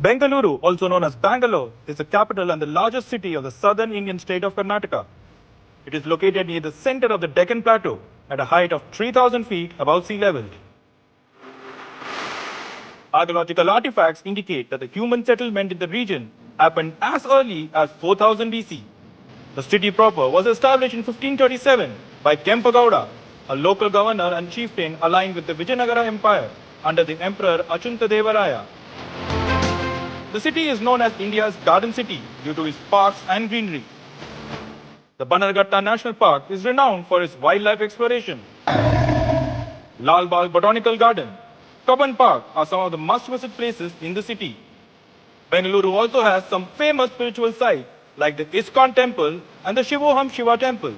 Bengaluru, also known as Bangalore, is the capital and the largest city of the southern Indian state of Karnataka. It is located near the center of the Deccan Plateau at a height of 3,000 feet above sea level. Archaeological artifacts indicate that the human settlement in the region happened as early as 4000 BC. The city proper was established in 1537 by Kempagowda, a local governor and chieftain aligned with the Vijayanagara Empire under the Emperor Achuntadevaraya. The city is known as India's Garden City due to its parks and greenery. The Bannerghatta National Park is renowned for its wildlife exploration. Lal Bagh Botanical Garden, Cubbon Park are some of the must-visit places in the city. Bengaluru also has some famous spiritual sites like the ISKCON Temple and the Shivoham Shiva Temple.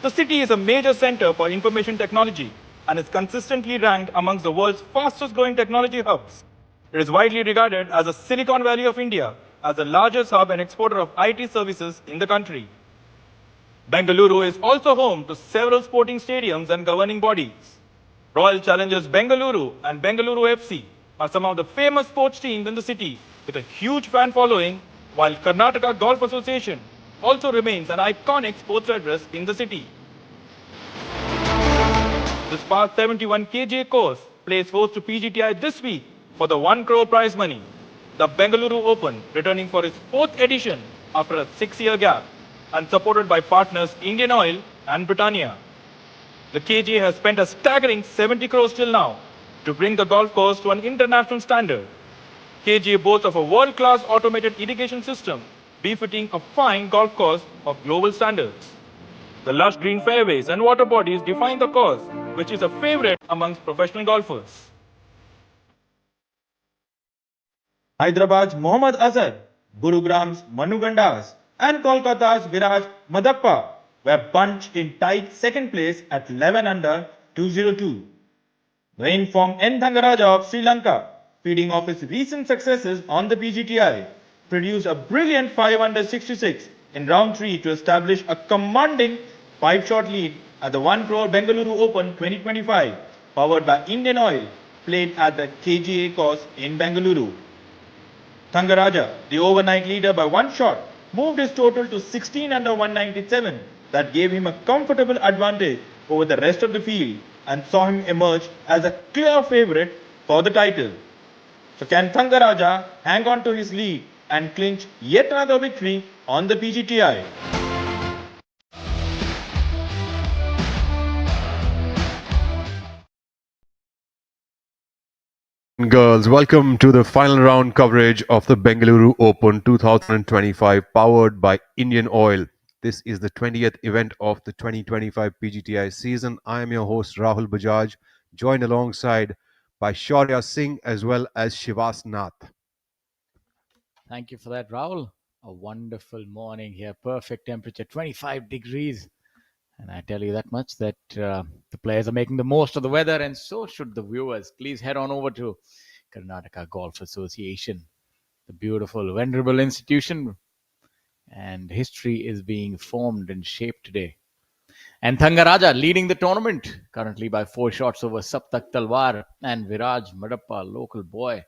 The city is a major center for information technology and is consistently ranked amongst the world's fastest-growing technology hubs. It is widely regarded as the Silicon Valley of India, as the largest hub and exporter of IT services in the country. Bengaluru is also home to several sporting stadiums and governing bodies. Royal Challengers Bengaluru and Bengaluru FC are some of the famous sports teams in the city with a huge fan following, while Karnataka Golf Association also remains an iconic sports address in the city. The Spa 71 KJ course plays host to PGTI this week for the 1 crore prize money. The Bengaluru Open returning for its 4th edition after a 6-year gap and supported by partners Indian Oil and Britannia. The KJ has spent a staggering 70 crores till now to bring the golf course to an international standard. KJ boasts of a world-class automated irrigation system befitting a fine golf course of global standards. The lush green fairways and water bodies define the course, which is a favorite amongst professional golfers. Hyderabad's Mohammad Azhar, Gurugram's Manu Gandas, and Kolkata's Viraj Madappa were bunched in tight second place at 11 under 202. The in-form N. Thangaraja of Sri Lanka, feeding off his recent successes on the PGTI, produced a brilliant 5 under 66 in round 3 to establish a commanding 5-shot lead at the 1 crore Bengaluru Open 2025, powered by Indian Oil, played at the KGA course in Bengaluru. Thangaraja, the overnight leader by 1 shot, moved his total to 16 under 197. That gave him a comfortable advantage over the rest of the field and saw him emerge as a clear favourite for the title. So can Thangaraja hang on to his lead and clinch yet another victory on the PGTI? Girls, welcome to the final round coverage of the Bengaluru Open 2025 powered by Indian Oil. This is the 20th event of the 2025 PGTI season. I am your host Rahul Bajaj, joined alongside by Shaurya Singh as well as Shivas Nath. Thank you for that, Rahul. A wonderful morning here. Perfect temperature, 25 degrees. And I tell you that much, that the players are making the most of the weather, and so should the viewers. Please head on over to Karnataka Golf Association, the beautiful, venerable institution. And history is being formed and shaped today. And Thangaraja leading the tournament, currently by 4 shots over Saptak Talwar and Viraj Madappa, local boy.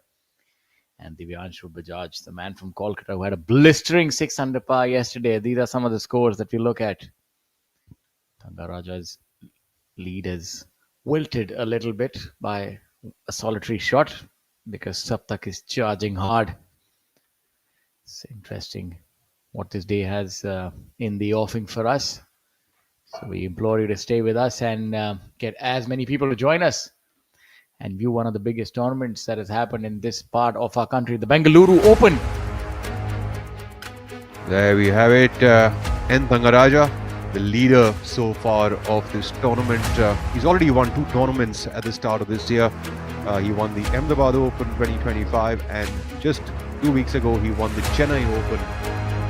And Divyanshu Bajaj, the man from Kolkata, who had a blistering 6 under par yesterday. These are some of the scores that we look at. Thangaraja's lead has wilted a little bit by a solitary shot because Saptak is charging hard. It's interesting what this day has in the offing for us. So we implore you to stay with us and get as many people to join us and view one of the biggest tournaments that has happened in this part of our country, the Bengaluru Open. There we have it. N. Thangaraja, the leader so far of this tournament. He's already won 2 tournaments at the start of this year. He won the Ahmedabad Open 2025 and just 2 weeks ago he won the Chennai Open.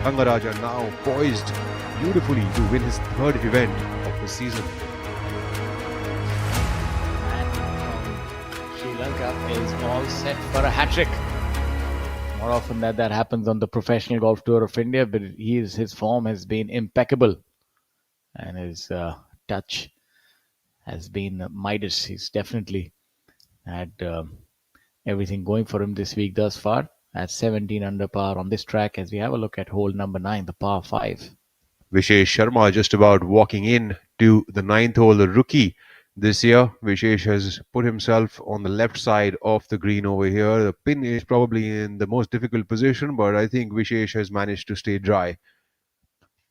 Thangaraja now poised beautifully to win his 3rd event of the season. And Sri Lanka is all set for a hat-trick. Not often that happens on the professional golf tour of India, but his form has been impeccable. And his touch has been Midas. He's definitely had everything going for him this week thus far. at 17 under par on this track as we have a look at hole number 9, the par 5. Vishesh Sharma just about walking in to the ninth hole, the rookie this year. Vishesh has put himself on the left side of the green over here. The pin is probably in the most difficult position, but I think Vishesh has managed to stay dry.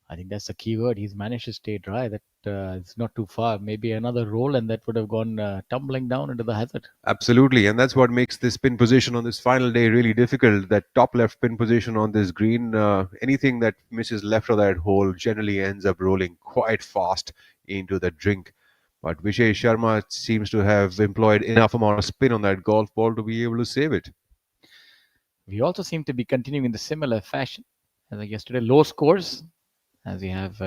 I think that's the key word. He's managed to stay dry. That it's not too far. Maybe another roll, and that would have gone tumbling down into the hazard. Absolutely, and that's what makes this pin position on this final day really difficult. That top left pin position on this green, anything that misses left of that hole generally ends up rolling quite fast into the drink. But Vishesh Sharma seems to have employed enough amount of spin on that golf ball to be able to save it. We also seem to be continuing in the similar fashion as like yesterday. Low scores as we have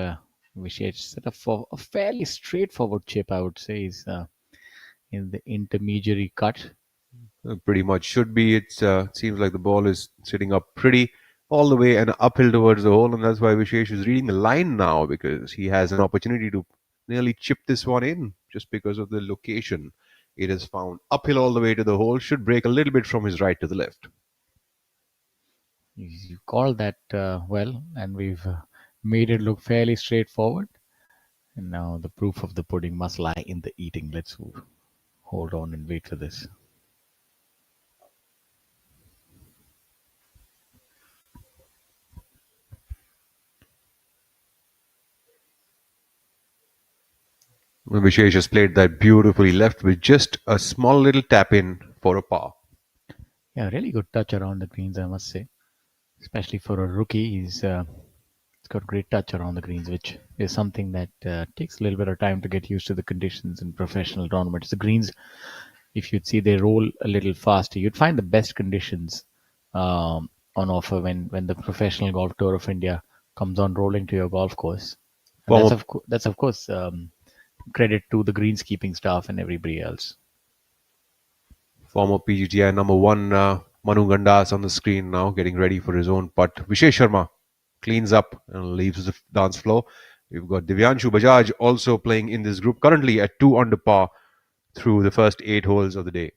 Vishesh set up for a fairly straightforward chip. I would say is in the intermediary cut. Pretty much should be. It seems like the ball is sitting up pretty all the way and uphill towards the hole, and that's why Vishesh is reading the line now because he has an opportunity to nearly chip this one in just because of the location. It is found uphill all the way to the hole, should break a little bit from his right to the left. You called that well, and we've made it look fairly straightforward. And now the proof of the pudding must lie in the eating. Let's hold on and wait for this. Vishesh has played that beautifully left with just a small little tap in for a par. Yeah, really good touch around the greens, I must say. Especially for a rookie, he's got great touch around the greens, which is something that takes a little bit of time to get used to the conditions in professional tournaments. The greens, if you'd see they roll a little faster, you'd find the best conditions on offer when the professional golf tour of India comes on rolling to your golf course. And Former that's of course credit to the greenskeeping staff and everybody else. former PGTI number one, Manu Gandas on the screen now, getting ready for his own putt. Vishesh Sharma cleans up and leaves the dance floor. We've got Divyanshu Bajaj also playing in this group, currently at 2 under par through the first 8 holes of the day.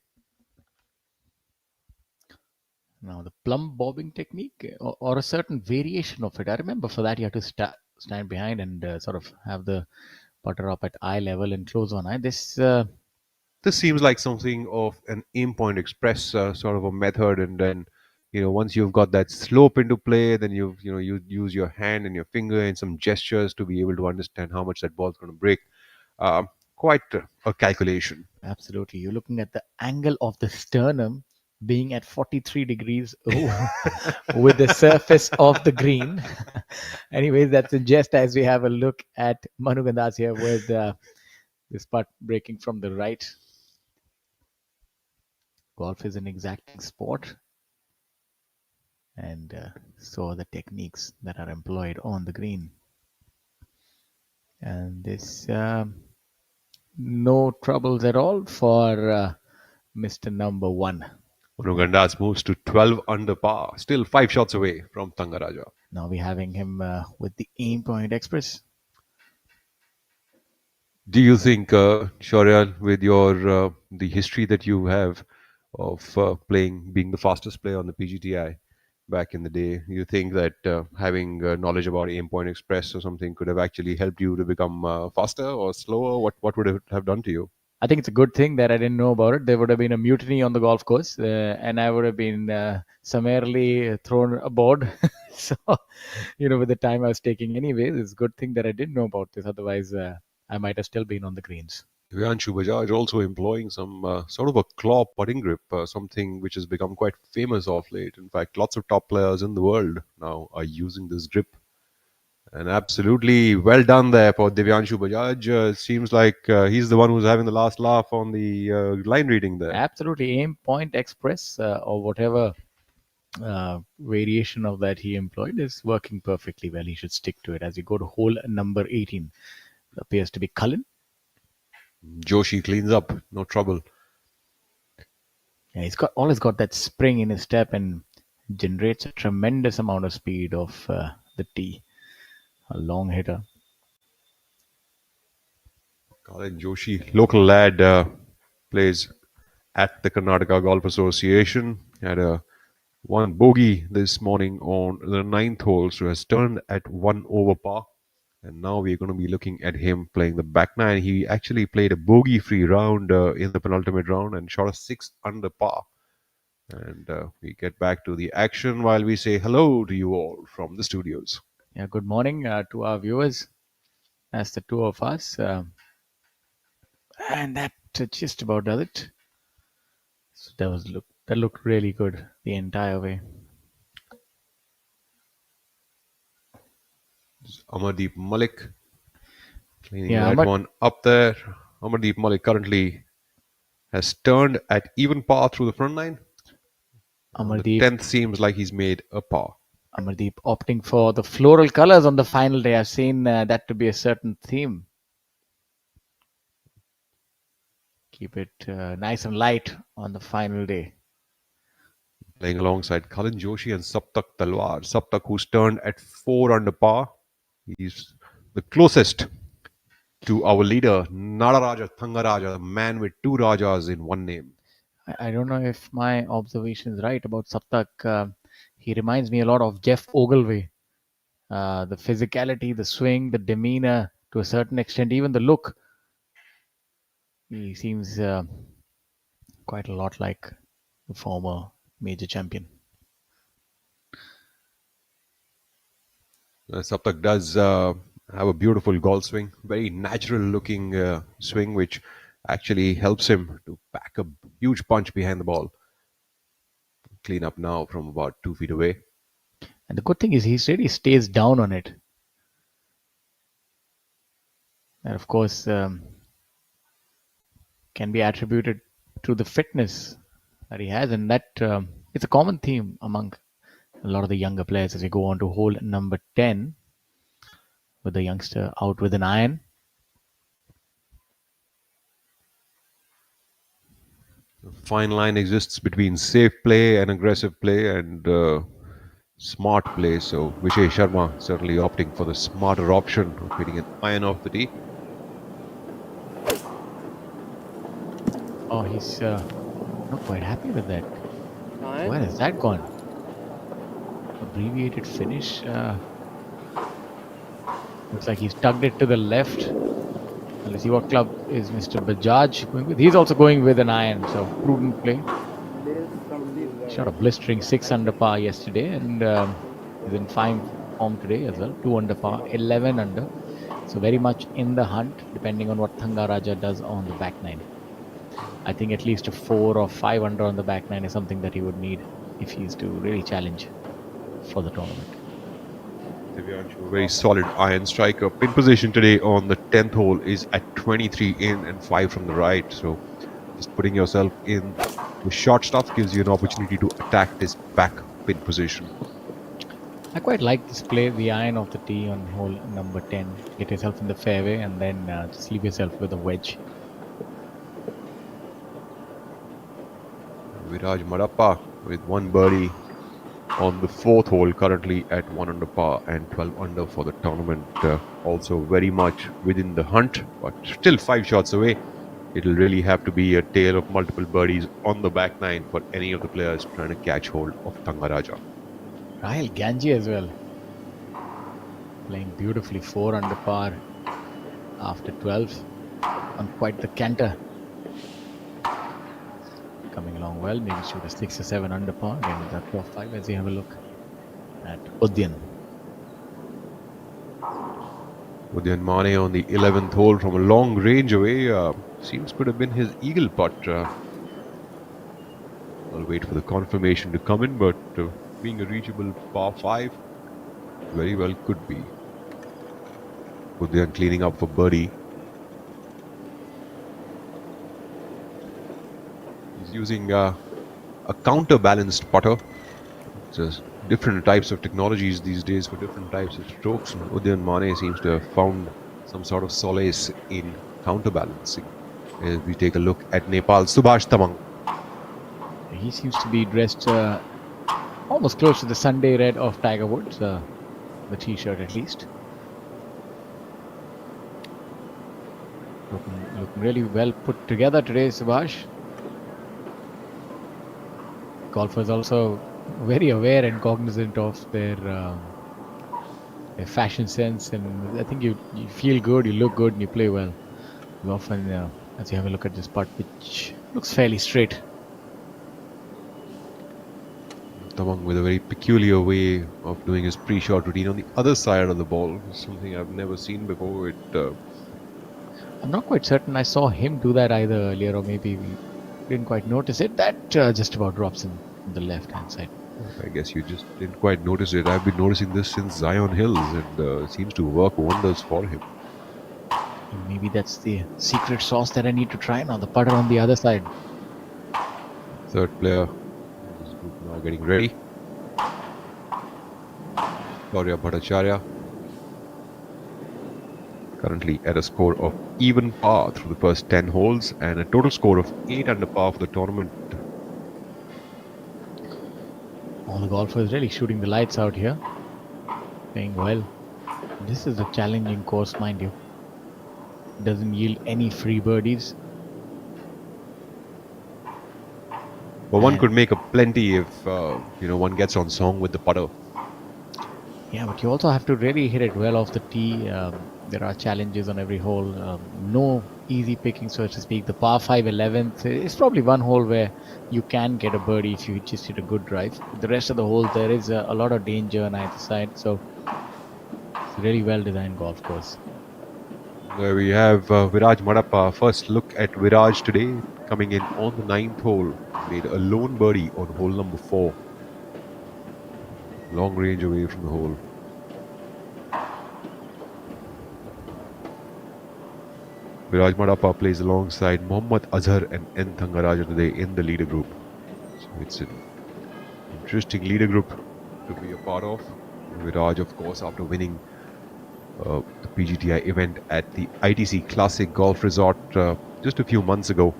Now, the plumb bobbing technique or a certain variation of it. I remember for that you have to stand behind and sort of have the putter up at eye level and close one eye. This seems like something of an aim point express sort of a method, and then once you've got that slope into play, then you use your hand and your finger and some gestures to be able to understand how much that ball's going to break. Quite a calculation. Absolutely. You're looking at the angle of the sternum being at 43 degrees with the surface of the green. Anyways, that's a jest as we have a look at Manu Gandas here with this putt breaking from the right. Golf is an exacting sport, and so are the techniques that are employed on the green. And this no troubles at all for Mr. Number One. Manu Gandas moves to 12 under par, still 5 shots away from Thangaraja. Now we're having him with the Aim Point Express. Do you think, Shaurya, with your the history that you have of being the fastest player on the PGTI back in the day, you think that having knowledge about Aim Point Express or something could have actually helped you to become faster or slower? What would it have done to you? I think it's a good thing that I didn't know about it. There would have been a mutiny on the golf course, and I would have been summarily thrown aboard. So, with the time I was taking, anyways, it's a good thing that I didn't know about this. Otherwise, I might have still been on the greens. Divyanshu Bajaj also employing some sort of a claw putting grip, something which has become quite famous of late. In fact, lots of top players in the world now are using this grip. And absolutely well done there for Divyanshu Bajaj. Seems like he's the one who's having the last laugh on the line reading there. Absolutely. Aim Point Express or whatever variation of that he employed is working perfectly well. He should stick to it. As you go to hole number 18, it appears to be Cullen. Joshi cleans up, no trouble. Yeah, he's got that spring in his step and generates a tremendous amount of speed off the tee. A long hitter. Colin Joshi, local lad, plays at the Karnataka Golf Association. Had a One bogey this morning on the ninth hole, so has turned at 1 over par. And now we're going to be looking at him playing the back nine. He actually played a bogey-free round in the penultimate round and shot a 6 under par. And we get back to the action while we say hello to you all from the studios. Yeah, good morning to our viewers. That's the two of us. And that just about does it. So that looked really good the entire way. Amardeep Malik cleaning Yeah, that one up there. Amardeep Malik currently has turned at even par through the front nine. On the Amardeep 10th seems like he's made a par. Amardeep opting for the floral colors on the final day. I've seen that to be a certain theme. Keep it nice and light on the final day. Playing alongside Kalin Joshi and Saptak Talwar. Saptak, who's turned at 4 under par. He's the closest to our leader, Nadaraja Thangaraja, the man with two Rajas in one name. I don't know if my observation is right about Saptak. He reminds me a lot of Jeff Ogilvy. The physicality, the swing, the demeanor, to a certain extent, even the look. He seems quite a lot like the former major champion. Saptak does have a beautiful golf swing, very natural looking swing, which actually helps him to pack a huge punch behind the ball. Clean up now from about 2 feet away. And the good thing is he really stays down on it. And of course, can be attributed to the fitness that he has. And that it's a common theme among a lot of the younger players as we go on to hole number 10 with the youngster out with an iron. Fine line exists between safe play and aggressive play and smart play. So Vijay Sharma certainly opting for the smarter option of hitting an iron off the tee. Oh, he's not quite happy with that. Where has that gone? Abbreviated finish. Looks like he's tugged it to the left. Let's see what club is Mr. Bajaj going with. He's also going with an iron, so prudent play. Shot a blistering 6 under par yesterday, and he's in fine form today as well. 2 under par, 11 under. So very much in the hunt, depending on what Thangaraja does on the back nine. I think at least a 4 or 5 under on the back nine is something that he would need if he's to really challenge for the tournament. Divyanshu, a very solid iron striker. Pin position today on the 10th hole is at 23 in and 5 from the right. So just putting yourself in the short stuff gives you an opportunity to attack this back pin position. I quite like this play, the iron off the tee on hole number 10. Get yourself in the fairway and then just leave yourself with a wedge. Viraj Marappa with one birdie on the 4th hole, currently at 1 under par and 12 under for the tournament. Also very much within the hunt, but still 5 shots away. It'll really have to be a tale of multiple birdies on the back nine for any of the players trying to catch hold of Thangaraja. Rahil Ganji as well. Playing beautifully, 4 under par after 12 on quite the canter. Coming along well, maybe shoot a 6 or 7 under par. Again with that top 5 as we have a look at Udyan. Udyan Mane on the 11th hole from a long range away. Seems could have been his eagle putt. I'll wait for the confirmation to come in, but being a reachable par 5, very well could be. Udyan cleaning up for birdie. He's using a counterbalanced putter. Just different types of technologies these days for different types of strokes. And Udyan Mane seems to have found some sort of solace in counterbalancing. As we take a look at Nepal, Subhash Tamang. He seems to be dressed almost close to the Sunday red of Tiger Woods, the t-shirt at least. Looking really well put together today, Subhash. Golfers also very aware and cognizant of their fashion sense, and I think you feel good, you look good, and you play well. You often, as you have a look at this putt, which looks fairly straight. Tawang with a very peculiar way of doing his pre-shot routine on the other side of the ball. Something I've never seen before. I'm not quite certain I saw him do that either earlier, or maybe we didn't quite notice it. That just about drops in on the left-hand side. I guess you just didn't quite notice it. I've been noticing this since Zion Hills, and seems to work wonders for him. And maybe that's the secret sauce that I need to try now. The putter on the other side. Third player in this group now getting ready. Shaurya Bhattacharya. Currently at a score of even par through the first 10 holes and a total score of 8 under par for the tournament. All the golfers really shooting the lights out here. Playing well. This is a challenging course, mind you. Doesn't yield any free birdies. But one could make a plenty if one gets on song with the putter. Yeah, but you also have to really hit it well off the tee. There are challenges on every hole. No easy picking, so to speak. The par 5 11th is probably one hole where you can get a birdie if you just hit a good drive. The rest of the holes, there is a lot of danger on either side. So it's a really well designed golf course. There we have Viraj Madappa. First look at Viraj today, coming in on the 9th hole. Made a lone birdie on hole number 4. Long range away from the hole. Viraj Madappa plays alongside Mohammad Azhar and N. Thangaraja today in the leader group. So it's an interesting leader group to be a part of. Viraj, of course, after winning the PGTI event at the ITC Classic Golf Resort just a few months ago,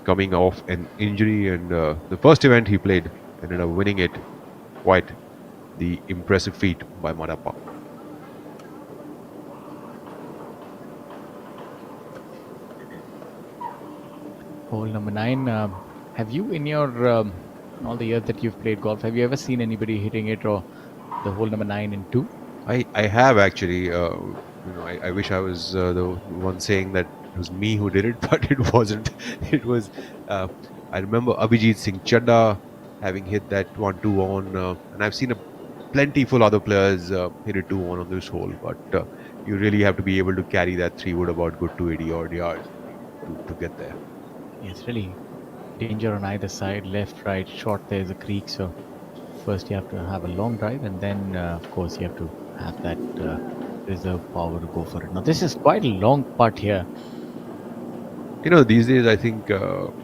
coming off an injury, and the first event he played ended up winning it. Quite the impressive feat by Madappa. Hole number 9. Have you, in your all the years that you've played golf, have you ever seen anybody hitting it or the hole number 9 in 2? I have actually. I wish I was the one saying that it was me who did it, but it wasn't. It was. I remember Abhijit Singh Chadda having hit that 1-2 on, and I've seen plenty full other players hit a 2-1 on this hole, but you really have to be able to carry that 3-wood about good 280 odd yards to get there. Yeah, it's really danger on either side, left, right, short. There's a creek, so first you have to have a long drive, and then of course you have to have that reserve power to go for it. Now this is quite a long putt here. These days I think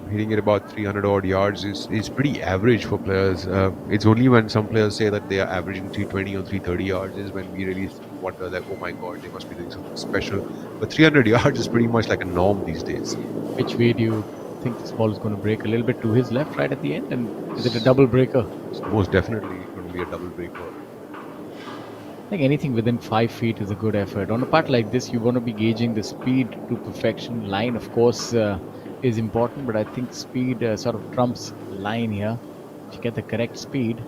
hitting it about 300 odd yards is pretty average for players. It's only when some players say that they are averaging 320 or 330 yards is when we really wonder that, oh my god, they must be doing something special. But 300 yards is pretty much like a norm these days. Which way do you think this ball is going to break? A little bit to his left, right at the end? And is it a double breaker? It's most definitely going to be a double breaker. I think anything within 5 feet is a good effort. On a putt like this, you're going to be gauging the speed to perfection. Line, of course, is important, but I think speed sort of trumps line here. If you get the correct speed,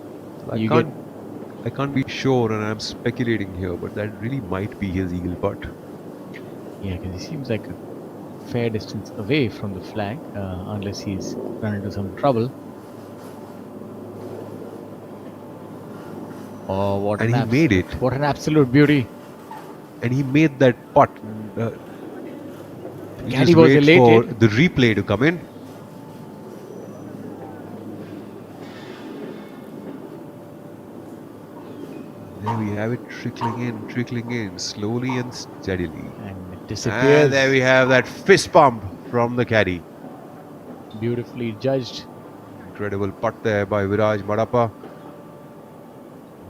I can't be sure, and I'm speculating here, but that really might be his eagle putt. Yeah, because he seems like a fair distance away from the flag, unless he's run into some trouble. Oh, what and he made it. What an absolute beauty! And he made that putt. Caddy was elated. For the replay to come in. There we have it, trickling in, slowly and steadily. And it disappears. And there we have that fist pump from the caddy. Beautifully judged. Incredible putt there by Viraj Madappa.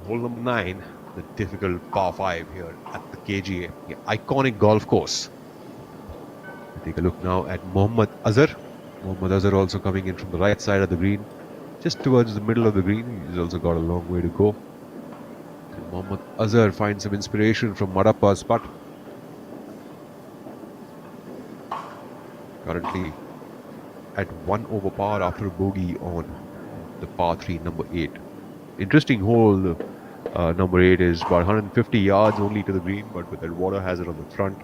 Hole number 9, the difficult par 5 here at the KGA, the iconic golf course. Take a look now at Mohammad Azhar. Mohammad Azhar also coming in from the right side of the green, just towards the middle of the green. He's also got a long way to go. And Mohammad Azhar finds some inspiration from Madappa's putt. Currently at 1 over par after a bogey on the par 3, number 8. Interesting hole. Number 8 is about 150 yards only to the green, but with that water hazard on the front.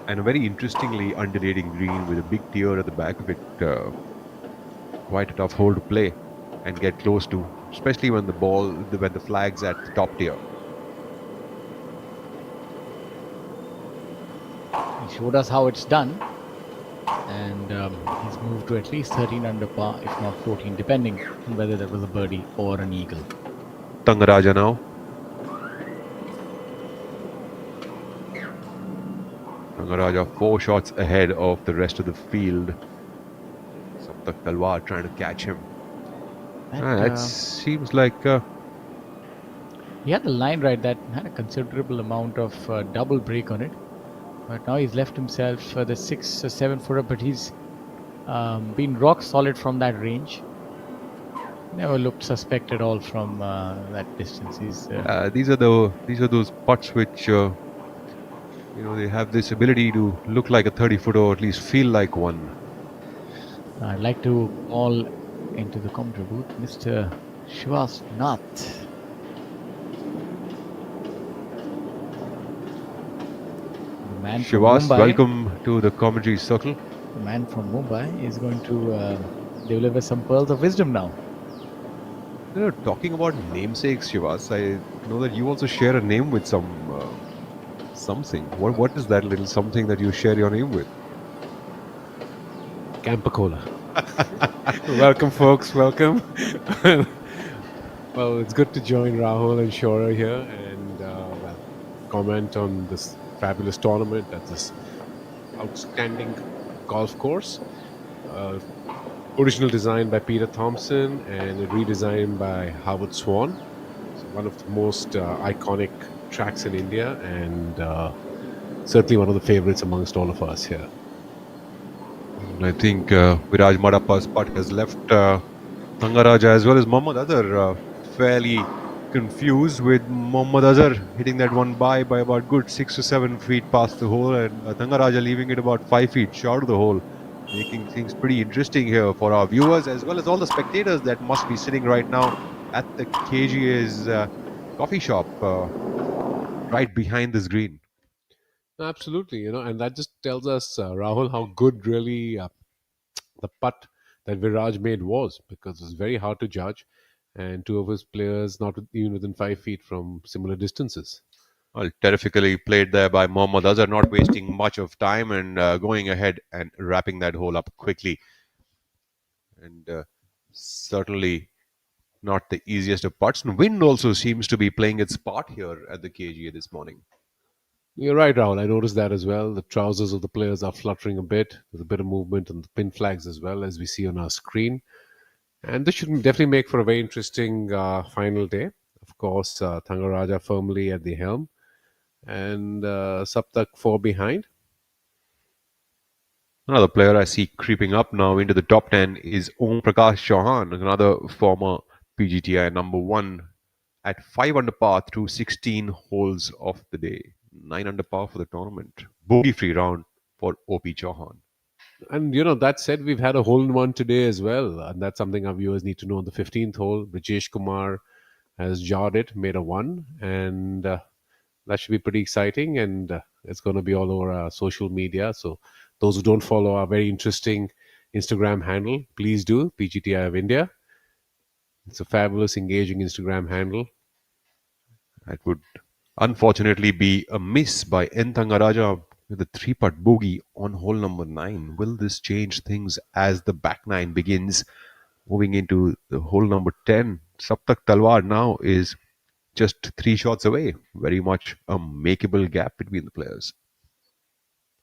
And a very interestingly undulating green with a big tier at the back of it. Quite a tough hole to play and get close to, especially when the flag's at the top tier. He showed us how it's done, and he's moved to at least 13 under par, if not 14, depending on whether that was a birdie or an eagle. Thangaraja now. Thangaraja 4 shots ahead of the rest of the field. Saptak Talwar trying to catch him. That seems like he had the line right. That had a considerable amount of double break on it, but now he's left himself the 6 or 7 footer. But he's been rock solid from that range. Never looked suspect at all from that distance. These are those putts which they have this ability to look like a 30-footer or at least feel like one. I'd like to call into the commentary booth Mr. Shivas Nath. Shivas, welcome to the commentary circle. The man from Mumbai is going to deliver some pearls of wisdom now. Talking about namesakes, Shivas, I know that you also share a name with something. What is that little something that you share your name with? Campacola. Welcome, folks. Welcome. Well, it's good to join Rahul and Shora here and comment on this fabulous tournament at this outstanding golf course. Original design by Peter Thompson and redesigned by Howard Swan. So one of the most iconic tracks in India and certainly one of the favorites amongst all of us here. I think Viraj Madappa's putt has left Thangaraja as well as Mohammad Azhar fairly confused, with Mohammad Azhar hitting that one by about good 6 to 7 feet past the hole, and Thangaraja leaving it about 5 feet short of the hole, making things pretty interesting here for our viewers as well as all the spectators that must be sitting right now at the KGA's coffee shop right behind this green. Absolutely, and that just tells us, Rahul, how good really the putt that Viraj made was, because it's very hard to judge, and two of his players not even within 5 feet from similar distances. Well, terrifically played there by Mohammad Azhar, not wasting much of time and going ahead and wrapping that hole up quickly. And certainly not the easiest of putts. And wind also seems to be playing its part here at the KGA this morning. You're right, Rahul. I noticed that as well. The trousers of the players are fluttering a bit. There's a bit of movement on the pin flags as well, as we see on our screen. And this should definitely make for a very interesting final day. Of course, Thangaraja firmly at the helm and Saptak 4 behind. Another player I see creeping up now into the top 10 is Om Prakash Chauhan, another former PGTI number 1 at 5 under par through 16 holes of the day. 9 under par for the tournament. Bogey-free round for OP Chauhan. And that said, we've had a hole in one today as well. And that's something our viewers need to know. On the 15th hole, Brijesh Kumar has jarred it, made a 1. And that should be pretty exciting. And it's going to be all over our social media. So those who don't follow our very interesting Instagram handle, please do. PGTI of India. It's a fabulous, engaging Instagram handle. That would unfortunately be a miss by N. Thangaraja with a 3-putt bogey on hole number 9. Will this change things as the back 9 begins? Moving into the hole number 10, Saptak Talwar now is just 3 shots away. Very much a makeable gap between the players.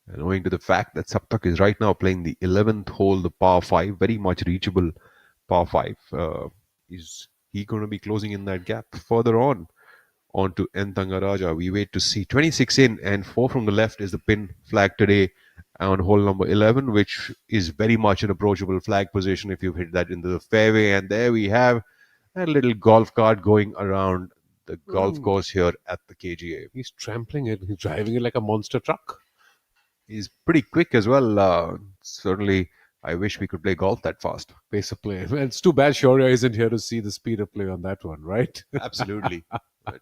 And owing to the fact that Saptak is right now playing the 11th hole, the par 5, very much reachable par 5, is he going to be closing in that gap further on to N. Thangaraja? We wait to see. 26 in and 4 from the left is the pin flag today on hole number 11, which is very much an approachable flag position if you've hit that into the fairway. And there we have a little golf cart going around the golf course here at the KGA. He's trampling it. He's driving it like a monster truck. He's pretty quick as well. Certainly I wish we could play golf that fast. Pace of play. Well, it's too bad Shaurya isn't here to see the speed of play on that one, right? Absolutely. But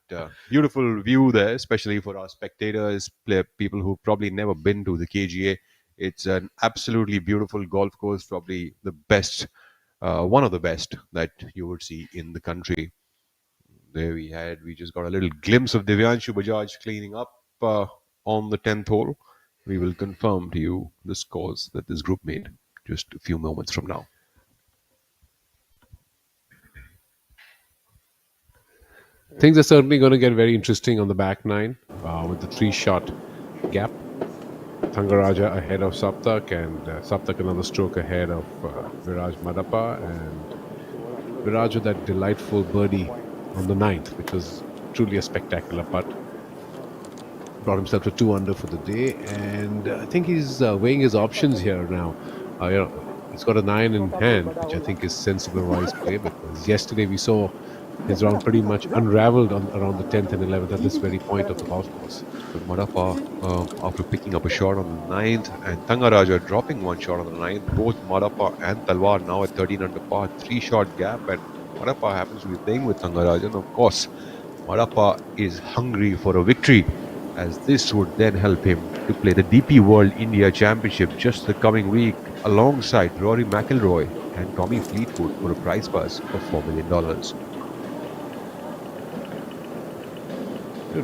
beautiful view there, especially for our spectators, people who've probably never been to the KGA. It's an absolutely beautiful golf course, probably the best, one of the best that you would see in the country. There we just got a little glimpse of Divyanshu Bajaj cleaning up on the 10th hole. We will confirm to you the scores that this group made just a few moments from now. Things are certainly going to get very interesting on the back nine with the 3-shot gap. Thangaraja ahead of Saptak, and Saptak another stroke ahead of Viraj Madappa, and Viraj with that delightful birdie on the 9th, which was truly a spectacular putt. Brought himself to 2 under for the day, and I think he's weighing his options here now. He's got a 9 in hand, which I think is sensible, wise play, because yesterday we saw his round pretty much unraveled around the 10th and 11th at this very point of the golf course. But Madappa, after picking up a shot on the 9th, and Thangaraja dropping one shot on the 9th, both Madappa and Talwar now at 13 under par, 3-shot gap, and Madappa happens to be playing with Thangaraja. And of course, Madappa is hungry for a victory, as this would then help him to play the DP World India Championship just the coming week alongside Rory McIlroy and Tommy Fleetwood for a prize purse of $4 million.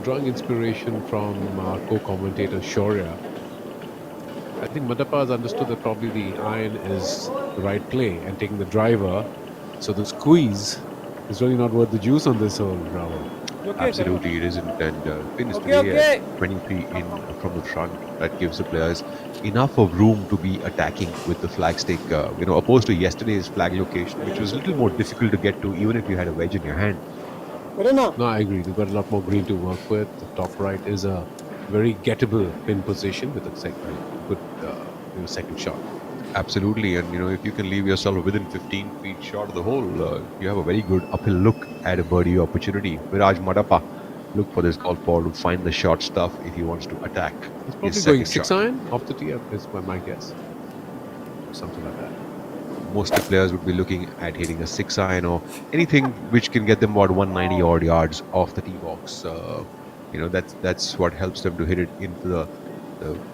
Drawing inspiration from our co-commentator Shaurya, I think Madappa has understood that probably the iron is the right play and taking the driver, so the squeeze is really not worth the juice on this hole, Rahul. Absolutely, it isn't. And finished today at 23 in from the front. That gives the players enough of room to be attacking with the flag stick, opposed to yesterday's flag location, which was a little more difficult to get to, even if you had a wedge in your hand. No, I agree. They've got a lot more green to work with. The top right is a very gettable pin position with a good second shot. Absolutely, and if you can leave yourself within 15 feet short of the hole, you have a very good uphill look at a birdie opportunity. Viraj Madappa look for this golf ball to find the short stuff if he wants to attack. He's probably going 6-iron off the tee, is my guess. Something like that. Most of the players would be looking at hitting a 6-iron or anything which can get them about 190 odd yards off the tee box. That's what helps them to hit it into the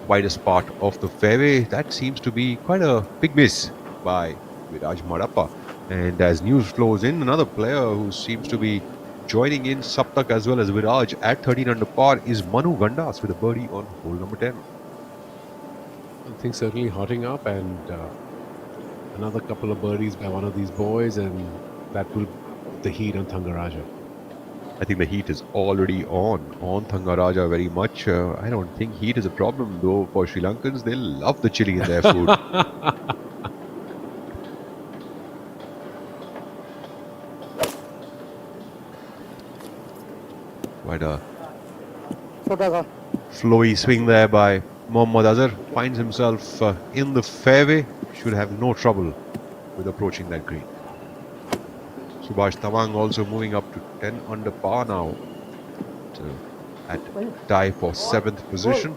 widest part of the fairway. That seems to be quite a big miss by Viraj Madappa. And as news flows in, another player who seems to be joining in Saptak as well as Viraj at 13 under par is Manu Gandas with a birdie on hole number 10. Things certainly hotting up, and another couple of birdies by one of these boys, and that will put the heat on Thangaraja. I think the heat is already on Thangaraja very much. I don't think heat is a problem though for Sri Lankans. They love the chili in their food. Quite a flowy swing there by Mohammad Azhar. Finds himself in the fairway. Should have no trouble with approaching that green. Subhash Tawang also moving up to 10 under par now, at tie for 7th position.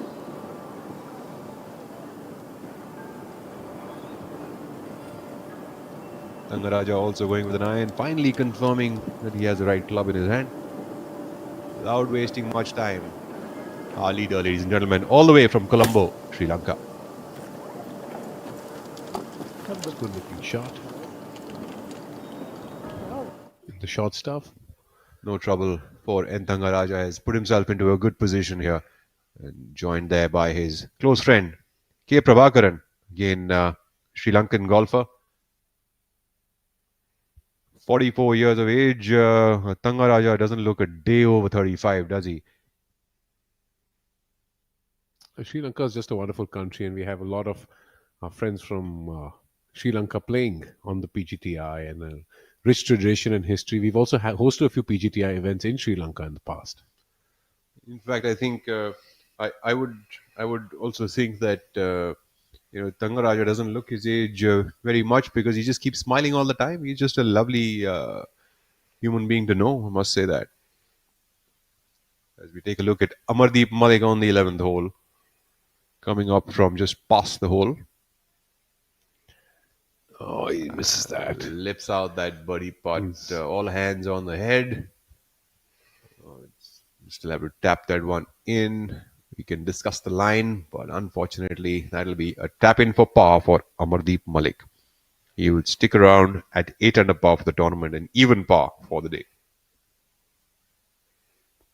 Thangaraja also going with an iron, finally confirming that he has the right club in his hand. Without wasting much time, our leader, ladies and gentlemen, all the way from Colombo, Sri Lanka. Good looking shot. The short stuff. No trouble for N. Thangaraja. Has put himself into a good position here, and joined there by his close friend K. Prabhakaran, again Sri Lankan golfer. 44 years of age. Thangaraja doesn't look a day over 35, does he? Sri Lanka is just a wonderful country, and we have a lot of friends from Sri Lanka playing on the PGTI, and a rich tradition and history. We've also hosted a few PGTI events in Sri Lanka in the past. In fact, I think I would also think that Thangaraja doesn't look his age very much, because he just keeps smiling all the time. He's just a lovely human being to know, I must say that. As we take a look at Amardeep Malik on the 11th hole, coming up from just past the hole. Oh, he misses that. Lips out that birdie putt. He's- All hands on the head. Still have to tap that one in. We can discuss the line, but unfortunately, that'll be a tap in for par for Amardeep Malik. He would stick around at 8 under par for the tournament and even par for the day.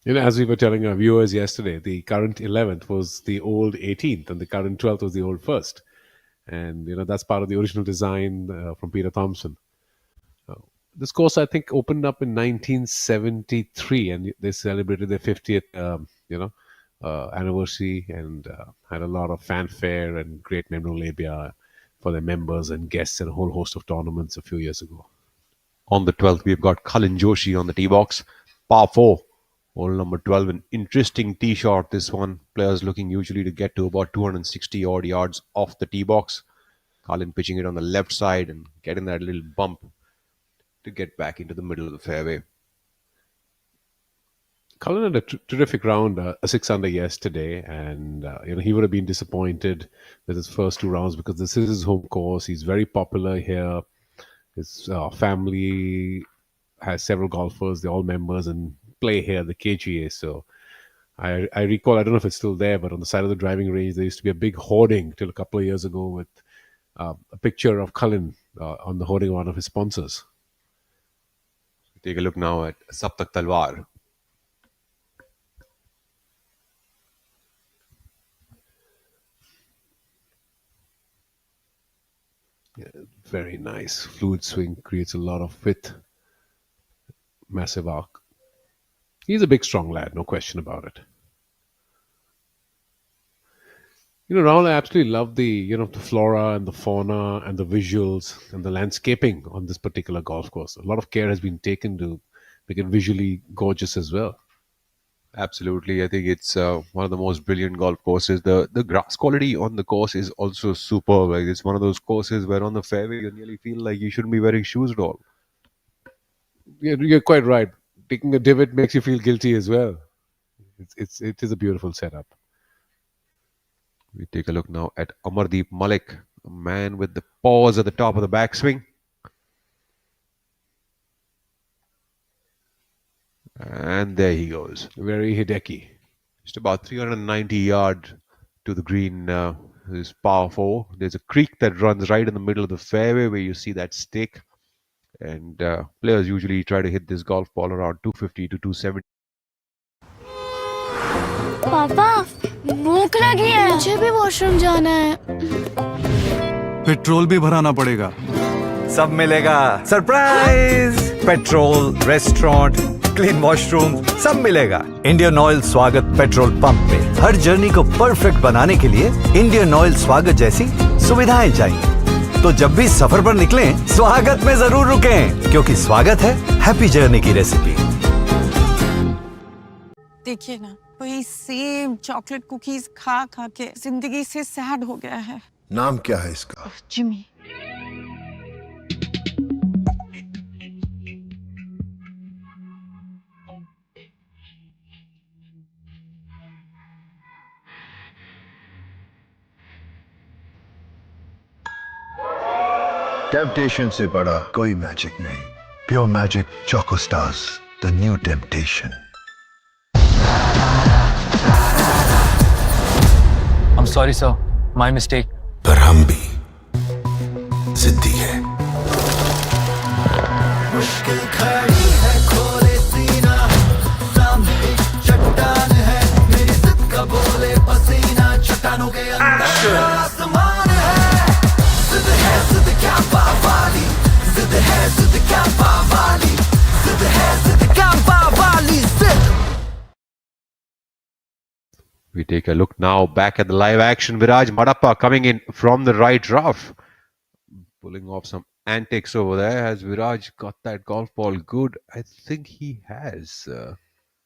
As we were telling our viewers yesterday, the current 11th was the old 18th, and the current 12th was the old first. And that's part of the original design from Peter Thompson. This course, I think, opened up in 1973, and they celebrated their 50th, anniversary, and had a lot of fanfare and great memorabilia for their members and guests, and a whole host of tournaments a few years ago. On the 12th, we've got Cullen Joshi on the tee box. Par 4, hole number 12. An interesting tee shot, this one. Players looking usually to get to about 260 odd yards off the tee box. Cullen pitching it on the left side and getting that little bump to get back into the middle of the fairway. Cullen had a terrific round, a 6 under yesterday, and he would have been disappointed with his first 2 rounds because this is his home course. He's very popular here. His family has several golfers. They're all members and play here, the KGA. So I recall, I don't know if it's still there, but on the side of the driving range, there used to be a big hoarding till a couple of years ago with a picture of Cullen on the hoarding of one of his sponsors. Take a look now at Saptak Talwar. Very nice. Fluid swing creates a lot of width. Massive arc. He's a big, strong lad, no question about it. Rahul, I absolutely love the flora and the fauna and the visuals and the landscaping on this particular golf course. A lot of care has been taken to make it visually gorgeous as well. Absolutely. I think it's one of the most brilliant golf courses. The grass quality on the course is also superb. Like, it's one of those courses where on the fairway you nearly feel like you shouldn't be wearing shoes at all. Yeah, you're quite right. Taking a divot makes you feel guilty as well. It is a beautiful setup. We take a look now at Amardeep Malik, a man with the paws at the top of the backswing. And there he goes. Very Hideki. Just about 390 yards to the green. Is par 4. There's a creek that runs right in the middle of the fairway where you see that stake. And players usually try to hit this golf ball around 250 to 270. पापा भूख लगी है मुझे भी washroom जाना है petrol भी भराना पड़ेगा सब मिलेगा surprise petrol restaurant clean washroom सब मिलेगा इंडियन ऑयल स्वागत पेट्रोल पंप पे हर जर्नी को परफेक्ट बनाने के लिए इंडियन ऑयल स्वागत जैसी सुविधाएं चाहिए तो जब भी सफर पर निकलें स्वागत में जरूर रुकें क्योंकि स्वागत है हैप्पी जर्नी की रेसिपी देखिए ना वही सेम चॉकलेट कुकीज खा खा के जिंदगी से सैड हो गया है नाम क्या है इसका जिमी टेम्पटेशन से बड़ा कोई मैजिक नहीं pure magic choco stars the new temptation I'm sorry, sir. My mistake. पर हम भी जिद्दी है मुश्किल खड़ी है खोले सीना सामने एक चट्टान है मेरी जिद का बोले पसीना चट्टानों के अंदर आसमान है जिद क्या पावाली जिद क्या पावाली जिद क्या पावाली जिद We take a look now back at the live action. Viraj Madappa coming in from the right rough. Pulling off some antics over there. Has Viraj got that golf ball good? I think he has.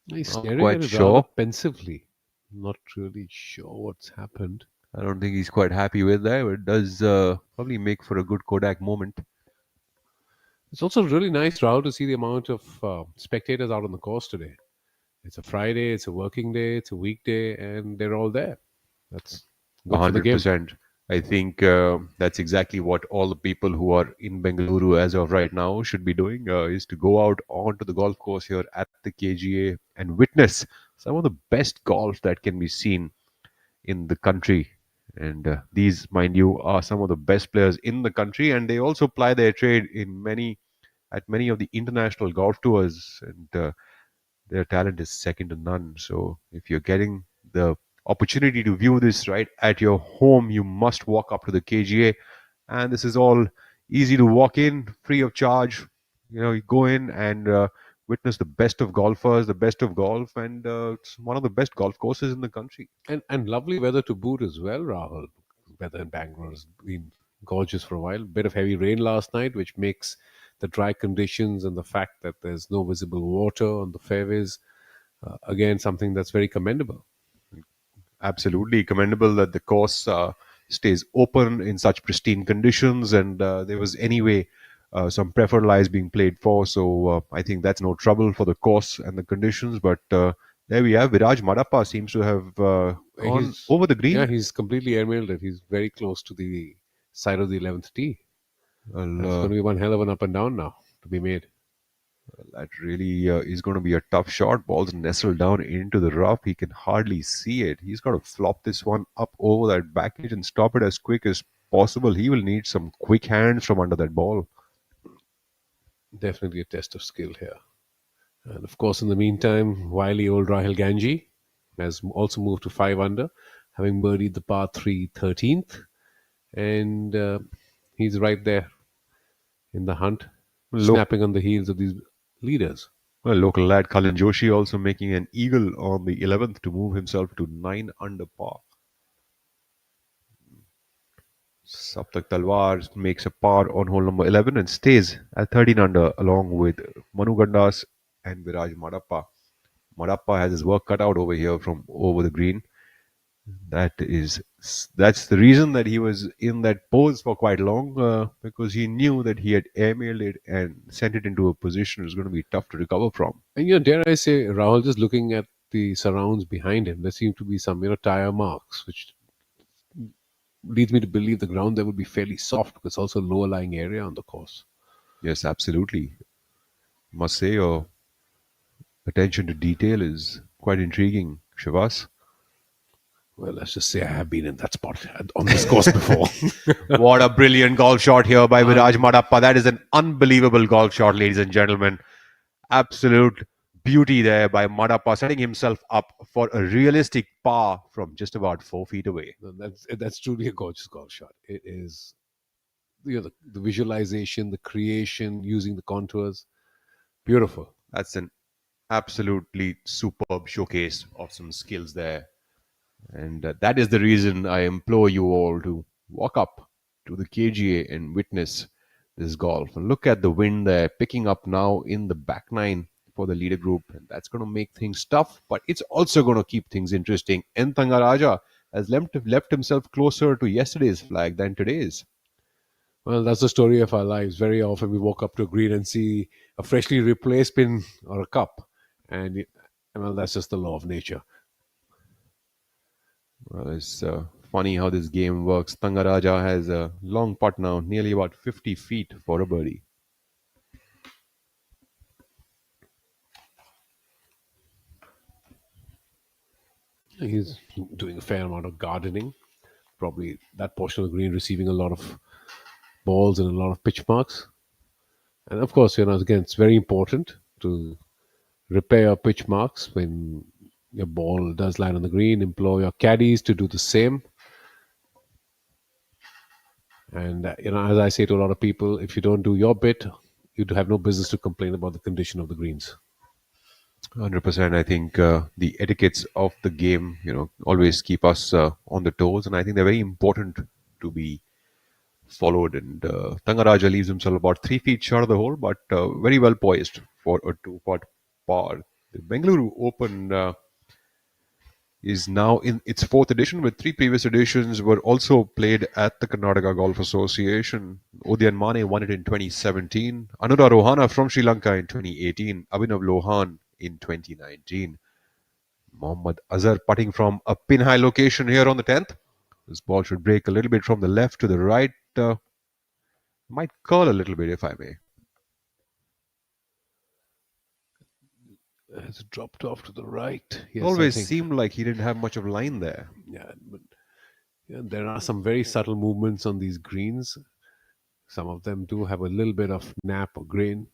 He's Not staring quite at it sure. rather pensively. Not really sure what's happened. I don't think he's quite happy with that, but it does probably make for a good Kodak moment. It's also really nice, Rahul, to see the amount of spectators out on the course today. It's a Friday, it's a working day, it's a weekday, and they're all there. That's good for the game. 100%. I think that's exactly what all the people who are in Bengaluru as of right now should be doing, is to go out onto the golf course here at the KGA and witness some of the best golf that can be seen in the country. And these, mind you, are some of the best players in the country, and they also ply their trade in many of the international golf tours. And their talent is second to none. So if you're getting the opportunity to view this right at your home, you must walk up to the KGA. And this is all easy to walk in, free of charge. You go in and witness the best of golfers, the best of golf, and it's one of the best golf courses in the country. And lovely weather to boot as well, Rahul. Weather in Bangalore has been gorgeous for a while. Bit of heavy rain last night, which makes the dry conditions and the fact that there's no visible water on the fairways, again, something that's very commendable. Absolutely commendable that the course stays open in such pristine conditions, and there was anyway some preferred lies being played for. So I think that's no trouble for the course and the conditions. But there we have Viraj Madappa seems to have gone over the green. Yeah, he's completely airmailed it. He's very close to the side of the 11th tee. Well, It's going to be one hell of an up and down now to be made. that really is going to be a tough shot. Ball's nestled down into the rough. He can hardly see it. He's got to flop this one up over that back edge and stop it as quick as possible. He will need some quick hands from under that ball. Definitely a test of skill here. And of course, in the meantime, wily old Rahul Ganji has also moved to 5 under, having birdied the par 3 13th. And he's right there in the hunt, snapping on the heels of these leaders. Well, local lad Kalin Joshi also making an eagle on the 11th to move himself to 9 under par. Saptak Talwar makes a par on hole number 11 and stays at 13 under along with Manu Gandas and Viraj Madappa. Madappa has his work cut out over here from over the green. That's the reason that he was in that pose for quite long, because he knew that he had airmailed it and sent it into a position it was going to be tough to recover from. And dare I say, Rahul, just looking at the surrounds behind him, there seem to be some tire marks, which leads me to believe the ground there would be fairly soft because it's also a lower lying area on the course. Yes, absolutely. Must say your attention to detail is quite intriguing, Shivas. Well, let's just say I have been in that spot on this course before. What a brilliant golf shot here by Viraj Madappa. That is an unbelievable golf shot, ladies and gentlemen. Absolute beauty there by Madappa, setting himself up for a realistic par from just about 4 feet away. That's truly a gorgeous golf shot. It is, the visualization, the creation, using the contours, beautiful. That's an absolutely superb showcase of some skills there. And that is the reason I implore you all to walk up to the KGA and witness this golf. And look at the wind there picking up now in the back nine for the leader group. And that's going to make things tough, but it's also going to keep things interesting. N. Thangaraja has left himself closer to yesterday's flag than today's. Well, that's the story of our lives. Very often we walk up to a green and see a freshly replaced pin or a cup. And well, that's just the law of nature. Well, it's funny how this game works. Thangaraja has a long putt now, nearly about 50 feet for a birdie. He's doing a fair amount of gardening. Probably that portion of the green receiving a lot of balls and a lot of pitch marks. And of course, again, it's very important to repair your pitch marks when your ball does land on the green. Implore your caddies to do the same. And as I say to a lot of people, if you don't do your bit, you have no business to complain about the condition of the greens. 100%. I think the etiquettes of the game, always keep us on the toes, and I think they're very important to be followed. And Thangaraja leaves himself about 3 feet short of the hole, but very well poised for a 2-putt par. The Bengaluru Open is now in its 4th edition, with 3 previous editions were also played at the Karnataka Golf Association. Udyan Mane won it in 2017, Anura Rohana from Sri Lanka in 2018, Abhinav Lohan in 2019. Mohammad Azhar putting from a pin-high location here on the 10th. This ball should break a little bit from the left to the right. Might curl a little bit, if I may. Has it dropped off to the right? Yes, Always I think. seemed like he didn't have much of line there. Yeah, but there are some very subtle movements on these greens. Some of them do have a little bit of nap or grain.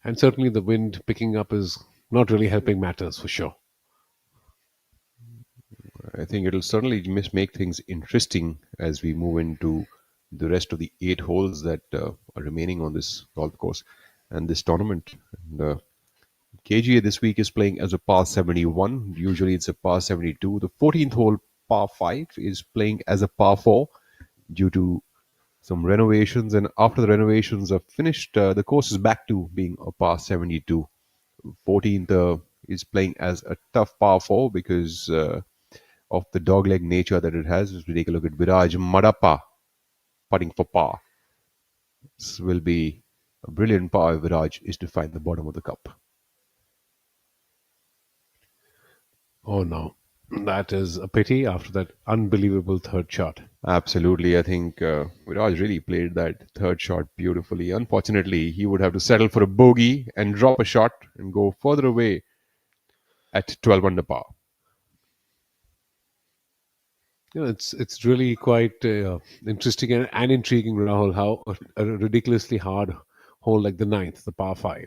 And certainly the wind picking up is not really helping matters for sure. I think it'll certainly make things interesting as we move into the rest of the 8 holes that are remaining on this golf course and this tournament. And KGA this week is playing as a par 71. Usually it's a par 72. The 14th hole, par 5, is playing as a par 4 due to some renovations. And after the renovations are finished, the course is back to being a par 72. 14th is playing as a tough par 4 because of the dogleg nature that it has. As we take a look at Viraj Madappa putting for par. This will be a brilliant par if Viraj is to find the bottom of the cup. Oh no, that is a pity after that unbelievable third shot. Absolutely. I think Viraj really played that third shot beautifully. Unfortunately, he would have to settle for a bogey and drop a shot and go further away at 12 under par. It's really quite interesting and intriguing, Rahul, how a ridiculously hard hole like the ninth, the par 5,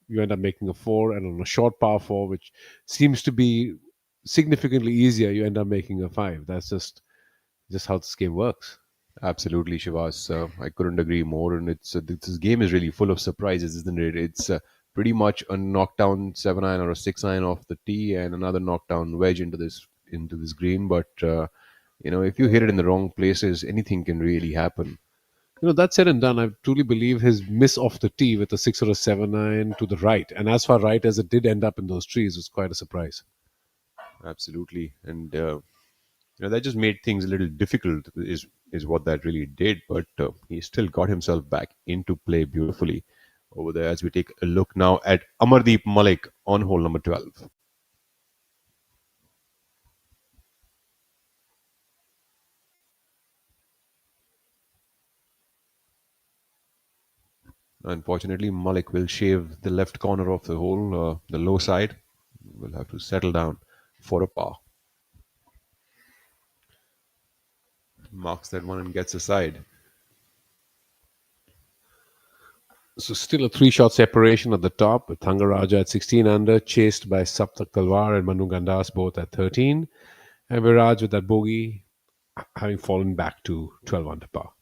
you end up making a 4, and on a short par 4, which seems to be significantly easier, you end up making a 5. That's just how this game works. Absolutely, Shivas. I couldn't agree more. And it's this game is really full of surprises, isn't it? It's pretty much a knockdown 7-iron or a 6-iron off the tee, and another knockdown wedge into this green. But if you hit it in the wrong places, anything can really happen. That said and done, I truly believe his miss off the tee with a 6 or a 7-iron to the right, and as far right as it did end up in those trees, was quite a surprise. Absolutely, and that just made things a little difficult. Is what that really did. But he still got himself back into play beautifully over there. As we take a look now at Amardeep Malik on hole number 12. Unfortunately, Malik will shave the left corner of the hole, the low side. Will have to settle down for a par. Marks that one and gets aside. So still a 3-shot separation at the top, with Thangaraja at 16 under, chased by Saptak Talwar and Manu Gandas both at 13, and Viraj with that bogey having fallen back to 12 under par.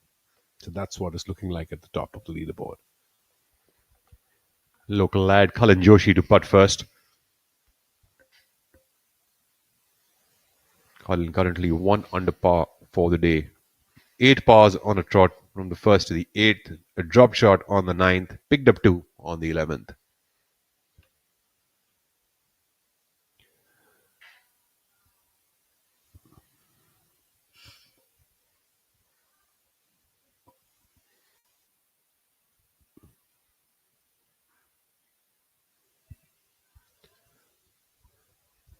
So that's what it's looking like at the top of the leaderboard. Local lad Cullen Joshi to putt first. Cullen currently 1 under par for the day. 8 pars on a trot from the first to the 8th, a drop shot on the 9th, picked up 2 on the 11th.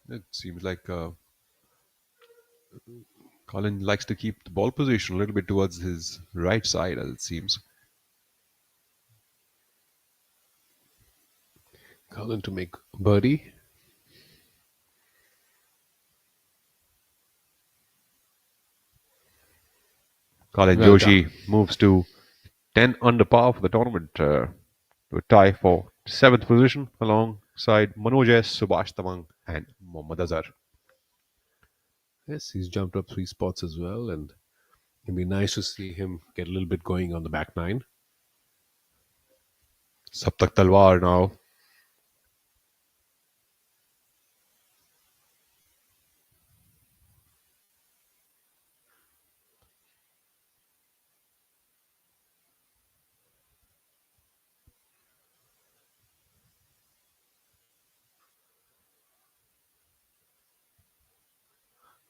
It seems like Colin likes to keep the ball position a little bit towards his right side, as it seems. Cullen to make birdie. Colin Well Joshi done. moves to 10 under par for the tournament, to a tie for 7th position alongside Manoj S, Subhash Tamang and Mohammad Azhar. Yes, he's jumped up 3 spots as well, and it'd be nice to see him get a little bit going on the back 9. Saptak Talwar now.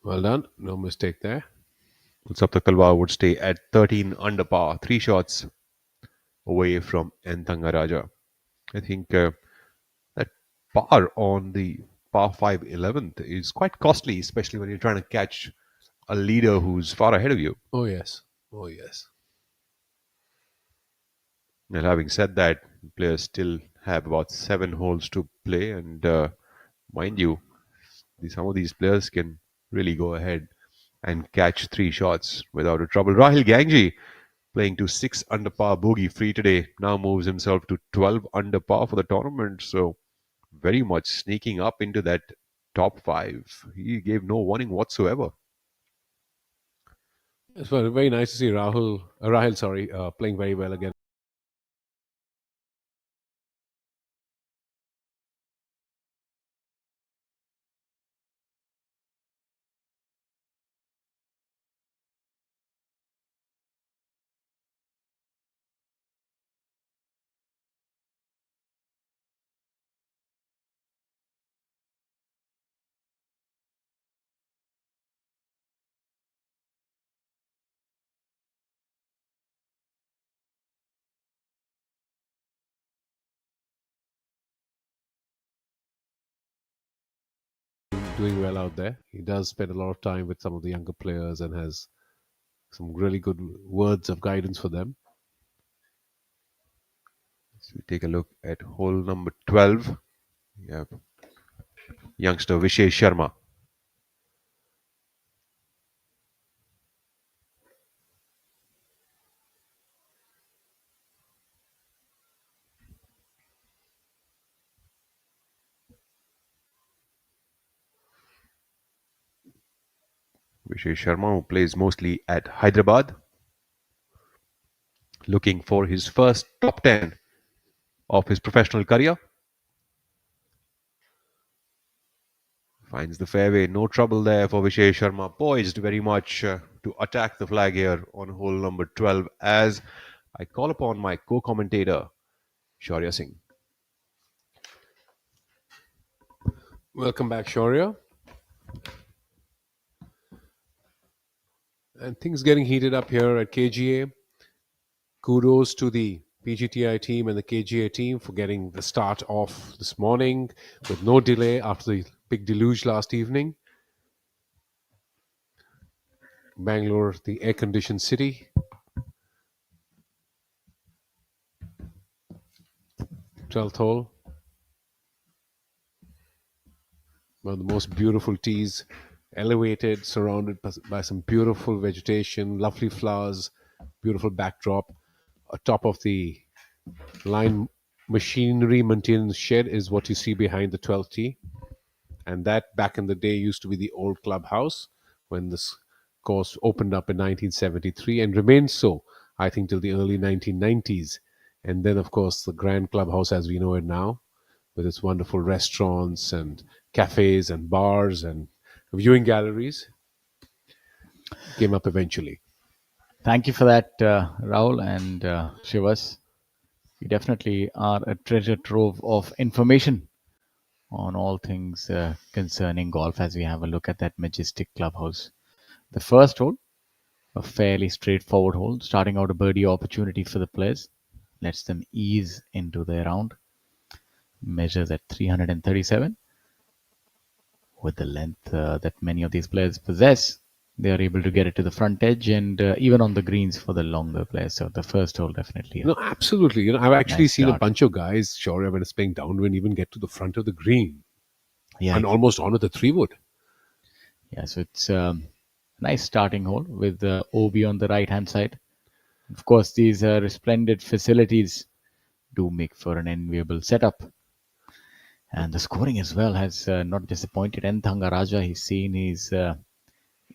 Well done. No mistake there. Saptak Talwar would stay at 13 under par, 3 shots away from N. Thangaraja. I think that par on the par 5 11th is quite costly, especially when you're trying to catch a leader who's far ahead of you. Oh, yes. Oh, yes. And having said that, players still have about 7 holes to play, and mind you, some of these players can really go ahead and catch 3 shots without a trouble. Rahil Gangji, playing to 6 under par bogey free today, now moves himself to 12 under par for the tournament. So very much sneaking up into that top 5. He gave no warning whatsoever. It's very nice to see Rahil, playing very well again. Doing well out there. He does spend a lot of time with some of the younger players and has some really good words of guidance for them. So we take a look at hole number 12. We have youngster Vishesh Sharma. Vishesh Sharma, who plays mostly at Hyderabad, looking for his first top 10 of his professional career. Finds the fairway, no trouble there for Vishesh Sharma, poised very much to attack the flag here on hole number 12 as I call upon my co-commentator, Shaurya Singh. Welcome back, Shaurya. And things getting heated up here at KGA. Kudos to the PGTI team and the KGA team for getting the start off this morning with no delay after the big deluge last evening. Bangalore, the air-conditioned city. Twelfth hole. One of the most beautiful tees, elevated, surrounded by some beautiful vegetation, lovely flowers, beautiful backdrop. Atop of the line machinery maintenance shed is what you see behind the 12th tee. And that back in the day used to be the old clubhouse when this course opened up in 1973 and remained so, I think, till the early 1990s. And then, of course, the grand clubhouse as we know it now, with its wonderful restaurants and cafes and bars and viewing galleries, came up eventually. Thank you for that, Rahul and Shivas. You definitely are a treasure trove of information on all things concerning golf as we have a look at that majestic clubhouse. The first hole, a fairly straightforward hole, starting out a birdie opportunity for the players, lets them ease into their round. Measures at 337. With the length that many of these players possess, they are able to get it to the front edge and even on the greens for the longer players. So the first hole definitely. No, absolutely. I've actually Nice seen a start. bunch of guys, Shaurya, when it's playing downwind, even get to the front of the green Yeah, and almost onto the 3-wood. yeah. So it's a nice starting hole with the OB on the right hand side. Of course, these resplendent facilities do make for an enviable setup. And the scoring as well has not disappointed. N. Thangaraja, he's seen his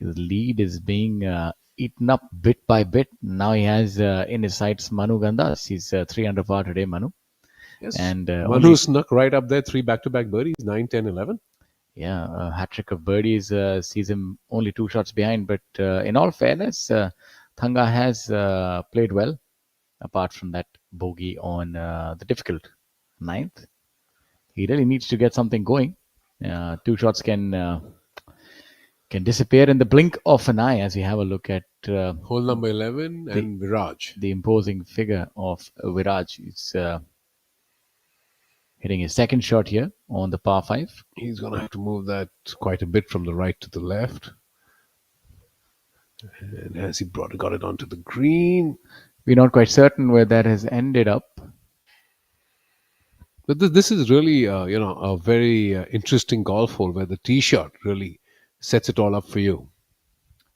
lead is being eaten up bit by bit. Now he has in his sights Manu Gandas. He's 3 under par today, Manu. Yes. And Manu snuck right up there, 3 back-to-back birdies, 9, 10, 11. Yeah, a hat trick of birdies sees him only 2 shots behind. But in all fairness, Thanga has played well, apart from that bogey on the difficult 9th. He really needs to get something going. 2 shots can disappear in the blink of an eye as we have a look at hole number 11 and Viraj. The imposing figure of Viraj. It's Hitting his second shot here on the par 5. He's going to have to move that quite a bit from the right to the left. And as he got it onto the green. We're not quite certain where that has ended up. But this is really, a very interesting golf hole where the tee shot really sets it all up for you.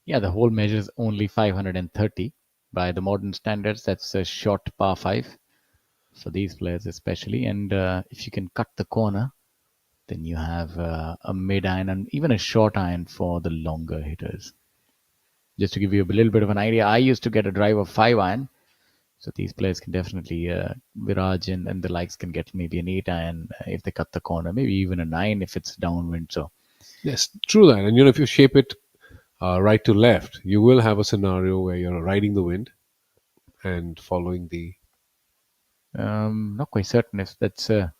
Yeah, the hole measures only 530 by the modern standards. That's a short par 5 for these players especially. And if you can cut the corner, then you have a mid iron and even a short iron for the longer hitters. Just to give you a little bit of an idea, I used to get a drive of 5 iron. So these players can definitely, Viraj and the likes can get maybe an 8 iron if they cut the corner, maybe even a 9 if it's downwind. So yes, true that. And if you shape it right to left, you will have a scenario where you're riding the wind and following the. not quite certain if that's if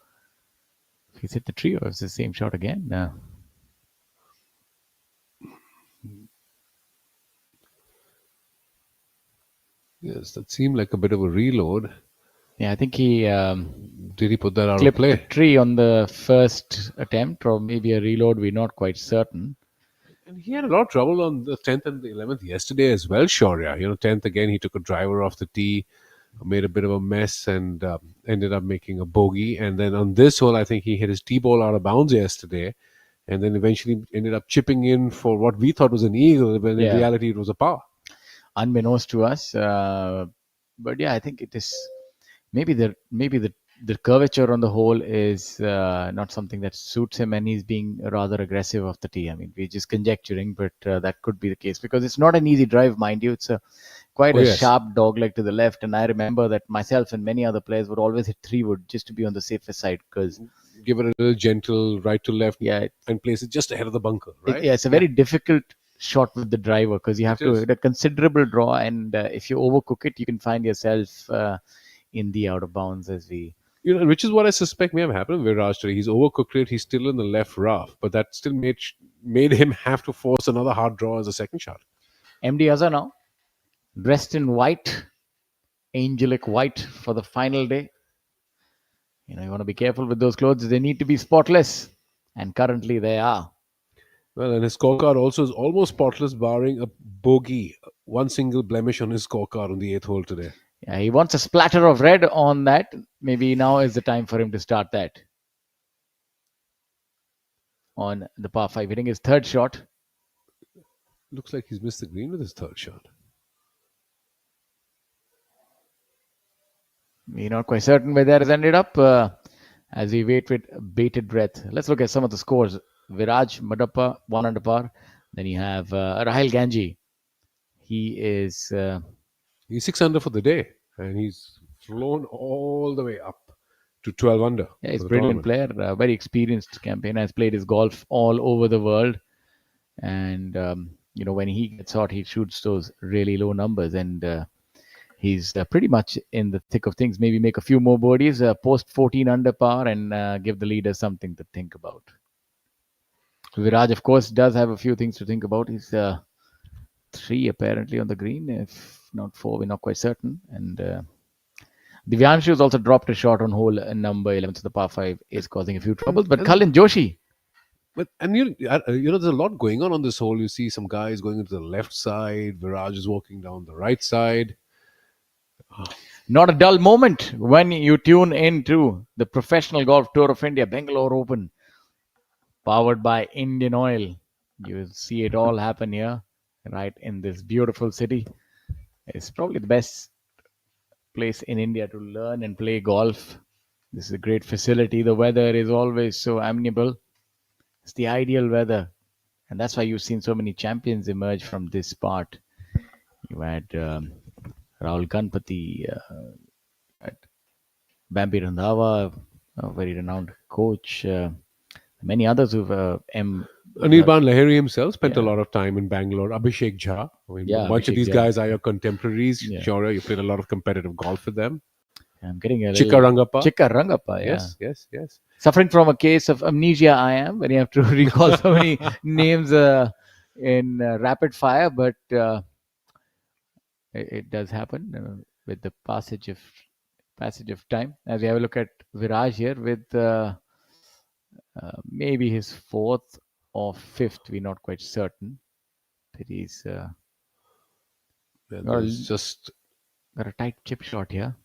he's hit the tree or if it's the same shot again. Yes, that seemed like a bit of a reload. Yeah, I think he did he put that out of clipped play? the tree on the first attempt, or maybe a reload. We're not quite certain. And he had a lot of trouble on the 10th and the 11th yesterday as well, Shaurya. 10th again, he took a driver off the tee, made a bit of a mess, and ended up making a bogey. And then on this hole, I think he hit his tee ball out of bounds yesterday, and then eventually ended up chipping in for what we thought was an eagle, when in reality it was a par. Unbeknownst to us, but yeah, I think it is maybe the curvature on the hole is not something that suits him, and he's being rather aggressive off the tee. I mean, we're just conjecturing, but that could be the case because it's not an easy drive, mind you. It's quite a sharp dogleg to the left, and I remember that myself and many other players would always hit 3-wood just to be on the safer side because give it a little gentle right to left, and place it just ahead of the bunker, right? It's a very difficult shot with the driver because you have to hit a considerable draw, and if you overcook it, you can find yourself in the out of bounds as we. Which is what I suspect may have happened with Viraj today. He's overcooked it. He's still in the left rough, but that still made him have to force another hard draw as a second shot. MD Azhar now, dressed in white, angelic white for the final day. You want to be careful with those clothes. They need to be spotless, and currently they are. Well, and his scorecard also is almost spotless, barring a bogey, one single blemish on his scorecard on the 8th hole today. Yeah, he wants a splatter of red on that. Maybe now is the time for him to start that. On the par 5, hitting his third shot. Looks like he's missed the green with his third shot. We're not quite certain where that has ended up as we wait with bated breath. Let's look at some of the scores. Viraj Madappa, 1 under par. Then you have Rahil Ganji. He is... he's 6 under for the day, and he's flown all the way up to 12 under. Yeah, he's a brilliant player, very experienced campaigner, has played his golf all over the world. And, when he gets hot, he shoots those really low numbers. And he's pretty much in the thick of things. Maybe make a few more birdies, post 14 under par, and give the leaders something to think about. Viraj, of course, does have a few things to think about. He's 3 apparently on the green, if not 4, we're not quite certain. And Divyanshu has also dropped a shot on hole number 11, so the par 5 is causing a few troubles. But Kalin Joshi. And there's a lot going on this hole. You see some guys going into the left side. Viraj is walking down the right side. Not a dull moment when you tune into the Professional Golf Tour of India, Bengaluru Open, powered by Indian Oil. You will see it all happen here, right in this beautiful city. It's probably the best place in India to learn and play golf. This is a great facility. The weather is always so amenable. It's the ideal weather. And that's why you've seen so many champions emerge from this part. You had Rahul Ganpati, Bambi Randhawa, a very renowned coach. Many others who've Anirban Lahiri himself spent a lot of time in Bangalore. Abhishek Jha. A bunch of these guys are your contemporaries. Shaurya, you played a lot of competitive golf with them. I'm getting a Chikka Rangappa, yeah. Yes. Suffering from a case of amnesia, I am, when you have to recall so many names in rapid fire, but it does happen with the passage of passage of time. As we have a look at Viraj here with maybe his fourth or fifth, we're not quite certain. But he's There's just got a tight chip shot here.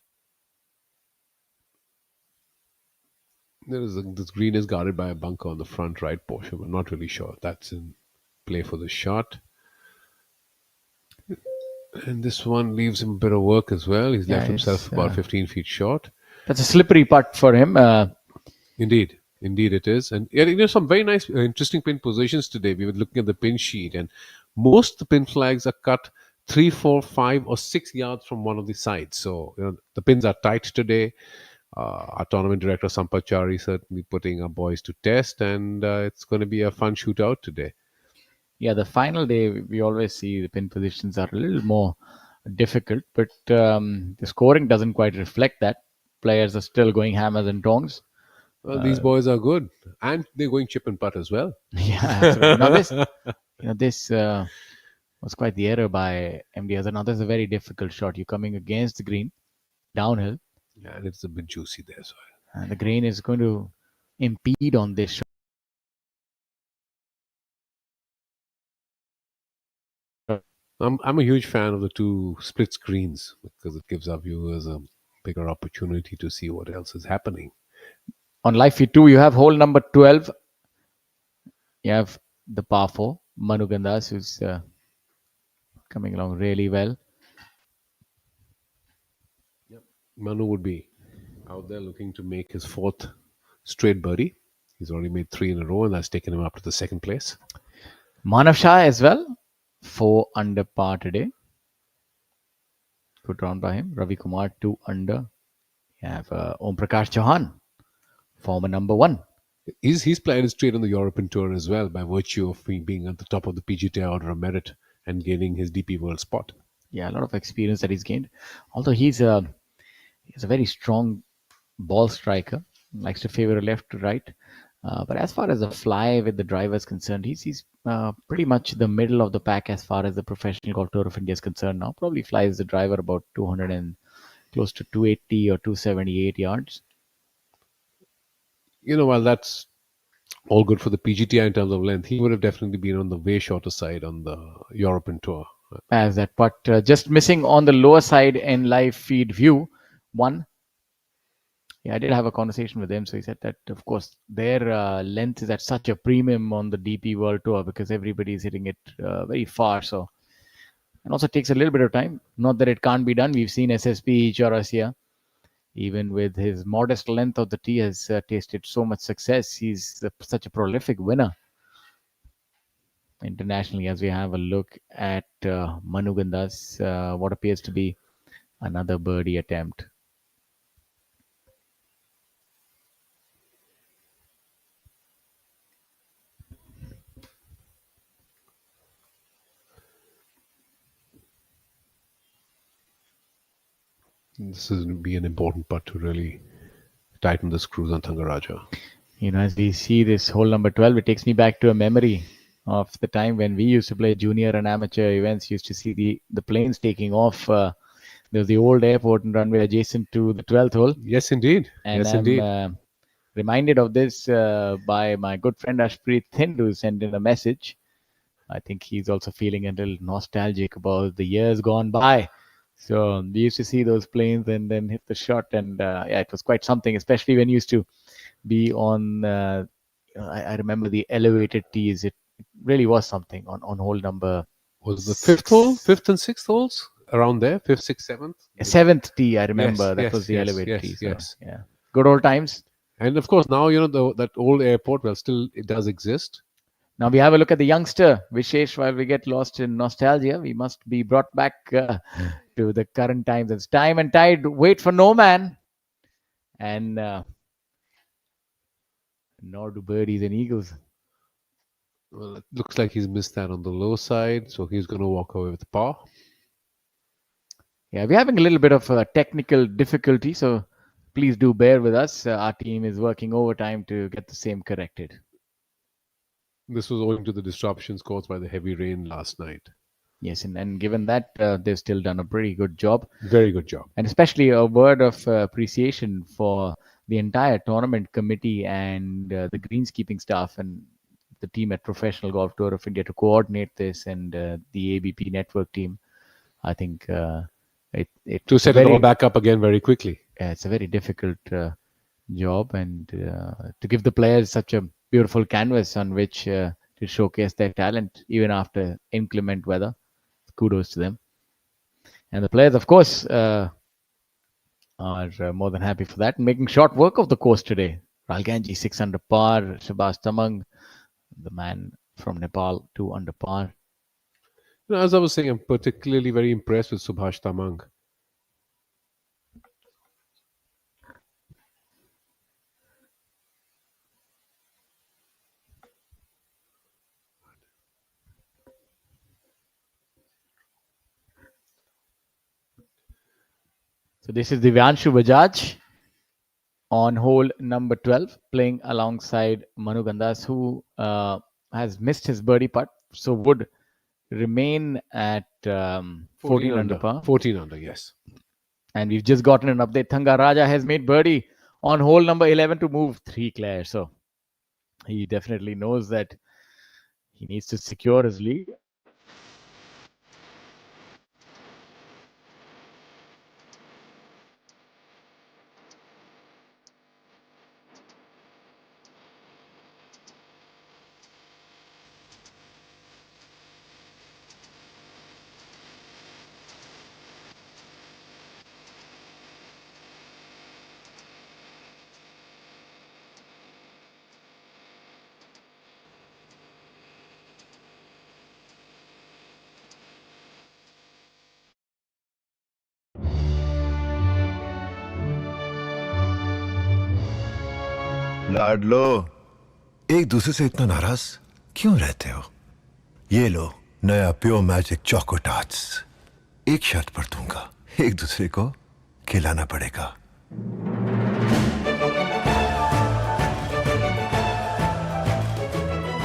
this green is guarded by a bunker on the front right portion. We're not really sure if that's in play for the shot. And this one leaves him a bit of work as well. He's left himself about 15 feet short. That's a slippery putt for him. Indeed it is. And some very nice, interesting pin positions today. We were looking at the pin sheet, and most of the pin flags are cut 3, 4, 5, or 6 yards from one of the sides. So the pins are tight today. Our tournament director Sampachari certainly putting our boys to test, and it's going to be a fun shootout today. Yeah, the final day we always see the pin positions are a little more difficult, but the scoring doesn't quite reflect that. Players are still going hammers and tongs. Well, these boys are good, and they're going chip and putt as well. Yeah, absolutely. Now this was quite the error by MD. Now this is a very difficult shot. You're coming against the green, downhill. Yeah, and it's a bit juicy there. So. And the green is going to impede on this shot. I'm a huge fan of the two split screens because it gives our viewers a bigger opportunity to see what else is happening. On live feed 2, you have hole number 12. You have the par 4, Manu Gandas, who's coming along really well. Yep. Manu would be out there looking to make his fourth straight birdie. He's already made 3 in a row, and that's taken him up to the second place. Manav Shah as well, 4 under par today. Good round by him. Ravi Kumar, 2 under. You have Om Prakash Chauhan, former number 1. He's playing straight on the European Tour as well by virtue of being at the top of the PGTI order of merit and gaining his DP World spot. Yeah, a lot of experience that he's gained. Although he's a very strong ball striker, likes to favor left to right. But as far as the fly with the driver is concerned, he's pretty much the middle of the pack as far as the Professional Golf Tour of India is concerned now. Probably flies the driver about 200 and close to 280 or 278 yards. While that's all good for the PGTI in terms of length, he would have definitely been on the way shorter side on the European Tour. As that putt just missing on the lower side in live feed view 1. Yeah, I did have a conversation with him. So he said that, of course, their length is at such a premium on the DP World Tour because everybody is hitting it very far. So, and also takes a little bit of time. Not that it can't be done. We've seen SSP Chaurasia, even with his modest length of the tee, has tasted so much success. He's such a prolific winner internationally. As we have a look at Manu Gandas, what appears to be another birdie attempt. This is going to be an important putt to really tighten the screws on Thangaraja. As we see this hole number 12, it takes me back to a memory of the time when we used to play junior and amateur events. Used to see the planes taking off. There's the old airport and runway adjacent to the 12th hole. Yes, indeed. And I'm reminded of this by my good friend Ashpreet Thind, who sent in a message. I think he's also feeling a little nostalgic about the years gone by. So we used to see those planes and then hit the shot, and it was quite something, especially when you used to be on. I remember the elevated tees. It really was something on hole number. Was the 5th hole, 5th and 6th holes around there? 5th, 6th, 7th. 7th tee, I remember. Yes, that was the yes, elevated yes, tee. yes. Yeah, good old times. And of course, now that old airport. Well, still it does exist. Now we have a look at the youngster Vishesh. While we get lost in nostalgia, we must be brought back to the current times. It's time and tide wait for no man, and nor do birdies and eagles. Well, it looks like he's missed that on the low side, so he's going to walk away with par. Yeah, we're having a little bit of technical difficulty, so please do bear with us. Our team is working overtime to get the same corrected. This was owing to the disruptions caused by the heavy rain last night. Yes, and given that, they've still done a pretty good job. Very good job. And especially a word of appreciation for the entire tournament committee and the greenskeeping staff and the team at Professional Golf Tour of India to coordinate this, and the ABP network team. I think To set it all back up again very quickly. it's a very difficult job, and to give the players such a beautiful canvas on which to showcase their talent even after inclement weather. Kudos to them. And the players, of course, are more than happy for that, and making short work of the course today. Rahul Ganji 6 under par, Shabas Tamang, the man from Nepal, 2 under par. As I was saying, I'm particularly very impressed with Subhash Tamang. So this is Divyanshu Bajaj on hole number 12, playing alongside Manu Gandas, who has missed his birdie putt, so would remain at 14 under par. 14 under, yes. And we've just gotten an update. Thanga Raja has made birdie on hole number 11 to move 3 clear. So he definitely knows that he needs to secure his lead. लाडलो, एक दूसरे से इतना नाराज क्यों रहते हो? ये लो नया प्योर मैजिक चोको टाट्स। एक शर्त पर दूंगा, एक दूसरे को खिलाना पड़ेगा।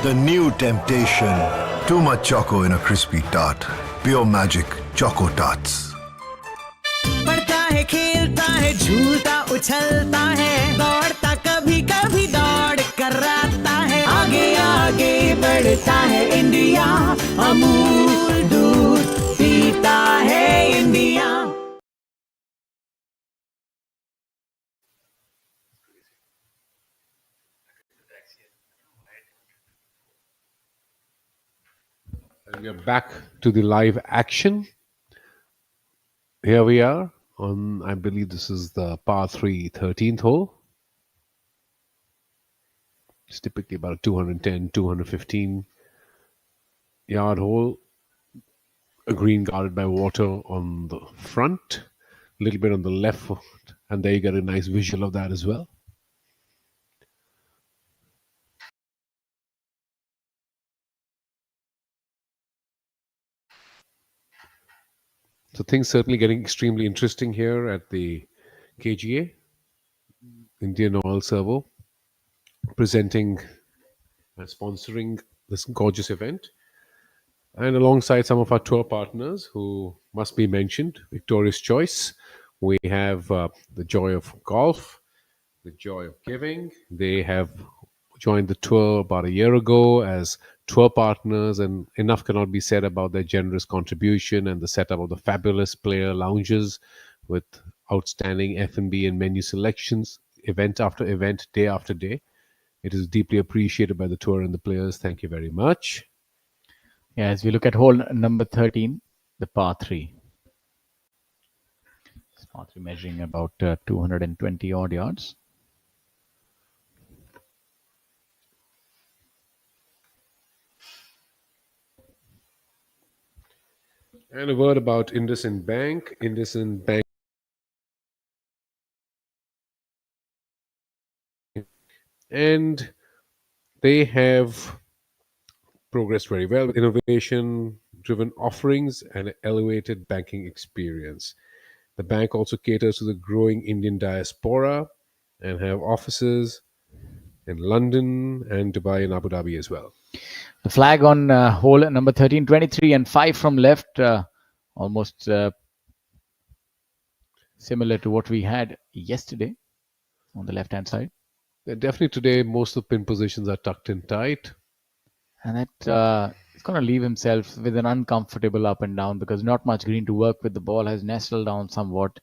The new temptation. Too much choco in a crispy tart. Pure magic choco tarts. पढ़ता है, खेलता है, झूलता उछलता है, दौड़ता कभी कभी दौड़ कराता है, आगे आगे बढ़ता है इंडिया, अमूल दूध पीता है India. And we're back to the live action. Here we are on, I believe this is the par 3 13th hole. It's typically about a 210, 215 yard hole. A green guarded by water on the front, a little bit on the left, and there you get a nice visual of that as well. So things certainly getting extremely interesting here at the KGA, Indian Oil Servo, presenting and sponsoring this gorgeous event. And alongside some of our tour partners who must be mentioned, Victorious Choice, we have the Joy of Golf, the Joy of Giving. They have joined the tour about a year ago as tour partners, and enough cannot be said about their generous contribution and the setup of the fabulous player lounges with outstanding F&B and menu selections, event after event, day after day. It is deeply appreciated by the tour and the players. Thank you very much. Yeah, as we look at hole number 13, the par 3. This par 3 measuring about 220 odd yards. And a word about IndusInd Bank. IndusInd Bank and they have progressed very well with innovation-driven offerings and an elevated banking experience. The bank also caters to the growing Indian diaspora and have offices in London and Dubai and Abu Dhabi as well. The flag on hole number 13, 23 and 5 from left, almost similar to what we had yesterday on the left-hand side. Yeah, definitely today, most of the pin positions are tucked in tight. And that he's going to leave himself with an uncomfortable up and down because not much green to work with. The ball has nestled down somewhat.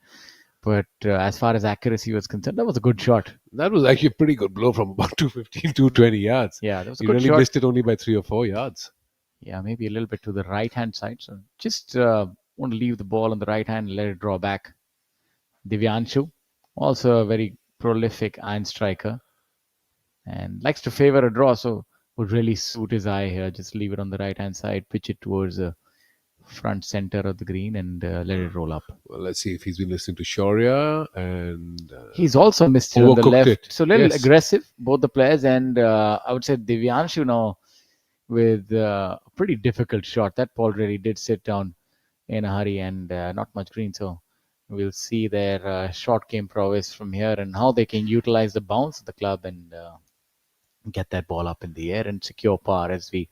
But as far as accuracy was concerned, that was a good shot. That was actually a pretty good blow from about 215, 220 yards. Yeah, that was a He good really shot. missed it only by 3 or 4 yards. Yeah, maybe a little bit to the right-hand side. So just want to leave the ball on the right hand and let it draw back. Divyanshu, also a very prolific iron striker and likes to favor a draw, so would really suit his eye here. Just leave it on the right-hand side, pitch it towards the front center of the green and let it roll up. Well, let's see if he's been listening to Shaurya and he's also missed it on the overcooked left. it. So a little Yes. aggressive, both the players, and I would say Divyanshu now with a pretty difficult shot. That ball really did sit down in a hurry and not much green. So we'll see their short game prowess from here and how they can utilize the bounce of the club and get that ball up in the air and secure par as we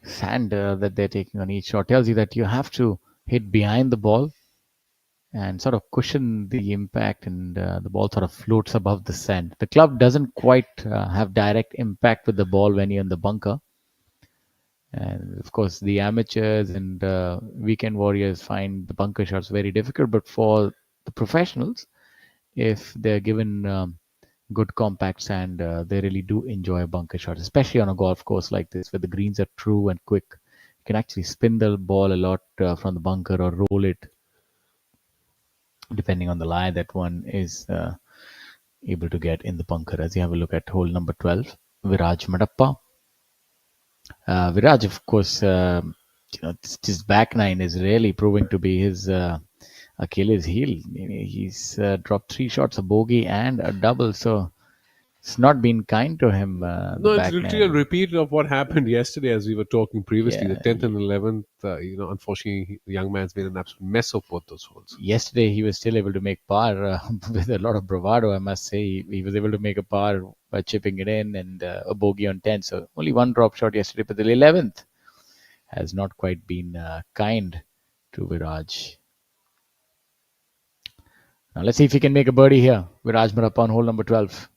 sand that they're taking on each shot tells you that you have to hit behind the ball and sort of cushion the impact, and the ball sort of floats above the sand. The club doesn't quite have direct impact with the ball when you're in the bunker. And of course, the amateurs and weekend warriors find the bunker shots very difficult. But for the professionals, if they're given good compact sand, they really do enjoy bunker shots, especially on a golf course like this, where the greens are true and quick. You can actually spin the ball a lot from the bunker or roll it, depending on the lie that one is able to get in the bunker. As you have a look at hole number 12, Viraj Madappa. Viraj, of course, his back nine is really proving to be his Achilles heel. He's dropped 3 shots, a bogey and a double, so it's not been kind to him. No, The it's back literally a nine. repeat of what happened yesterday, as we were talking previously. Yeah, The 10th and 11th, unfortunately, the young man's made an absolute mess of both those holes. Yesterday, he was still able to make par with a lot of bravado, I must say. He was able to make a par by chipping it in and a bogey on 10. So only one drop shot yesterday, but the 11th has not quite been kind to Viraj. Now let's see if he can make a birdie here. Viraj Marappa on hole number 12.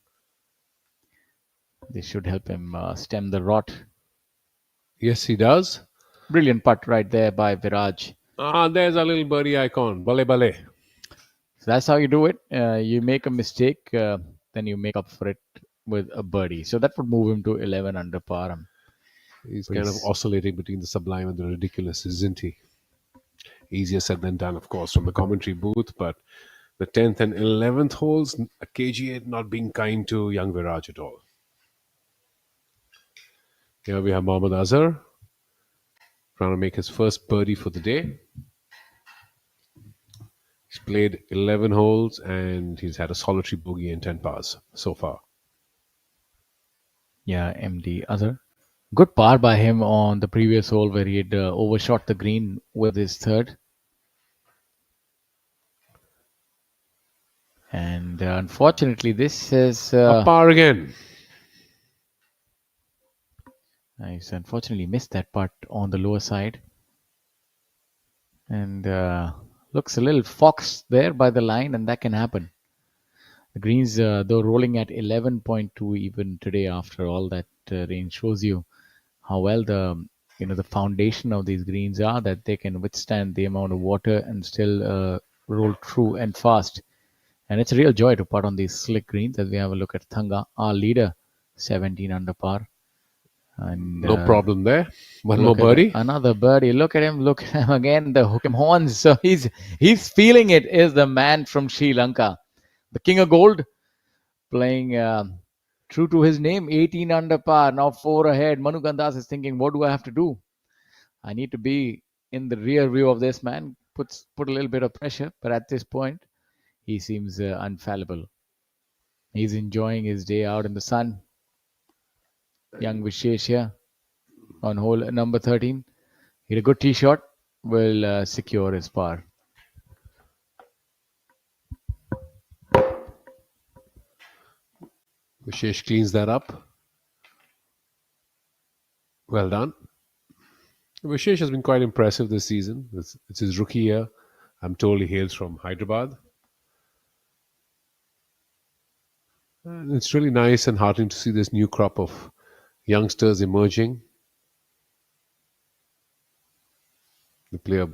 This should help him stem the rot. Yes, he does. Brilliant putt right there by Viraj. There's a little birdie icon. Bale bale. So that's how you do it. You make a mistake, then you make up for it with a birdie. So that would move him to 11 under par. He's kind of oscillating between the sublime and the ridiculous, isn't he? Easier said than done, of course, from the commentary booth. But the 10th and 11th holes, KG8 not being kind to young Viraj at all. Here we have Mohammad Azhar trying to make his first birdie for the day. He's played 11 holes and he's had a solitary bogey in 10 pars so far. Yeah, MD Azhar. Good par by him on the previous hole where he had overshot the green with his third. And unfortunately, this is a par again. He's unfortunately missed that putt on the lower side. And looks a little fox there by the line, and that can happen. The greens, though, rolling at 11.2 even today after all that rain, shows you how well the foundation of these greens are, that they can withstand the amount of water and still roll true and fast. And it's a real joy to putt on these slick greens. As we have a look at Thanga, our leader, 17 under par. And no problem there. One more birdie. Another birdie. Look at him. Look at him again. The hook him horns. So he's feeling it. Is the man from Sri Lanka, the King of Gold, playing true to his name. 18 under par. Now 4 ahead. Manu Gandas is thinking, what do I have to do? I need to be in the rear view of this man. Put a little bit of pressure. But at this point, he seems unfallible. He's enjoying his day out in the sun. Young Vishesh here on hole number 13. Hit a good tee shot. Will secure his par. Vishesh cleans that up. Well done. Vishesh has been quite impressive this season. It's his rookie year. I'm told he hails from Hyderabad. And it's really nice and heartening to see this new crop of youngsters emerging. They play a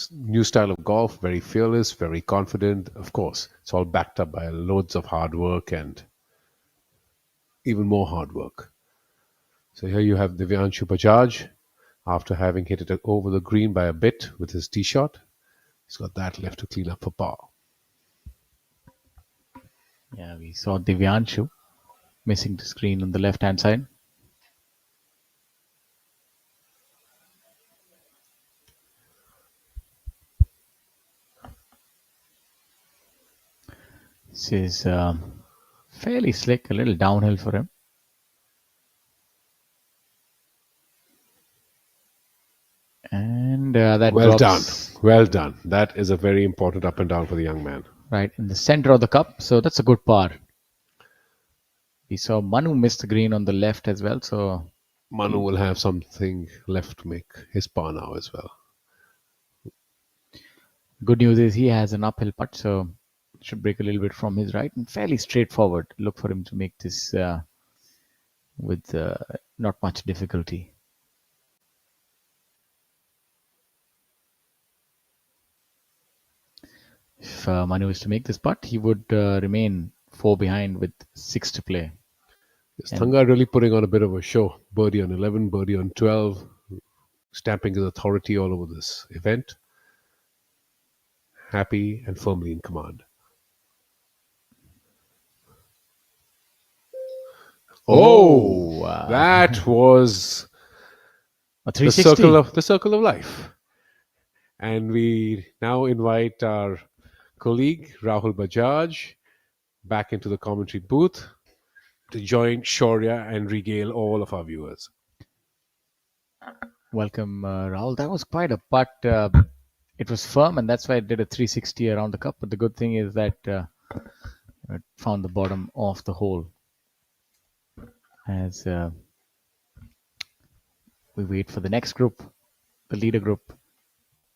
new style of golf, very fearless, very confident. Of course, it's all backed up by loads of hard work and even more hard work. So here you have Divyanshu Bajaj. After having hit it over the green by a bit with his tee shot, he's got that left to clean up for par. Yeah, we saw Divyanshu missing the screen on the left-hand side. This is fairly slick, a little downhill for him. And that well drops, done. Well done. That is a very important up and down for the young man. Right in the center of the cup. So that's a good par. We saw Manu miss the green on the left as well. So Manu will have something left to make his par now as well. Good news is he has an uphill putt, so should break a little bit from his right and fairly straightforward. Look for him to make this with not much difficulty. If Manu is to make this putt, he would remain 4 behind with 6 to play. Yes, Thanga really putting on a bit of a show. Birdie on 11, birdie on 12, stamping his authority all over this event. Happy and firmly in command. Oh, that was the circle of life. And we now invite our colleague Rahul Bajaj back into the commentary booth to join Shaurya and regale all of our viewers. Welcome, Rahul. That was quite a putt. It was firm, and that's why it did a 360 around the cup. But the good thing is that it found the bottom of the hole. As we wait for the next group, the leader group,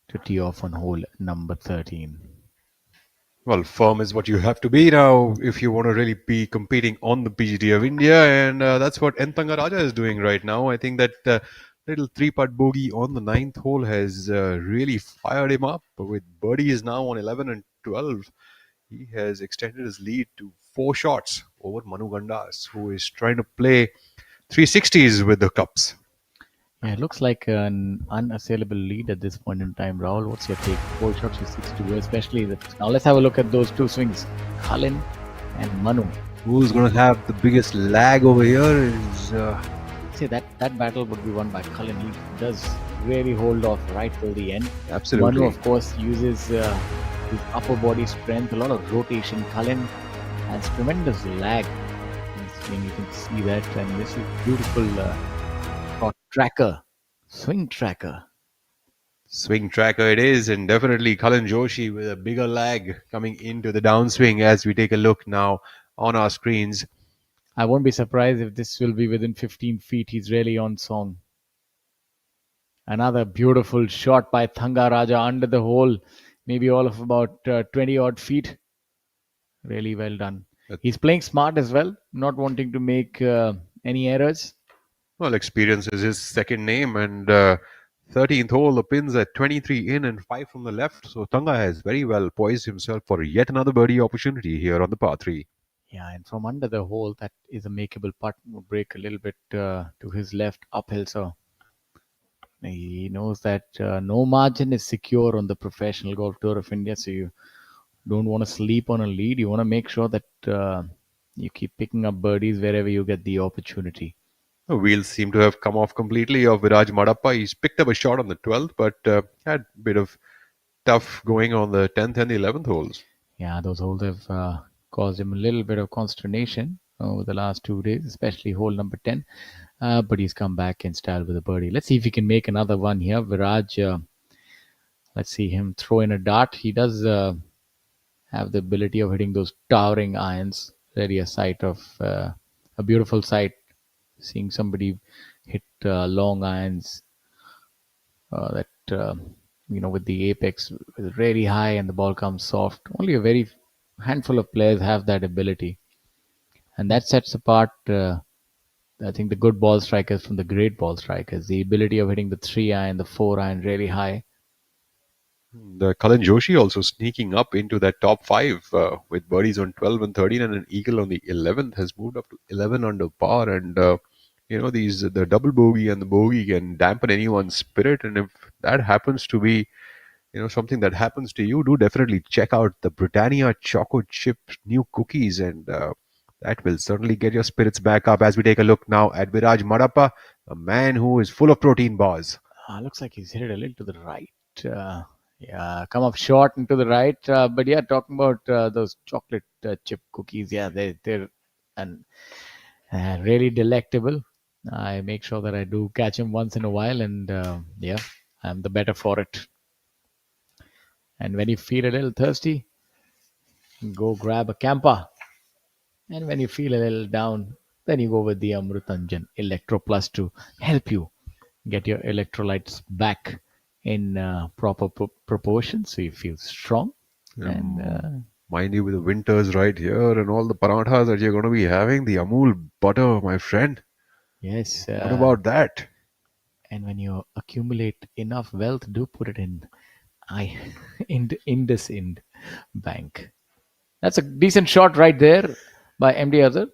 to tee off on hole number 13. Well, firm is what you have to be now if you want to really be competing on the PGTI of India, and that's what N. Thangaraja is doing right now. I think that little 3-putt bogey on the 9th hole has really fired him up. With birdies now on 11 and 12, he has extended his lead to 4 shots over Manu Gandas, who is trying to play 360s with the cups. Yeah, it looks like an unassailable lead at this point in time. Rahul, what's your take? 4 shots to 62, especially now let's have a look at those 2 swings, Cullen and Manu. Who's going to have the biggest lag over here is say that battle would be won by Cullen. He does really hold off right till the end. Absolutely. Manu, of course, uses his upper body strength, a lot of rotation. Cullen has tremendous lag. You can see that, and this is beautiful shot tracker, swing tracker. Swing tracker it is, and definitely Cullen Joshi with a bigger lag coming into the downswing as we take a look now on our screens. I won't be surprised if this will be within 15 feet. He's really on song. Another beautiful shot by Thanga Raja under the hole, maybe all of about 20 odd feet. Really well done. He's playing smart as well, not wanting to make any errors. Well, experience is his second name, and 13th hole, the pins at 23 in and 5 from the left. So Tanga has very well poised himself for yet another birdie opportunity here on the par 3. Yeah, and from under the hole, that is a makeable putt. Would break a little bit to his left uphill. So he knows that no margin is secure on the professional golf tour of India. So you don't want to sleep on a lead. You want to make sure that you keep picking up birdies wherever you get the opportunity. The wheels seem to have come off completely of Viraj Madappa. He's picked up a shot on the 12th, but had a bit of tough going on the 10th and the 11th holes. Yeah, those holes have caused him a little bit of consternation over the last 2 days, especially hole number 10. But he's come back in style with a birdie. Let's see if he can make another one here. Viraj, let's see him throw in a dart. He does have the ability of hitting those towering irons. Really a beautiful sight. Seeing somebody hit long irons that with the apex really high and the ball comes soft. Only a very handful of players have that ability, and that sets apart I think the good ball strikers from the great ball strikers. The ability of hitting the 3-iron, the 4-iron really high. The Cullen Joshi also sneaking up into that top 5 with birdies on 12 and 13 and an eagle on the 11th, has moved up to 11 under par. And the double bogey and the bogey can dampen anyone's spirit, and if that happens to be something that happens to you, do definitely check out the Britannia Choco Chip new cookies, and that will certainly get your spirits back up. As we take a look now at Viraj Madappa, a man who is full of protein bars. Looks like he's hit it a little to the right. Yeah, come up short and to the right. But yeah, talking about those chocolate chip cookies, yeah, they're and really delectable. I make sure that I do catch him once in a while, and yeah, I'm the better for it. And when you feel a little thirsty, go grab a camper. And when you feel a little down, then you go with the Amrutanjan Electro Plus to help you get your electrolytes back in proper proportion, so you feel strong. And mind you, with the winters right here and all the parathas that you're going to be having, the Amul butter, my friend. Yes. What about that? And when you accumulate enough wealth, do put it in IndusInd Bank. That's a decent shot right there by MD Azhar.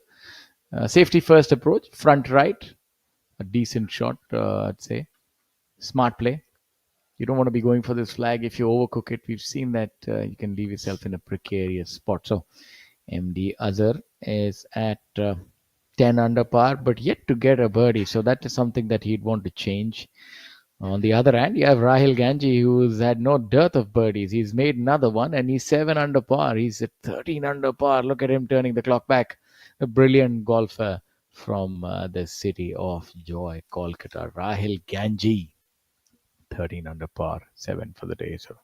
Safety first approach, front right. A decent shot, I'd say. Smart play. You don't want to be going for this flag. If you overcook it, we've seen that you can leave yourself in a precarious spot. So MD Azhar is at 10 under par, but yet to get a birdie. So that is something that he'd want to change. On the other hand, you have Rahil Ganji, who's had no dearth of birdies. He's made another one, and he's 7 under par. He's at 13 under par. Look at him turning the clock back. A brilliant golfer from the city of joy, Kolkata. Rahil Ganji, 13 under par, 7 for the day. So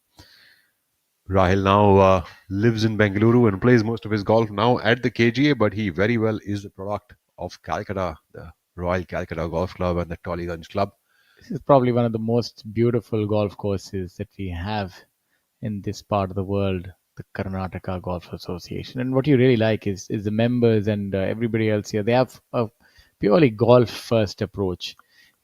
Rahil now lives in Bengaluru and plays most of his golf now at the KGA, but he very well is the product of Calcutta, the Royal Calcutta Golf Club and the Tollygunge Club. This is probably one of the most beautiful golf courses that we have in this part of the world, the Karnataka Golf Association. And what you really like is the members and everybody else here. They have a purely golf first approach.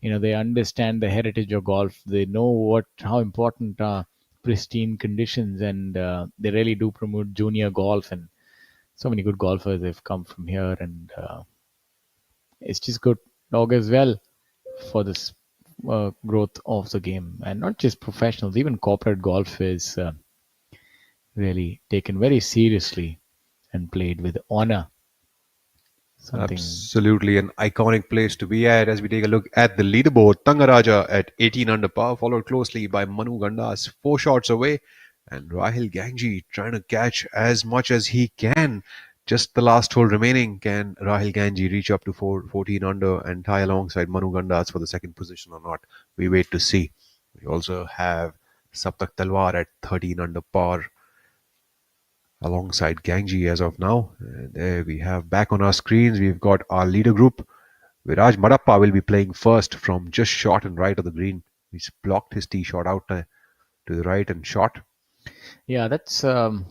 They understand the heritage of golf. They know how important are pristine conditions, and they really do promote junior golf. And so many good golfers have come from here, and it's just good dog as well for this growth of the game. And not just professionals, even corporate golf is really taken very seriously and played with honor. Something. Absolutely an iconic place to be at as we take a look at the leaderboard. Tangaraja at 18 under par, followed closely by Manu Gandas, 4 shots away, and Rahil Gangji trying to catch as much as he can. Just the last hole remaining. Can Rahil Gangji reach up to 14 under and tie alongside Manu Gandas for the second position or not? We wait to see. We also have Saptak Talwar at 13 under par alongside Gangji as of now. And there we have back on our screens, we've got our leader group. Viraj Madappa will be playing first from just short and right of the green. He's blocked his tee shot out to the right and shot. Yeah, that's almost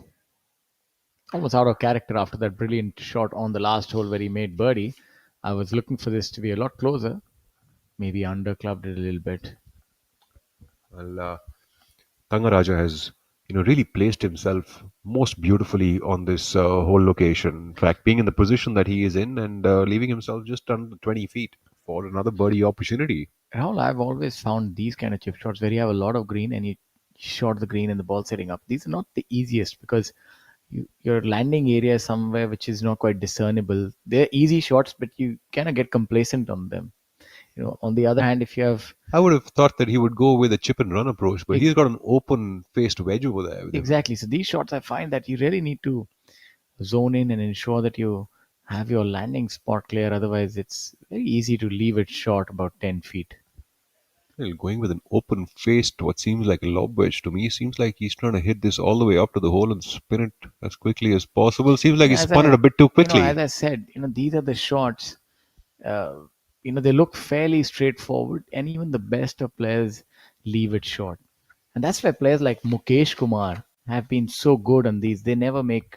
out of character after that brilliant shot on the last hole where he made birdie. I was looking for this to be a lot closer. Maybe underclubbed it a little bit. Well, Tangaraja has really placed himself most beautifully on this whole location. In fact, being in the position that he is in and leaving himself just under 20 feet for another birdie opportunity. Rahul, I've always found these kind of chip shots where you have a lot of green and you shot the green and the ball setting up. These are not the easiest because your landing area is somewhere which is not quite discernible. They're easy shots, but you kind of get complacent on them. On the other hand, if you have I would have thought that he would go with a chip and run approach, but he's got an open faced wedge over there. With him. exactly, so these shots, I find that you really need to zone in and ensure that you have your landing spot clear. Otherwise, it's very easy to leave it short about 10 feet. Well, going with an open faced, what seems like a lob wedge to me, seems like he's trying to hit this all the way up to the hole and spin it as quickly as possible. Seems like he As spun it a bit too quickly. as I said, these are the shots. Uh, they look fairly straightforward, and even the best of players leave it short. And that's why players like Mukesh Kumar have been so good on these. They never make,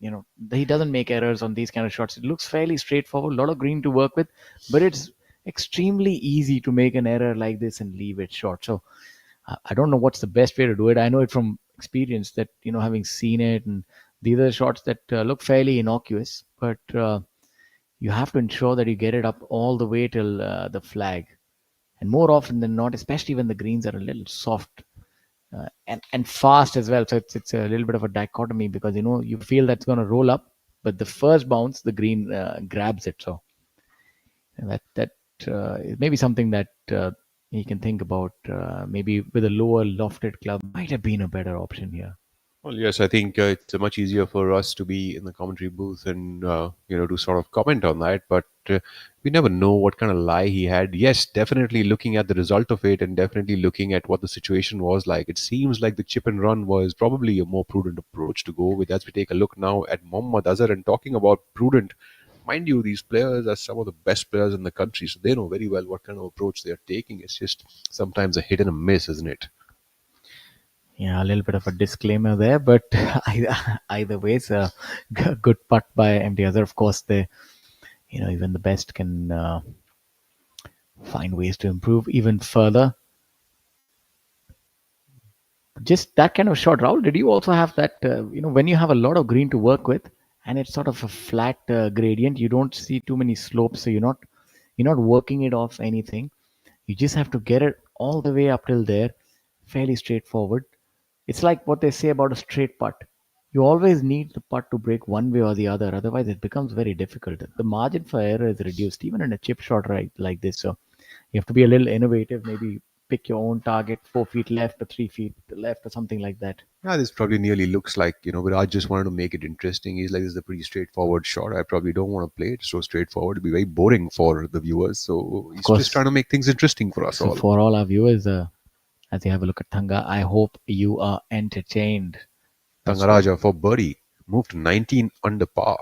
he doesn't make errors on these kind of shots. It looks fairly straightforward, a lot of green to work with, but it's extremely easy to make an error like this and leave it short. So I don't know what's the best way to do it. I know it from experience that, having seen it, and these are shots that look fairly innocuous, but you have to ensure that you get it up all the way till the flag. And more often than not, especially when the greens are a little soft and fast as well. So it's a little bit of a dichotomy because you feel that's going to roll up, but the first bounce the green grabs it. So that is maybe something that you can think about. Maybe with a lower lofted club might have been a better option here. Well, yes, I think it's much easier for us to be in the commentary booth and to sort of comment on that. But we never know what kind of lie he had. Yes, definitely looking at the result of it and definitely looking at what the situation was like. It seems like the chip and run was probably a more prudent approach to go with. As we take a look now at Mohammad Azhar and talking about prudent. Mind you, these players are some of the best players in the country, so they know very well what kind of approach they are taking. It's just sometimes a hit and a miss, isn't it? Yeah, a little bit of a disclaimer there, but either way, it's a good putt by MD Azhar. Of course, even the best can find ways to improve even further. Just that kind of shot, Rahul. Did you also have that? When you have a lot of green to work with, and it's sort of a flat gradient, you don't see too many slopes, so you're not working it off anything. You just have to get it all the way up till there, fairly straightforward. It's like what they say about a straight putt. You always need the putt to break one way or the other. Otherwise, it becomes very difficult. The margin for error is reduced, even in a chip shot right like this. So you have to be a little innovative. Maybe pick your own target, 4 feet left or 3 feet left or something like that. Yeah, this probably nearly looks like, but I just wanted to make it interesting. He's like, this is a pretty straightforward shot. I probably don't want to play it so straightforward. It'd be very boring for the viewers. So he's course. just trying to make things interesting for us So all. for all our viewers, as you have a look at Thanga, I hope you are entertained. Tangaraja for birdie moved to 19 under par.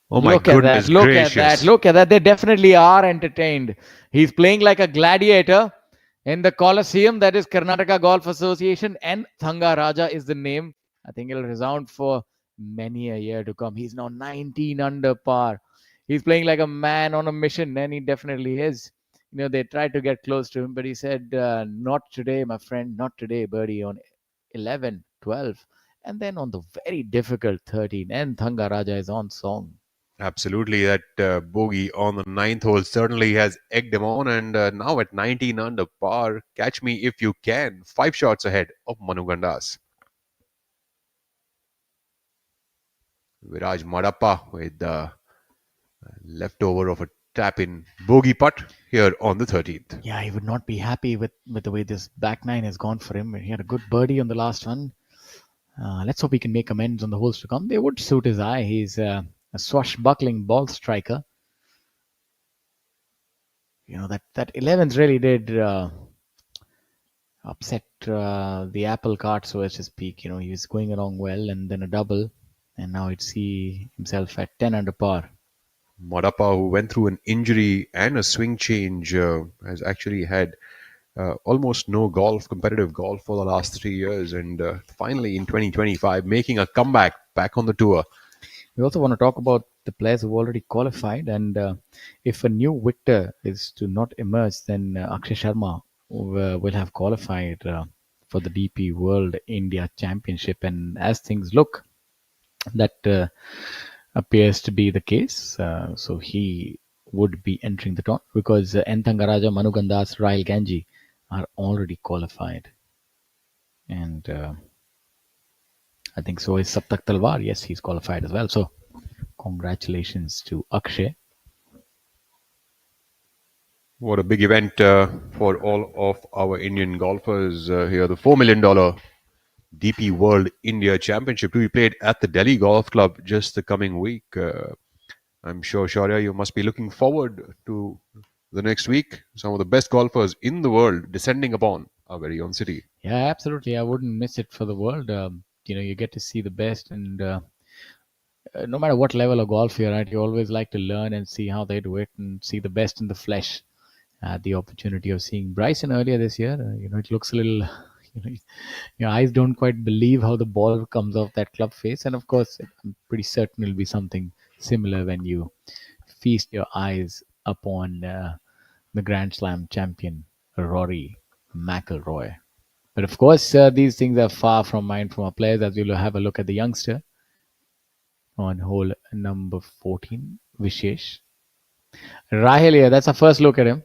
Oh my Look at goodness that. Look gracious. at that. Look at that. They definitely are entertained. He's playing like a gladiator in the Colosseum. That is Karnataka Golf Association. And Thanga Raja is the name. I think it'll resound for many a year to come. He's now 19 under par. He's playing like a man on a mission, and he definitely is. They tried to get close to him, but he said, not today, my friend, not today, birdie, on 11, 12, and then on the very difficult 13. And Thanga Raja is on song. Absolutely, that bogey on the ninth hole certainly has egged him on, and now at 19 under par, catch me if you can, 5 shots ahead of Manu Gandas. Viraj Madappa with the leftover of a tap-in bogey putt here on the 13th. Yeah, he would not be happy with the way this back nine has gone for him. He had a good birdie on the last one. Let's hope he can make amends on the holes to come. They would suit his eye. He's a swashbuckling ball striker. That 11th really did upset the apple cart, so to speak. He was going along well, and then a double, and now he'd see himself at 10 under par. Madappa, who went through an injury and a swing change, has actually had almost no competitive golf for the last 3 years, and finally in 2025 making a comeback back on the tour. We also want to talk about the players who've already qualified, and if a new victor is to not emerge, then Akshay Sharma will have qualified for the DP World India Championship. And as things look, that appears to be the case. So he would be entering the tournament because N. Thangaraja, Manu Gandas, Rahul Ganji are already qualified. And I think so is Saptak Talwar. Yes, he's qualified as well. So congratulations to Akshay. What a big event for all of our Indian golfers here. The $4 million DP World India Championship to be played at the Delhi Golf Club just the coming week. I'm sure, Shaurya, you must be looking forward to the next week. Some of the best golfers in the world descending upon our very own city. Yeah, absolutely. I wouldn't miss it for the world. You get to see the best, and no matter what level of golf you're at, you always like to learn and see how they do it and see the best in the flesh. I had the opportunity of seeing Bryson earlier this year. It looks a little, your eyes don't quite believe how the ball comes off that club face. And of course, I'm pretty certain it'll be something similar when you feast your eyes upon the Grand Slam champion, Rory McIlroy. But of course, these things are far from mind from our players, as we'll have a look at the youngster on hole number 14, Vishesh. Rahil here, that's our first look at him.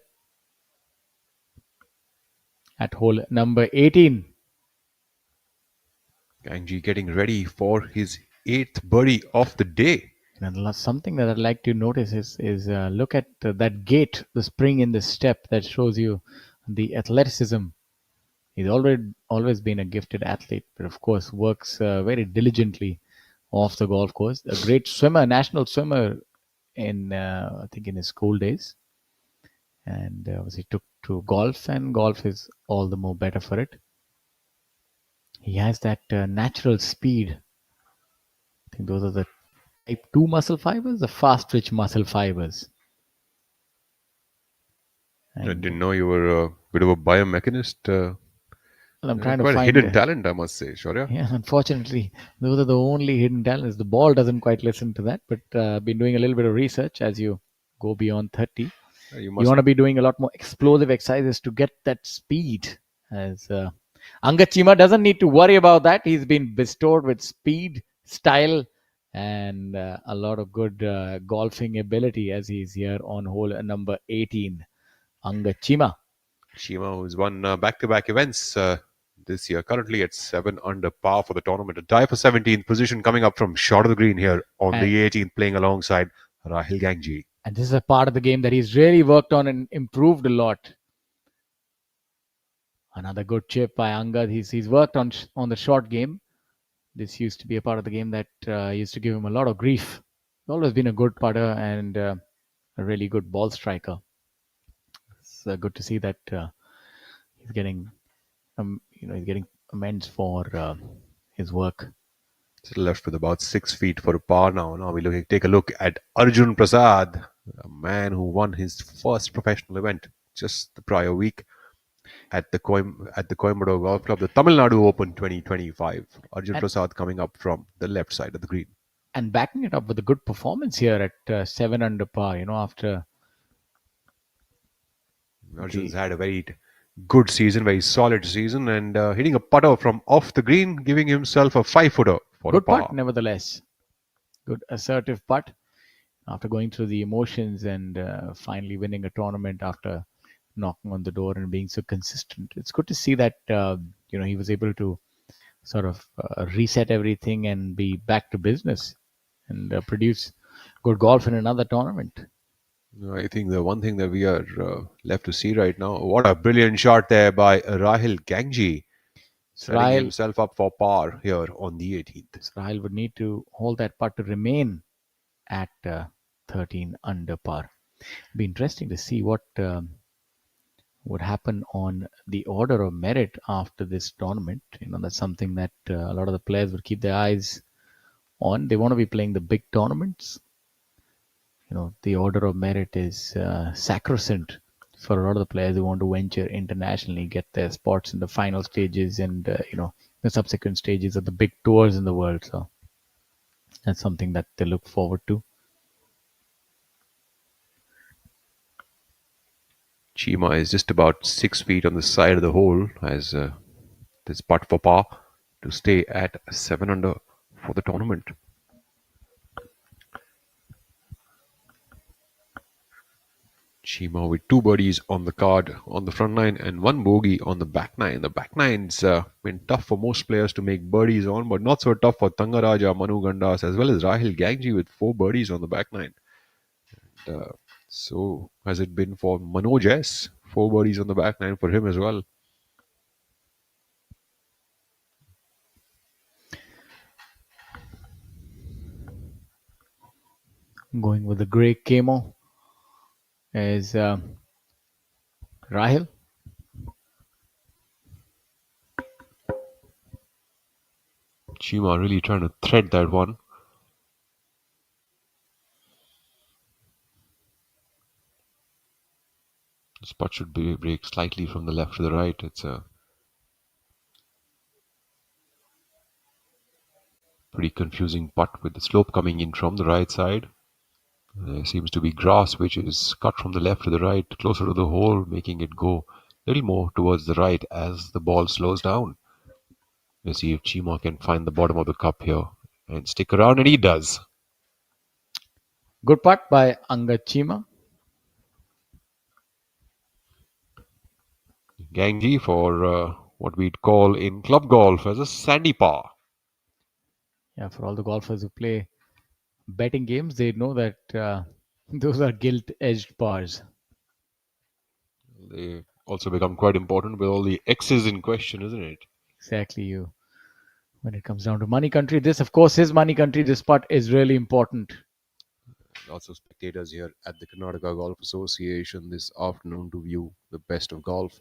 At hole number 18. Ganji getting ready for his 8th birdie of the day. And something that I'd like to notice is look at that gait, the spring in the step that shows you the athleticism. He's always been a gifted athlete, but of course works very diligently off the golf course. A great swimmer, national swimmer in I think in his school days, and he took to golf, and golf is all the more better for it. He has that natural speed. I think those are the type 2 muscle fibers, the fast twitch muscle fibers. I didn't know you were a bit of a biomechanist. Well, I'm trying to quite a find hidden talent, I must say, Shaurya. Yeah, unfortunately, those are the only hidden talents. The ball doesn't quite listen to that, but I've been doing a little bit of research as you go beyond 30. You want to be doing a lot more explosive exercises to get that speed. As Angad Chima doesn't need to worry about that. He's been bestowed with speed, style, and a lot of good golfing ability as he's here on hole number 18. Angad Chima. Chima, who's won back-to-back events this year, currently at 7 under par for the tournament. A tie for 17th position coming up from short of the green here on the 18th, playing alongside Rahul Ganji. And this is a part of the game that he's really worked on and improved a lot. Another good chip by Angad. He's worked on the short game. This used to be a part of the game that used to give him a lot of grief. He's always been a good putter and a really good ball striker. It's good to see that he's getting he's getting amends for his work. Still left with about 6 feet for a par now. Now we take a look at Arjun Prasad, a man who won his first professional event just the prior week at the Coimbatore Golf Club, the Tamil Nadu Open 2025. Arjun Prasad coming up from the left side of the green. And backing it up with a good performance here at 7 under par, after... Arjun's had a very good season, very solid season, and hitting a putter from off the green, giving himself a 5-footer for good a par. Putt, nevertheless. Good assertive putt after going through the emotions and finally winning a tournament after knocking on the door and being so consistent. It's good to see that he was able to sort of reset everything and be back to business and produce good golf in another tournament. I think the one thing that we are left to see right now, what a brilliant shot there by Rahil Gangji, setting Rahil, himself up for par here on the 18th. Rahil would need to hold that putt to remain at 13 under par. Be interesting to see what would happen on the order of merit after this tournament. That's something that a lot of the players would keep their eyes on. They want to be playing the big tournaments. The order of merit is sacrosanct for a lot of the players who want to venture internationally, get their spots in the final stages and the subsequent stages of the big tours in the world. So that's something that they look forward to. Chima is just about 6 feet on the side of the hole as this putt for par to stay at 7 under for the tournament. Chima with 2 birdies on the card on the front nine and 1 bogey on the back nine. The back nine's been tough for most players to make birdies on, but not so tough for Thangaraja, Manu Gandas, as well as Rahil Gangji with 4 birdies on the back nine. And, so has it been for Manoj S. 4 birdies on the back nine for him as well. Going with the grey camo is Rahil. Chima really trying to thread that one. This putt should break slightly from the left to the right. It's a pretty confusing putt with the slope coming in from the right side. There seems to be grass which is cut from the left to the right, closer to the hole, making it go a little more towards the right as the ball slows down. Let's see if Chima can find the bottom of the cup here and stick around, and he does. Good putt by Angad Chima. Gangji for what we'd call in club golf as a sandy par. Yeah, for all the golfers who play betting games, they know that those are gilt-edged pars. They also become quite important with all the X's in question, isn't it? Exactly. When it comes down to money country, this, of course, is money country. This putt is really important. Lots of spectators here at the Karnataka Golf Association this afternoon to view the best of golf.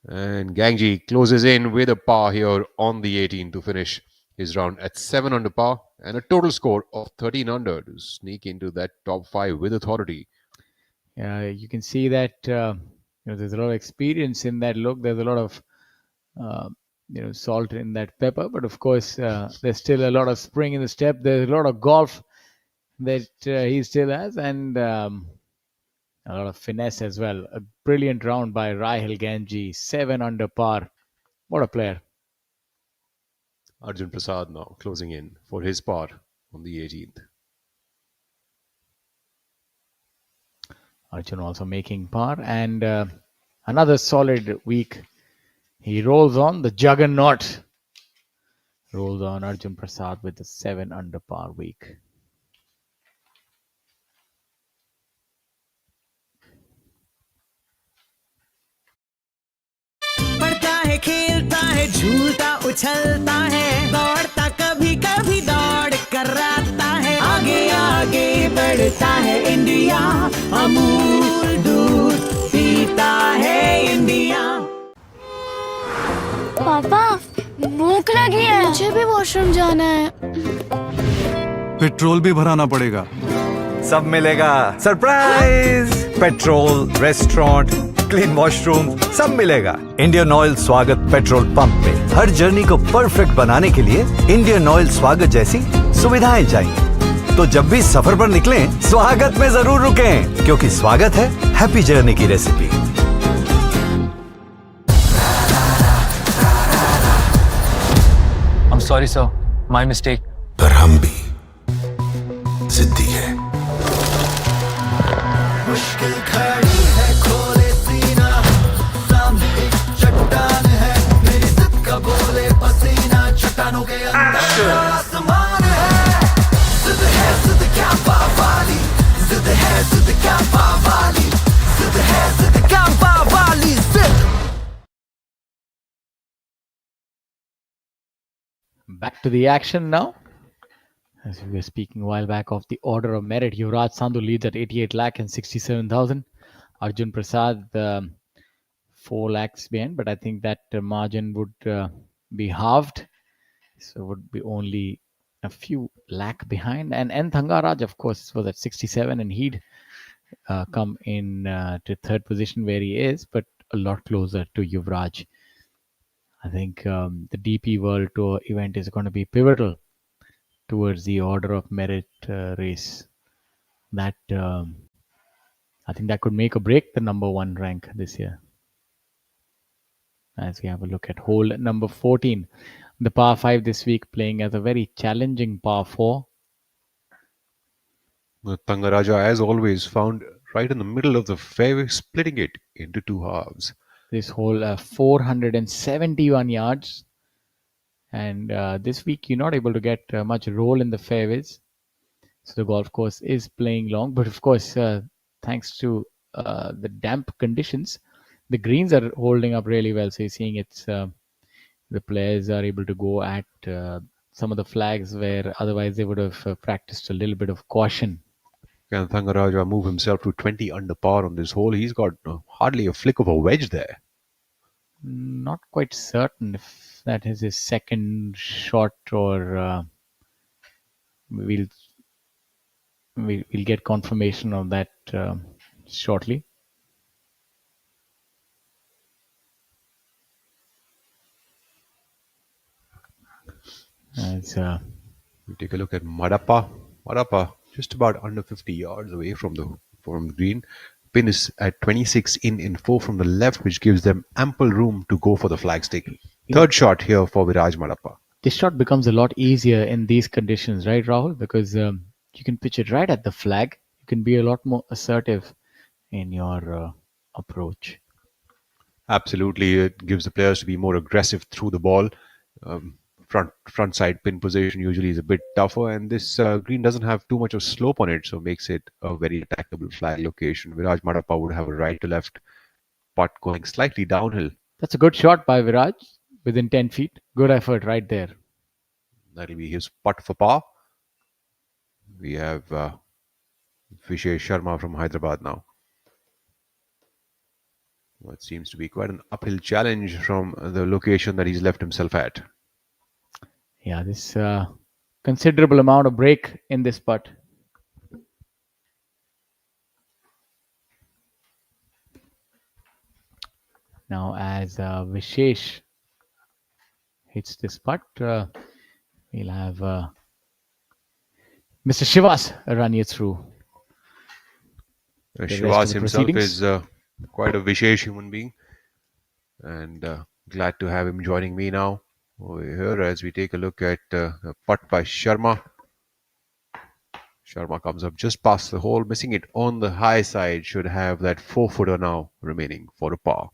And Gangji closes in with a par here on the 18 to finish his round at 7 under par and a total score of 13 under to sneak into that top 5 with authority. Yeah, you can see that there's a lot of experience in that look. There's a lot of salt in that pepper, but of course there's still a lot of spring in the step. There's a lot of golf that he still has, and a lot of finesse as well. A brilliant round by Rahil Gangji, 7 under par. What a player. Arjun Prasad now closing in for his par on the 18th. Arjun also making par, and another solid week. He rolls on, the juggernaut rolls on. Arjun Prasad with the 7 under par week. पढ़ता है खेलता है झूलता उछलता है दौड़ता कभी कभी दौड़ कराता है आगे आगे बढ़ता है इंडिया अमूल दूध पीता है इंडिया पापा भूख लगी है मुझे भी वॉशरूम जाना है पेट्रोल भी भराना पड़ेगा सब मिलेगा surprise petrol restaurant clean washroom सब मिलेगा इंडियन ऑयल स्वागत पेट्रोल पंप पे हर जर्नी को परफेक्ट बनाने के लिए इंडियन ऑयल स्वागत जैसी सुविधाएं चाहिए तो जब भी सफर पर निकलें स्वागत में जरूर रुकें क्योंकि स्वागत है हैप्पी जर्नी की recipe I'm sorry, sir. My mistake. पर हम भी जिद्दी है मुश्किल खड़ी है खोले सीना सामने एक चट्टान है मेरी जिद का बोले पसीना चट्टानों के अंदर आसमान है जिद कैंपा वाली, जिद है जिद कैंपा वाली जिद. Back to the action now. As we were speaking a while back of the order of merit, Yuvraj Sandhu leads at 88 lakh and 67,000. Arjun Prasad 4 lakhs behind, but I think that margin would be halved, so would be only a few lakh behind. And N. Thangaraj, of course, was at 67, and he'd come in to third position where he is, but a lot closer to Yuvraj. I think the DP World Tour event is going to be pivotal towards the order of merit race. That I think that could make or break the number one rank this year. As we have a look at hole number 14, the par 5 this week playing as a very challenging par 4. Tangaraja, as always, found right in the middle of the fairway, splitting it into two halves. This hole 471 yards, and this week you're not able to get much roll in the fairways, so the golf course is playing long. But of course, thanks to the damp conditions, the greens are holding up really well. So you're seeing it's the players are able to go at some of the flags where otherwise they would have practiced a little bit of caution. Can Thangaraja move himself to 20 under par on this hole? He's got hardly a flick of a wedge there. Not quite certain if that is his second shot or we'll get confirmation of that shortly. As we take a look at Madappa. Madappa just about under 50 yards away from the green. Pin is at 26 in 4 from the left, which gives them ample room to go for the flagstick. Third shot here for Viraj Madappa. This shot becomes a lot easier in these conditions, right, Rahul? Because you can pitch it right at the flag. You can be a lot more assertive in your approach. Absolutely, it gives the players to be more aggressive through the ball. Front side pin position usually is a bit tougher, and this green doesn't have too much of slope on it, so makes it a very attackable flag location. Viraj Madappa would have a right to left putt going slightly downhill. That's a good shot by Viraj within 10 feet. Good effort right there. That'll be his putt for par. We have Vishesh Sharma from Hyderabad now. What seems to be quite an uphill challenge from the location that he's left himself at. Yeah, this considerable amount of break in this putt. Now, as Vishesh hits this putt, we'll have Mr. Shivas run you through. Shivas himself is quite a Vishesh human being, and glad to have him joining me now over here as we take a look at a putt by Sharma. Sharma comes up just past the hole, missing it on the high side. Should have that 4-footer now remaining for a par.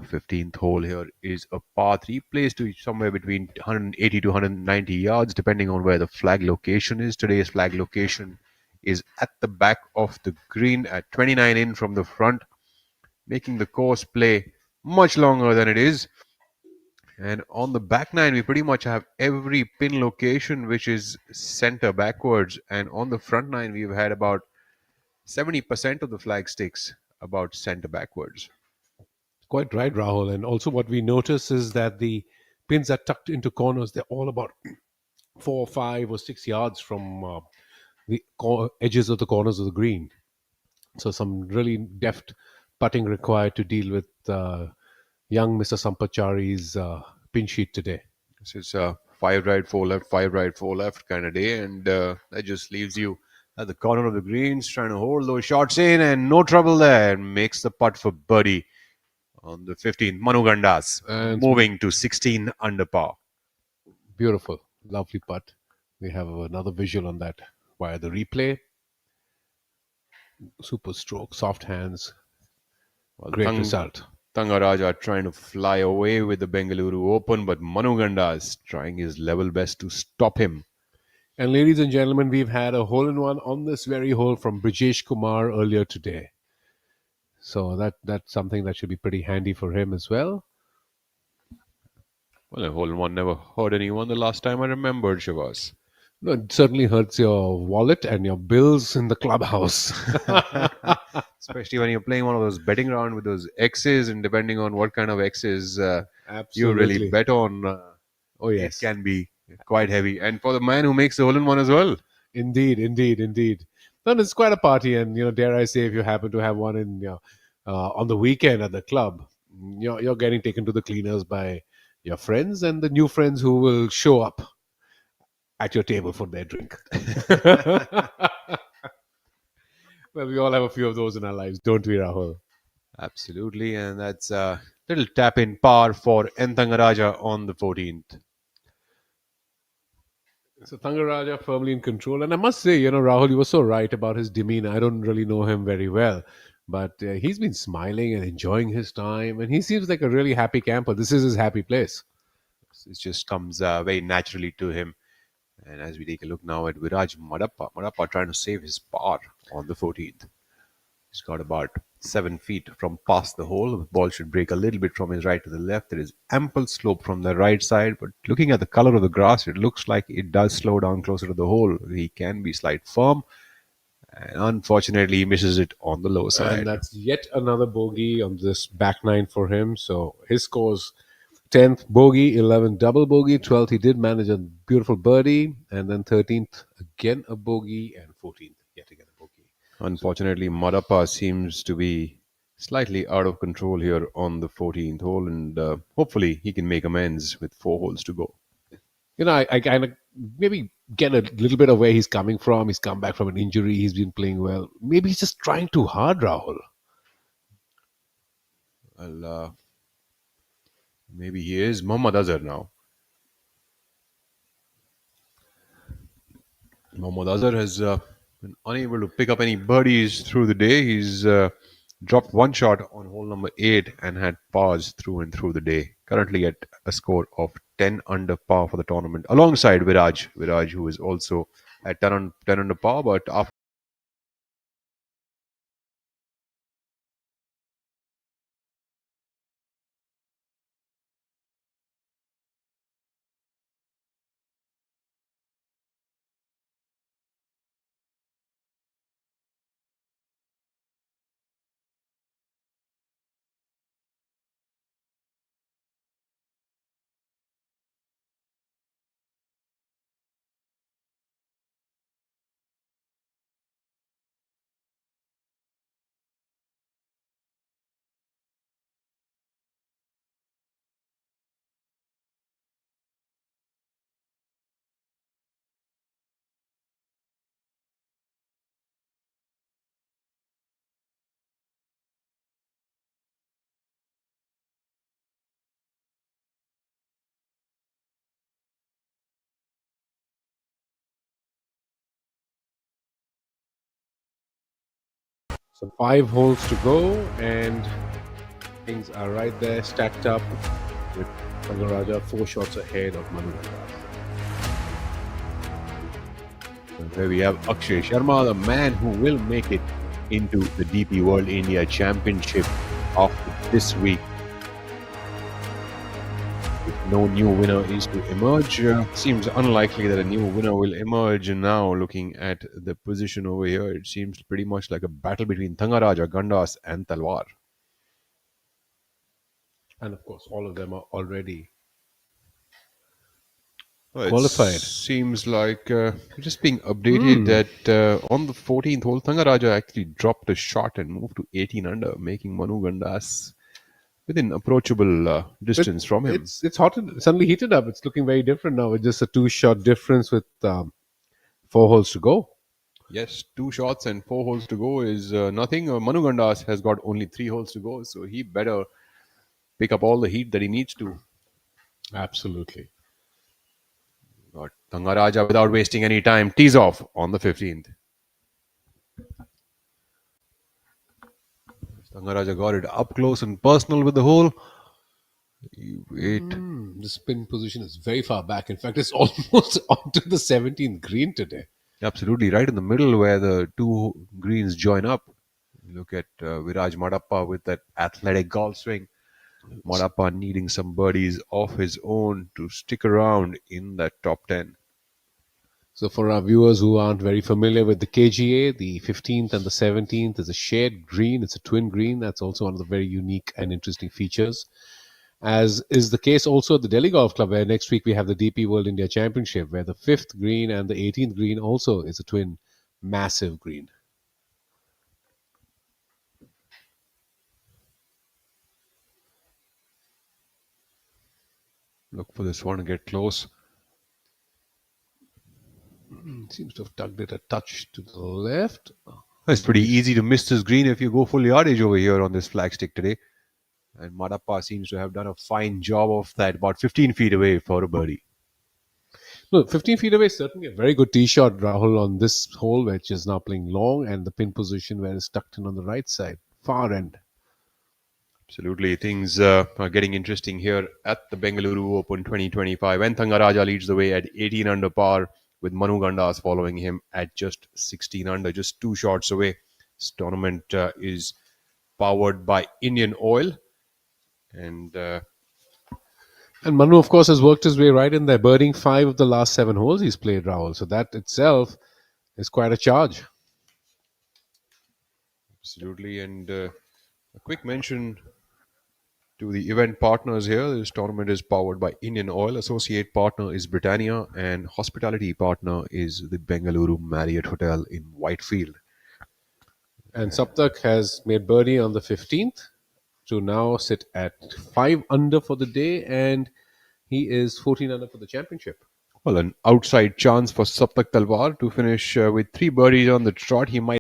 15th hole here is a par 3, plays to somewhere between 180 to 190 yards, depending on where the flag location is. Today's flag location is at the back of the green at 29 in from the front, making the course play much longer than it is. And on the back nine, we pretty much have every pin location which is center backwards. And on the front nine, we've had about 70% of the flag sticks about center backwards. Quite right, Rahul. And also what we notice is that the pins are tucked into corners. They're all about 4, 5 or 6 yards from the edges of the corners of the green. So some really deft putting required to deal with young Mr. Sampachari's pin sheet today. This is a 5 right, 4 left, 5 right, 4 left kind of day. And that just leaves you at the corner of the greens trying to hold those shots in, and no trouble there. And makes the putt for birdie on the 15th. Manu Gandas moving to 16 under par. Beautiful. Lovely putt. We have another visual on that via the replay. Super stroke, soft hands. Well, great result. Thangaraja trying to fly away with the Bengaluru Open, but Manu Gandas trying his level best to stop him. And ladies and gentlemen, we've had a hole-in-one on this very hole from Brijesh Kumar earlier today. So that's something that should be pretty handy for him as well. Well, a hole in one never hurt anyone the last time I remembered, Shavas. No, it certainly hurts your wallet and your bills in the clubhouse. Especially when you're playing one of those betting round with those X's, and depending on what kind of X's you really Absolutely. bet on, Oh, it yes. can be quite heavy. And for the man who makes the hole in one as well. Indeed, indeed, indeed. No, it's quite a party, and dare I say, if you happen to have one in on the weekend at the club, you're getting taken to the cleaners by your friends and the new friends who will show up at your table for their drink. Well, we all have a few of those in our lives, don't we, Rahul? Absolutely, and that's a little tap in par for N. Thangaraja on the 14th. So Thangaraja firmly in control, and I must say, Rahul, you were so right about his demeanor. I don't really know him very well, but he's been smiling and enjoying his time, and he seems like a really happy camper. This is his happy place. It just comes very naturally to him. And as we take a look now at Viraj Madappa trying to save his par on the 14th. He's got about 7 feet from past the hole. The ball should break a little bit from his right to the left. There is ample slope from the right side, but looking at the color of the grass, it looks like it does slow down closer to the hole. He can be slight firm, and unfortunately, he misses it on the low side. And that's yet another bogey on this back nine for him. So his scores 10th bogey, 11th double bogey, 12th he did manage a beautiful birdie, and then 13th again a bogey, and 14th yet again a bogey. Unfortunately, Madappa seems to be slightly out of control here on the 14th hole, and hopefully he can make amends with 4 holes to go. I kind of maybe get a little bit of where he's coming from. He's come back from an injury. He's been playing well. Maybe he's just trying too hard, Rahul. Well, maybe he is. Mohammad Azhar now. Mohammad Azhar has been unable to pick up any birdies through the day. He's dropped one shot on hole number 8 and had pars through and through the day. Currently at a score of 10 under par for the tournament, alongside Viraj, who is also at 10 under par, but after So 5 holes to go, and things are right there, stacked up with Thangaraja 4 shots ahead of Manu Rangas. where we have Akshay Sharma, the man who will make it into the DP World India Championship after this week. If no new winner is to emerge, seems unlikely that a new winner will emerge. And now, looking at the position over here, it seems pretty much like a battle between Thangaraja, Gandas, and Talwar. And of course, all of them are already Well, qualified. It seems like just being updated that on the 14th hole, Thangaraja actually dropped a shot and moved to 18 under, making Manu Gandas within approachable distance from him. It's suddenly heated up. It's looking very different now with just a 2-shot difference with 4 holes to go. Yes, 2 shots and 4 holes to go is nothing. Manu Gandas has got only 3 holes to go, so he better pick up all the heat that he needs to. Absolutely. But Thangaraja, without wasting any time, tees off on the 15th. Thangaraja got it up close and personal with the hole. You wait. The spin position is very far back. In fact, it's almost onto the 17th green today. Absolutely, right in the middle where the two greens join up. You look at Viraj Madappa with that athletic golf swing. Madappa needing some birdies of his own to stick around in that top 10. So, for our viewers who aren't very familiar with the KGA, the 15th and the 17th is a shared green. It's a twin green. That's also one of the very unique and interesting features. As is the case also at the Delhi Golf Club, where next week we have the DP World India Championship, where the 5th green and the 18th green also is a twin massive green. Look for this one to get close. Seems to have tugged it a touch to the left. It's pretty easy to miss this green if you go full yardage over here on this flagstick today. And Madappa seems to have done a fine job of that, about 15 feet away for a birdie. No, 15 feet away, certainly a very good tee shot, Rahul, on this hole, which is now playing long, and the pin position where it's tucked in on the right side, far end. Absolutely. Things are getting interesting here at the Bengaluru Open 2025. And Thangaraja leads the way at 18 under par, with Manu Gandas following him at just 16 under, just 2 shots away. This tournament is powered by Indian Oil. And Manu, of course, has worked his way right in there, birding 5 of the last 7 holes he's played, Rahul. So that itself is quite a charge. absolutely. And a quick mention to the event partners here. This tournament is powered by Indian Oil. Associate partner is Britannia, and hospitality partner is the Bengaluru Marriott Hotel in Whitefield. And Saptak has made birdie on the 15th to now sit at 5 under for the day, and he is 14 under for the championship. Well, an outside chance for Saptak Talwar to finish with 3 birdies on the trot. He might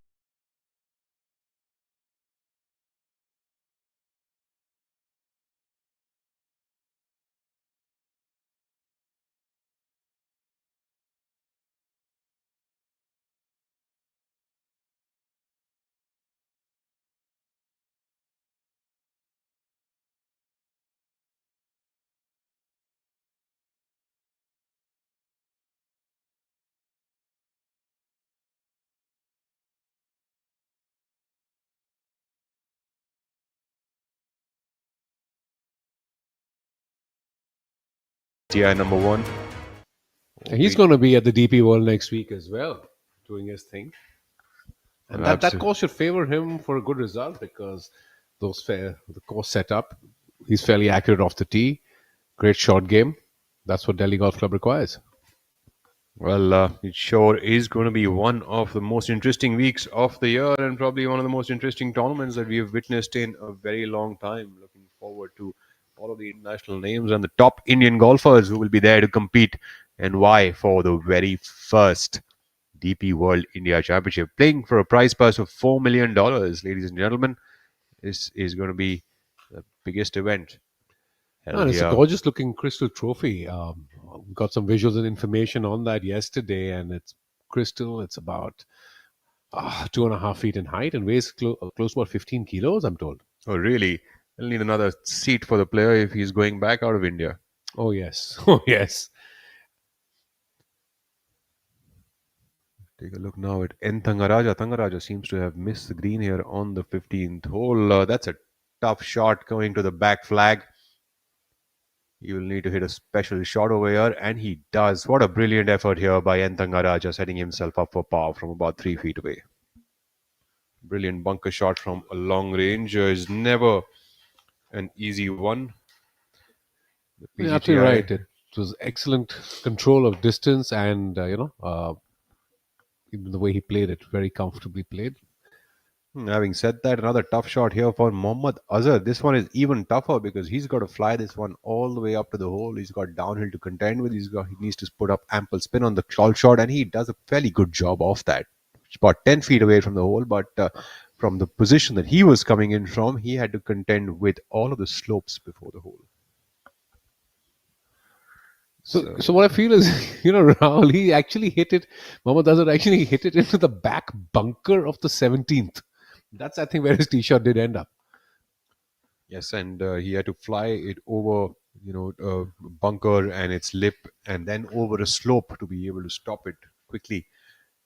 PGTI number 1. And he's going to be at the DP World next week as well, doing his thing. And that course should favor him for a good result, because the course setup, he's fairly accurate off the tee, great short game. That's what Delhi Golf Club requires. Well, it sure is going to be one of the most interesting weeks of the year, and probably one of the most interesting tournaments that we have witnessed in a very long time. Looking forward to all of the international names and the top Indian golfers who will be there to compete, and why, for the very first DP World India Championship, playing for a prize purse of $4 million, ladies and gentlemen. This is going to be the biggest event. And it's a gorgeous looking crystal trophy. We got some visuals and information on that yesterday, and it's crystal. It's about 2.5 feet in height and weighs close to about 15 kilos, I'm told. Oh, really? He'll need another seat for the player if he's going back out of India. Oh, yes. Oh, yes. Take a look now at N. Thangaraja. Thangaraja seems to have missed the green here on the 15th hole. That's a tough shot going to the back flag. He will need to hit a special shot over here, and he does. What a brilliant effort here by N. Thangaraja, setting himself up for par from about 3 feet away. Brilliant bunker shot from a long range is never an easy one. You're absolutely right. It was excellent control of distance, and even the way he played it, very comfortably played. Having said that, another tough shot here for Mohammad Azhar. This one is even tougher because he's got to fly this one all the way up to the hole. He's got downhill to contend with. He needs to put up ample spin on the call shot, and he does a fairly good job of that. It's about 10 feet away from the hole, but from the position that he was coming in from, he had to contend with all of the slopes before the hole. So what I feel is, Rahul, he actually hit it. Mohammad Azhar actually hit it into the back bunker of the 17th. That's, I think, where his tee shot did end up. Yes, and he had to fly it over bunker and its lip, and then over a slope to be able to stop it quickly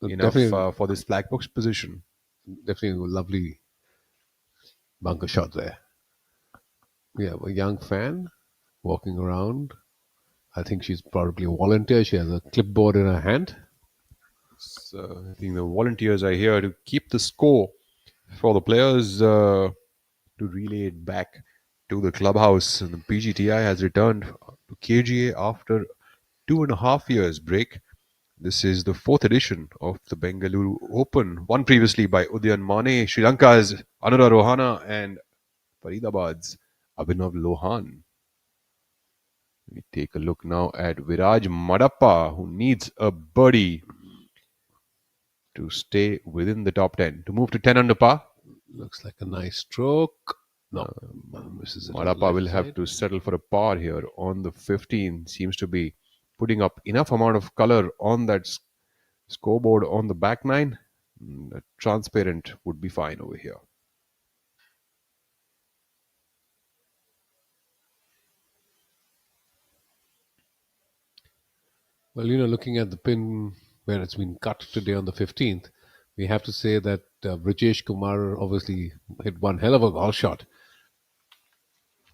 enough Definitely, for this flag box position. definitely a lovely bunker shot there. We have a young fan walking around. I think she's probably a volunteer. She has a clipboard in her hand. So I think the volunteers are here to keep the score for the players to relay it back to the clubhouse. And the PGTI has returned to KGA after 2.5 years break. This is the fourth edition of the Bengaluru Open, won previously by Udyan Mane, Sri Lanka's Anura Rohana, and Faridabad's Abhinav Lohan. We take a look now at Viraj Madappa, who needs a birdie to stay within the top 10. To move to 10 under par, Looks like a nice stroke. No, misses it on the Madappa left will have side. to settle for a par here on the 15. Seems to be putting up enough amount of color on that scoreboard on the back nine. Transparent would be fine over here. Well, looking at the pin where it's been cut today on the 15th, we have to say that Brijesh Kumar obviously hit one hell of a golf shot.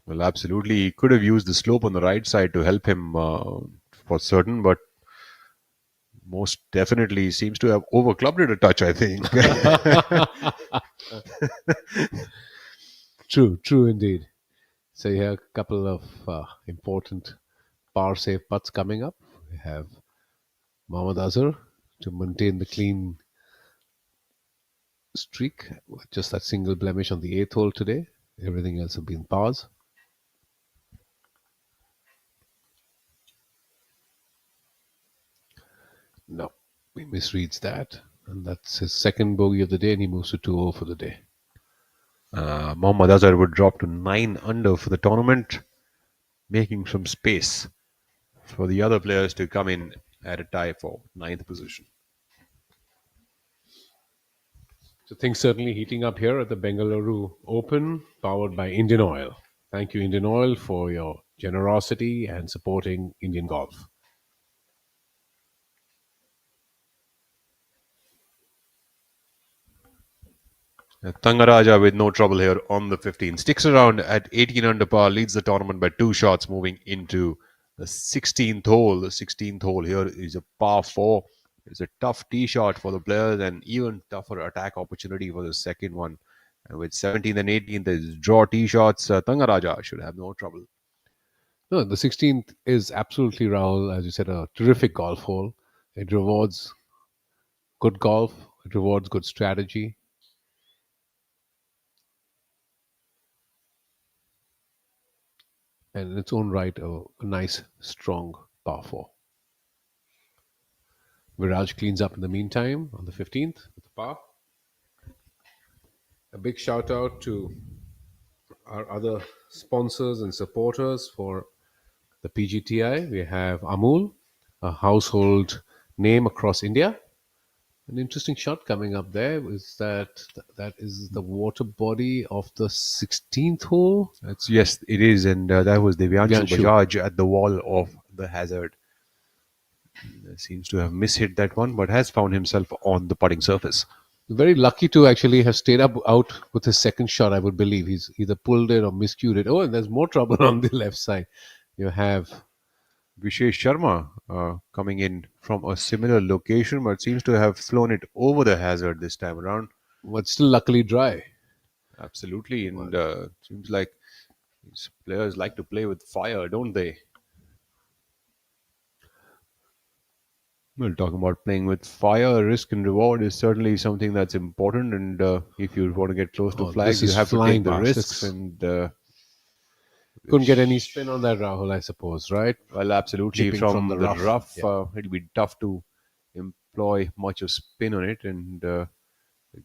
Well, absolutely. He could have used the slope on the right side to help him for certain, but most definitely seems to have overclubbed it a touch, I think. True indeed. So here are a couple of important par safe putts coming up. We have Mohammad Azhar to maintain the clean streak. Just that single blemish on the 8th hole today. Everything else have been pars. No, he misreads that. And that's his second bogey of the day, and he moves to 2-0 for the day. Mohammad Azhar would drop to 9 under for the tournament, making some space for the other players to come in at a tie for 9th position. So things certainly heating up here at the Bengaluru Open, powered by Indian Oil. Thank you, Indian Oil, for your generosity and supporting Indian golf. Thangaraja with no trouble here on the 15. Sticks around at 18 under par, leads the tournament by 2 shots, moving into the 16th hole. The 16th hole here is a par 4. It's a tough tee shot for the players and even tougher attack opportunity for the second one. And with 17th and 18th is draw tee shots, Thangaraja should have no trouble. No, the 16th is absolutely, Rahul, as you said, a terrific golf hole. It rewards good golf, it rewards good strategy. And in its own right, a nice, strong par 4. Viraj cleans up in the meantime on the 15th with the par. A big shout out to our other sponsors and supporters for the PGTI. We have Amul, a household name across India. An interesting shot coming up there is that is the water body of the 16th hole. Yes, it is, and that was Divyanshu Divyanshu. Bajaj at the wall of the hazard. Seems to have mishit that one, but has found himself on the putting surface. Very lucky to actually have stayed out with his second shot, I would believe. He's either pulled it or miscued it. Oh, and there's more trouble on the left side. You have Vishesh Sharma coming in from a similar location, but seems to have flown it over the hazard this time around. But still luckily dry. Absolutely, and seems like these players like to play with fire, don't they? Well, talking about playing with fire, risk and reward is certainly something that's important. And if you want to get close to flags, you is have to flying take the past. risks. And couldn't get any spin on that, Rahul, I suppose, right? Well, absolutely. Chipping From the rough, Yeah. it'll be tough to employ much of spin on it, and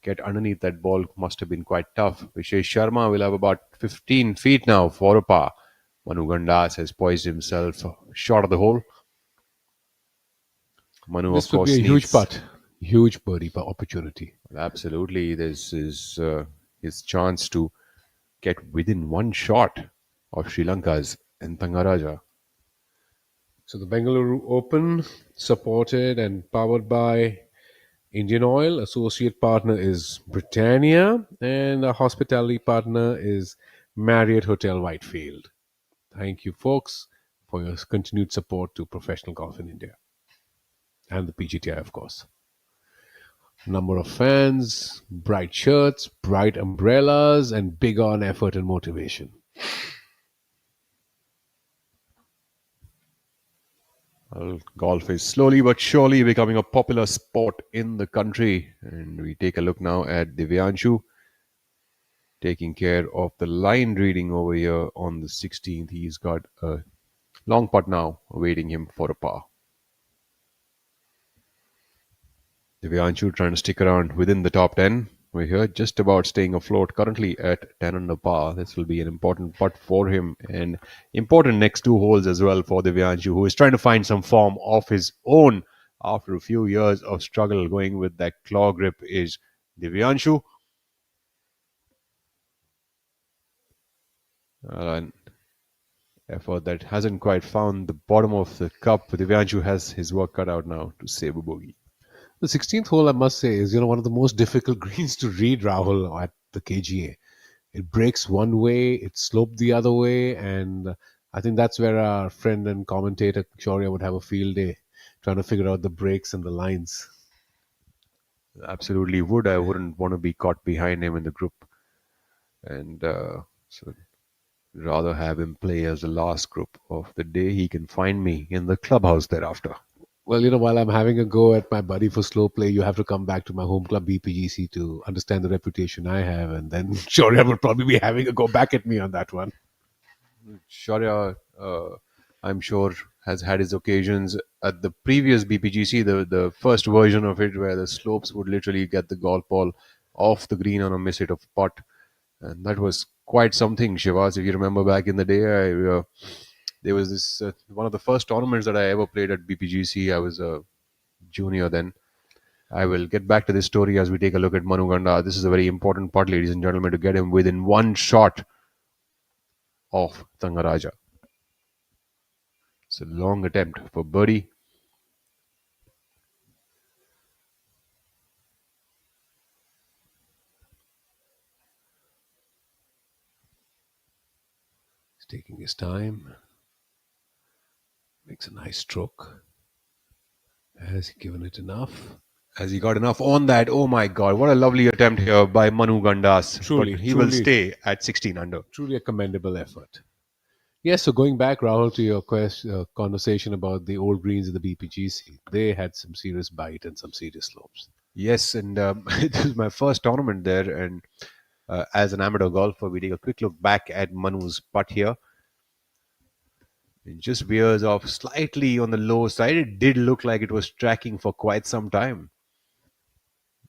get underneath that ball must have been quite tough. Vishesh Sharma will have about 15 feet now for a par. Manu Gandas has poised himself short of the hole. Manu, This of would course, be a huge needs- putt, huge birdie opportunity. Absolutely, this is his chance to get within one shot of Sri Lanka's and Thangaraja. So the Bengaluru Open, supported and powered by Indian Oil. Associate partner is Britannia, and our hospitality partner is Marriott Hotel Whitefield. Thank you, folks, for your continued support to professional golf in India and the PGTI, of course. Number of fans, bright shirts, bright umbrellas, and big on effort and motivation. Well, golf is slowly but surely becoming a popular sport in the country. And we take a look now at Divyanshu taking care of the line reading over here on the 16th. He's got a long putt now awaiting him for a par. Divyanshu trying to stick around within the top 10. We're here just about staying afloat, currently at 10 under par. This will be an important putt for him and important next two holes as well for Divyanshu, who is trying to find some form of his own after a few years of struggle going with that claw grip is Divyanshu. An effort that hasn't quite found the bottom of the cup. Divyanshu has his work cut out now to save a bogey. The 16th hole, I must say, is one of the most difficult greens to read, Rahul, at the KGA. It breaks one way, it's sloped the other way, and I think that's where our friend and commentator Shaurya would have a field day trying to figure out the breaks and the lines. Absolutely would. I wouldn't want to be caught behind him in the group, and so rather have him play as the last group of the day. He can find me in the clubhouse thereafter. Well, while I'm having a go at my buddy for slow play, you have to come back to my home club BPGC to understand the reputation I have, and then Shaurya would probably be having a go back at me on that one. Shaurya, I'm sure, has had his occasions at the previous BPGC, the first version of it, where the slopes would literally get the golf ball off the green on a miss hit of putt. And that was quite something, Shivas. If you remember back in the day, there was this one of the first tournaments that I ever played at BPGC. I was a junior then. I will get back to this story as we take a look at Manu Ganda. This is a very important part, ladies and gentlemen, to get him within one shot of Thangaraja. It's a long attempt for birdie. He's taking his time. Makes a nice stroke. Has he given it enough? Has he got enough on that? Oh my God, what a lovely attempt here by Manu Gandas. Truly, but he truly. will stay at 16 under. Truly a commendable effort. Yes, so going back, Rahul, to your conversation about the old greens of the BPGC, they had some serious bite and some serious slopes. Yes, and it was my first tournament there. And as an amateur golfer, we take a quick look back at Manu's putt here. It just veers off slightly on the low side. It did look like it was tracking for quite some time.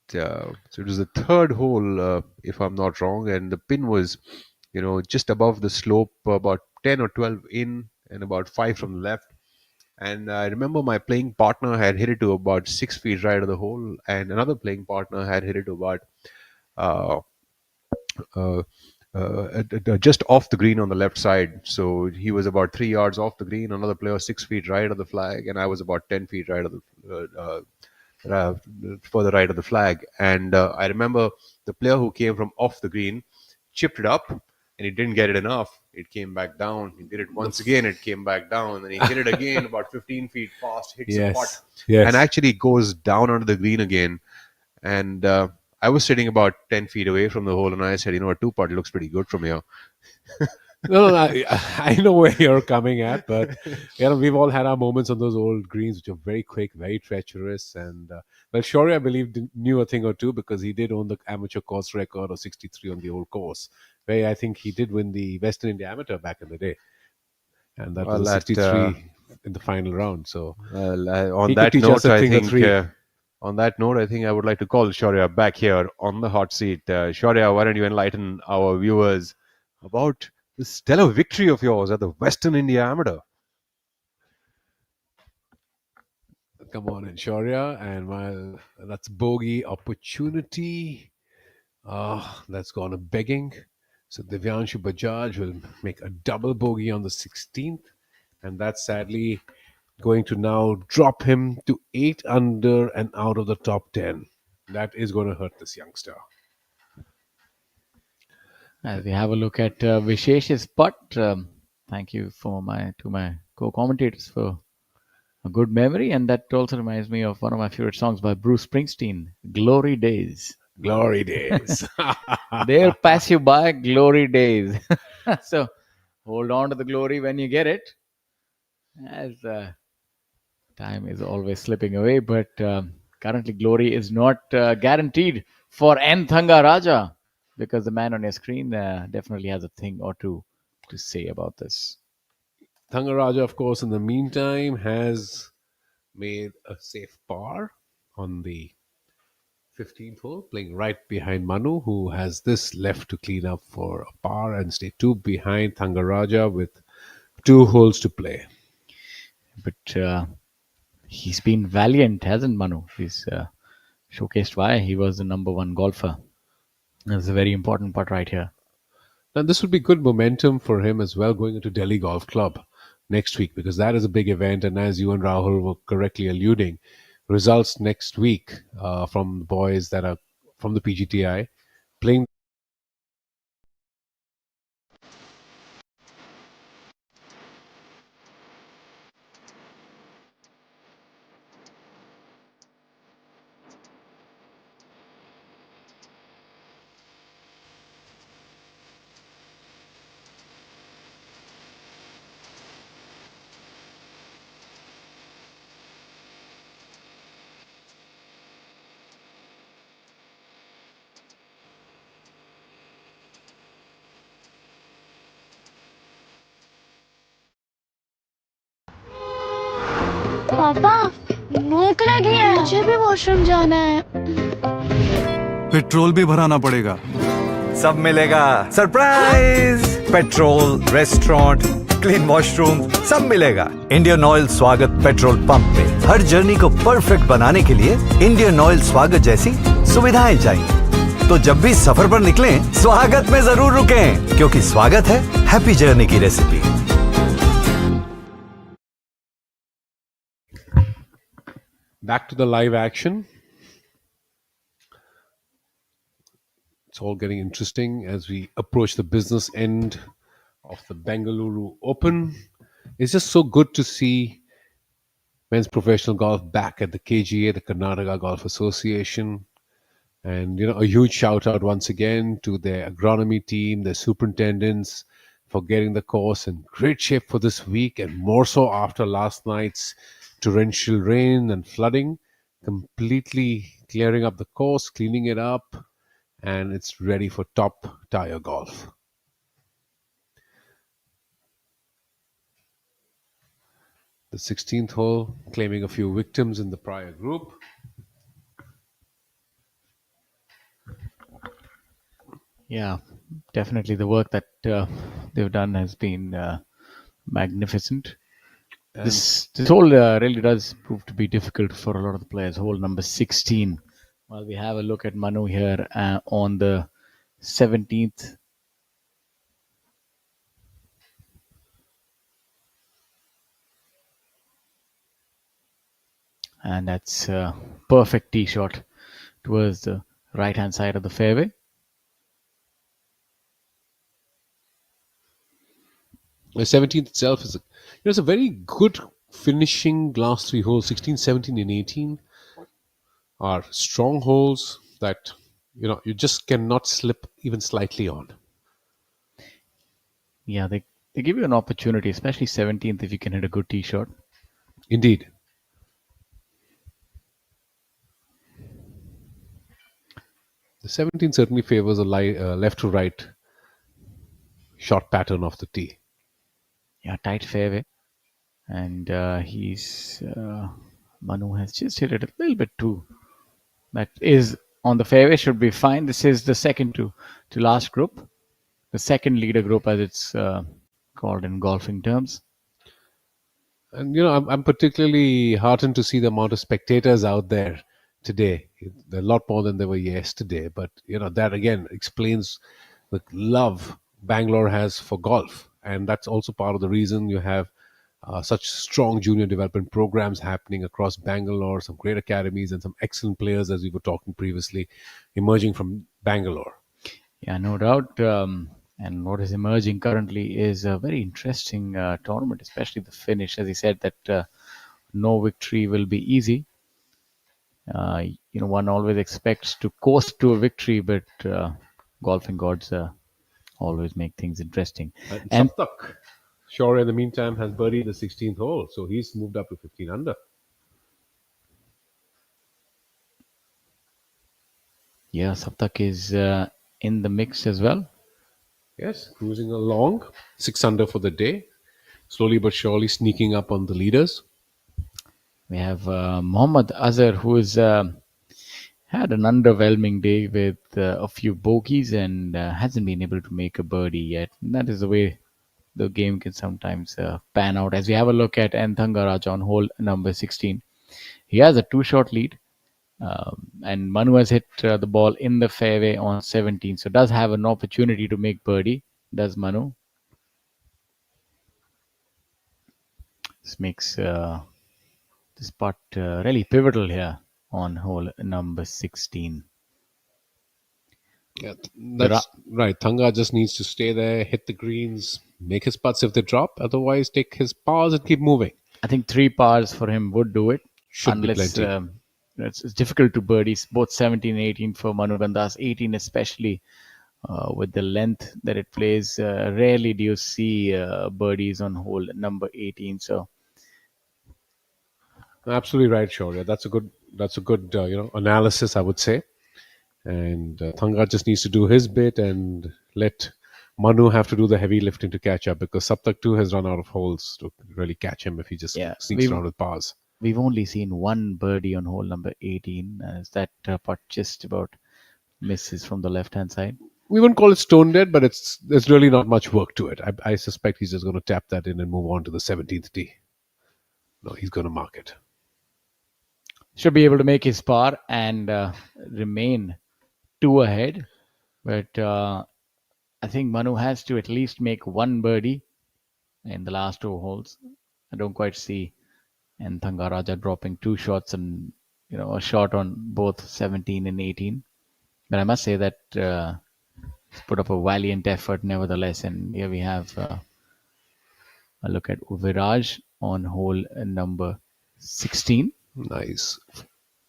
So it was the third hole, if I'm not wrong, and the pin was, just above the slope, about 10 or 12 in, and about 5 from the left. And I remember my playing partner had hit it to about 6 feet right of the hole, and another playing partner had hit it to about uh, uh, just off the green on the left side. So he was about 3 yards off the green. Another player 6 feet right of the flag, and I was about 10 feet right of the further right of the flag. And I remember the player who came from off the green chipped it up, and he didn't get it enough. It came back down. He did it once again. It came back down. Then he hit it again about 15 feet past, hits a putt, and actually goes down onto the green again. And I was sitting about 10 feet away from the hole, and I said, a two-putt looks pretty good from here. No, I know where you're coming at, but we've all had our moments on those old greens, which are very quick, very treacherous, and well, Shaurya, I believe, knew a thing or two because he did own the amateur course record of 63 on the old course, where I think he did win the Western India Amateur back in the day, and that was 63 in the final round. So on that note, I think I would like to call Shaurya back here on the hot seat. Shaurya, why don't you enlighten our viewers about the stellar victory of yours at the Western India Amateur? Come on in, Shaurya, and while that's bogey opportunity, that's gone a begging. So Divyanshu Bajaj will make a double bogey on the 16th, and that's sadly going to now drop him to 8 under and out of the top 10. That is going to hurt this youngster. As we have a look at Vishesh's putt, thank you to my co-commentators for a good memory, and that also reminds me of one of my favorite songs by Bruce Springsteen, "Glory Days." Glory days. They'll pass you by, glory days. So hold on to the glory when you get it, as time is always slipping away. But currently, glory is not guaranteed for N. Thangaraja, because the man on your screen definitely has a thing or two to say about this. Thangaraja, of course, in the meantime, has made a safe par on the 15th hole, playing right behind Manu, who has this left to clean up for a par and stay two behind Thangaraja with 2 holes to play. But he's been valiant, hasn't Manu? He's showcased why he was the number one golfer. That's a very important part right here. Now, this would be good momentum for him as well going into Delhi Golf Club next week, because that is a big event. And as you and Rahul were correctly alluding, results next week from the boys that are from the PGTI playing. पापा भूख लगी है, मुझे भी washroom जाना है। Petrol भी भराना पड़ेगा। सब मिलेगा। Surprise! Petrol, restaurant, clean washroom, सब मिलेगा। इंडियन ऑयल स्वागत पेट्रोल पंप पे हर जर्नी को परफेक्ट बनाने के लिए इंडियन ऑयल स्वागत जैसी सुविधाएं चाहिए। तो जब भी सफर पर निकलें, स्वागत में जरूर रुकें, क्योंकि स्वागत है हैप्पी जर्नी की recipe. Back to the live action. It's all getting interesting as we approach the business end of the Bengaluru Open. It's just so good to see men's professional golf back at the KGA, the Karnataka Golf Association. And, a huge shout out once again to their agronomy team, their superintendents for getting the course in great shape for this week, and more so after last night's torrential rain and flooding, completely clearing up the course, cleaning it up, and it's ready for top tier golf. The 16th hole claiming a few victims in the prior group. Yeah, definitely the work that they've done has been magnificent. This hole really does prove to be difficult for a lot of the players. Hole number 16. While we have a look at Manu here on the 17th. And that's a perfect tee shot towards the right-hand side of the fairway. The 17th itself is a very good finishing last 3 holes. 16, 17, and 18 are strong holes that you just cannot slip even slightly on. Yeah, they give you an opportunity, especially 17th, if you can hit a good tee shot. Indeed. The 17th certainly favors a left to right shot pattern of the tee. Yeah, tight fairway. And Manu has just hit it a little bit too. That is on the fairway, should be fine. This is the second to last group. The second leader group, as it's called in golfing terms. And, I'm particularly heartened to see the amount of spectators out there today. There are a lot more than there were yesterday. But, that again explains the love Bangalore has for golf. And that's also part of the reason you have such strong junior development programs happening across Bangalore, some great academies, and some excellent players, as we were talking previously, emerging from Bangalore. Yeah, no doubt. And what is emerging currently is a very interesting tournament, especially the finish. As he said, that no victory will be easy. One always expects to coast to a victory, but golfing gods always make things interesting. And Saptak, sure, in the meantime, has birdied the 16th hole, so he's moved up to 15 under. yeah, Saptak is in the mix as well. Yes, cruising along, 6 under for the day, slowly but surely sneaking up on the leaders. We have Mohammad Azhar, who has had an underwhelming day with a few bogeys and hasn't been able to make a birdie yet. And that is the way the game can sometimes pan out. As we have a look at N. Thangaraj on hole number 16, he has a two-shot lead. And Manu has hit the ball in the fairway on 17, so does have an opportunity to make birdie. Does Manu? This makes this putt really pivotal here on hole number 16. Yeah, that's right. Thanga just needs to stay there, hit the greens, make his putts if they drop. Otherwise, take his pars and keep moving. I think 3 pars for him would do it. Should be unless plenty. It's difficult to birdies, both 17 and 18 for Manu Gandas, 18 especially. With the length that it plays, rarely do you see birdies on hole number 18. So Absolutely right, Shaurya. That's a good analysis, I would say. And Thanga just needs to do his bit and let Manu have to do the heavy lifting to catch up, because Saptak too has run out of holes to really catch him if he just yeah, sneaks around with pars. we've only seen one birdie on hole number 18, as that putt just about misses from the left hand side. We wouldn't call it stone dead, but there's really not much work to it. I suspect he's just going to tap that in and move on to the 17th tee. No, he's going to mark it. Should be able to make his par and remain 2 ahead. But I think Manu has to at least make one birdie in the last 2 holes. I don't quite see and Thangaraja dropping 2 shots and a shot on both 17 and 18. But I must say that he's put up a valiant effort nevertheless. And here we have a look at Viraj on hole number 16. Nice.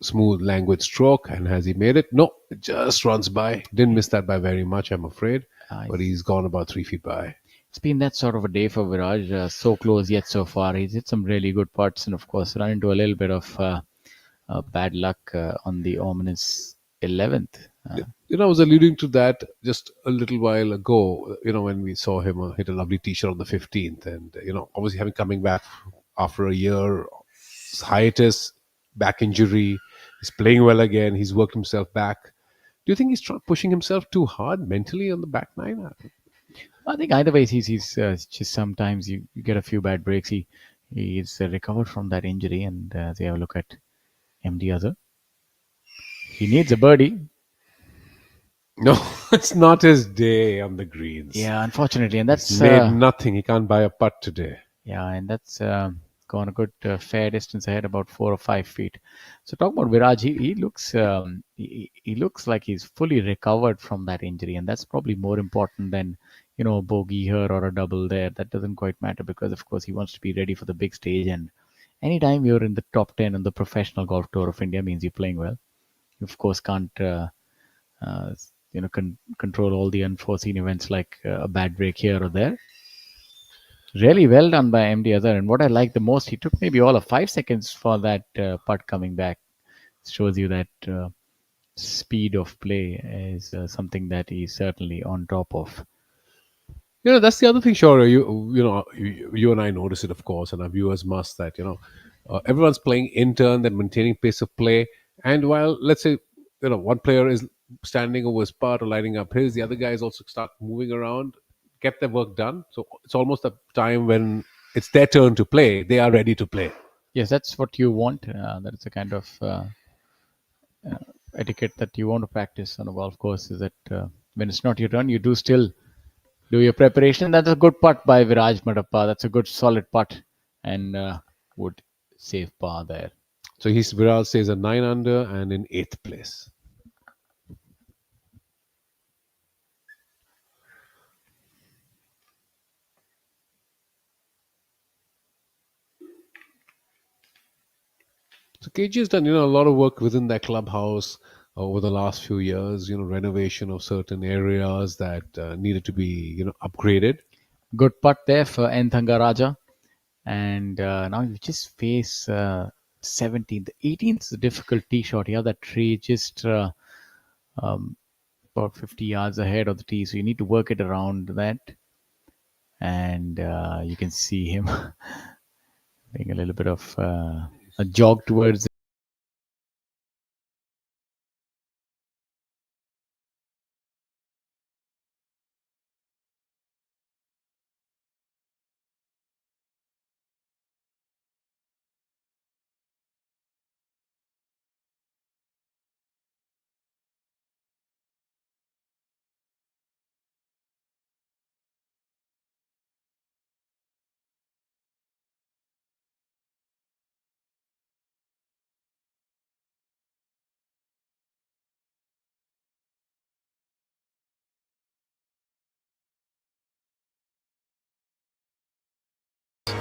Smooth, languid stroke. And has he made it? No, it just runs by. Didn't miss that by very much, I'm afraid. But he's gone about 3 feet by. It's been that sort of a day for Viraj. So close yet so far. He's hit some really good putts and, of course, run into a little bit of bad luck on the ominous 11th. I was alluding to that just a little while ago, when we saw him hit a lovely tee shot on the 15th. And, obviously coming back after a year, hiatus, back injury, he's playing well again. He's worked himself back. Do you think he's pushing himself too hard mentally on the back nine? I think either way, he's just sometimes you get a few bad breaks. He's recovered from that injury, and they have a look at MD Azhar. He needs a birdie. No, it's not his day on the greens. Yeah, unfortunately, and that's He's made nothing. He can't buy a putt today. Yeah, and that's gone a good fair distance ahead, about 4 or 5 feet. So talking about Viraj, he looks he looks like he's fully recovered from that injury, and that's probably more important than a bogey here or a double there. That doesn't quite matter, because of course he wants to be ready for the big stage. And anytime you're in the top 10 on the professional golf tour of India means you're playing well. You of course can't control all the unforeseen events like a bad break here or there. Really well done by MD Azhar. And what I like the most, he took maybe all of 5 seconds for that putt coming back. It shows you that speed of play is something that he's certainly on top of. That's the other thing, sure. You and I notice it, of course, and our viewers must, that everyone's playing in turn, then maintaining pace of play. And while, let's say, one player is standing over his putt or lining up his, the other guys also start moving around, get their work done. So it's almost a time when it's their turn to play. They are ready to play. Yes, that's what you want. That is a kind of etiquette that you want to practice on a golf course, is that when it's not your turn, you do still do your preparation. That's a good putt by Viraj Madappa. That's a good solid putt, and would save par there. So Viral stays at 9 under and in 8th place. So KG has done, a lot of work within that clubhouse over the last few years. Renovation of certain areas that needed to be, upgraded. Good putt there for N. Thangaraja. And now you just face 17th. 18th is a difficult tee shot. You have that tree just about 50 yards ahead of the tee, so you need to work it around that. And you can see him doing a little bit of a jog towards.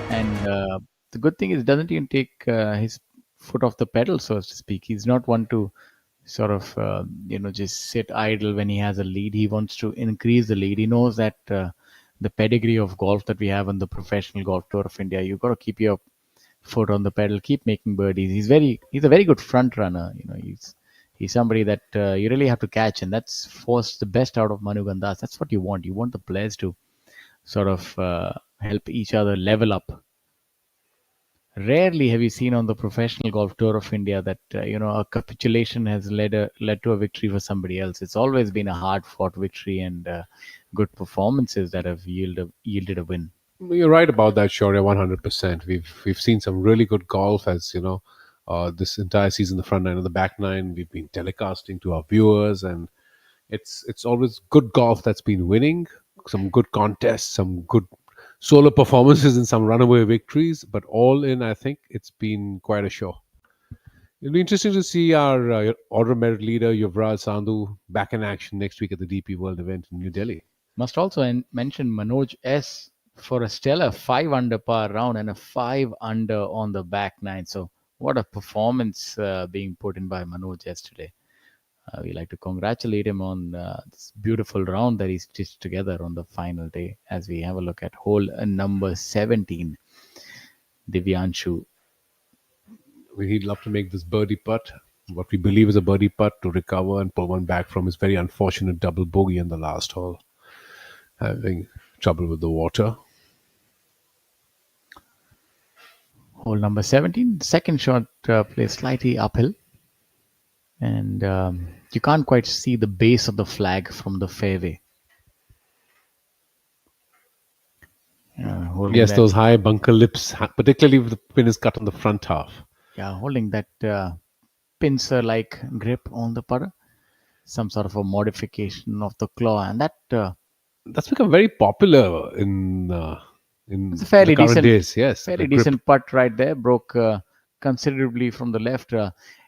And the good thing is, doesn't even take his foot off the pedal, so to speak. He's not one to sort of just sit idle when he has a lead. He wants to increase the lead. He knows that the pedigree of golf that we have on the professional golf tour of India, you've got to keep your foot on the pedal, keep making birdies. He's a very good front runner. He's somebody that you really have to catch, and that's forced the best out of Manu Gandas. That's what you want. You want the players to sort of help each other level up. Rarely have you seen on the professional golf tour of India that a capitulation has led to a victory for somebody else. It's always been a hard fought victory and good performances that have yielded a win. You're right about that, Shaurya, 100%. We've seen some really good golf, as this entire season, the front nine and the back nine. We've been telecasting to our viewers, and it's always good golf that's been winning. Some good contests, some good solo performances, and some runaway victories. But all in, I think it's been quite a show. It'll be interesting to see our order merit leader Yuvraj Sandhu back in action next week at the DP World event in New Delhi. Must also mention Manoj S for a stellar 5 under par round and a 5 under on the back nine. So what a performance being put in by Manoj S today. We like to congratulate him on this beautiful round that he stitched together on the final day. As we have a look at hole number 17, Divyanshu. He'd love to make this birdie putt, what we believe is a birdie putt, to recover and pull one back from his very unfortunate double bogey in the last hole, having trouble with the water. Hole number 17, second shot plays slightly uphill. And you can't quite see the base of the flag from the fairway. Yes, those high bunker lips, particularly if the pin is cut on the front half. Yeah, holding that pincer-like grip on the putter. Some sort of a modification of the claw, and that's become very popular in it's a fairly the current decent days. Yes, fairly decent putt right there. Broke considerably from the left.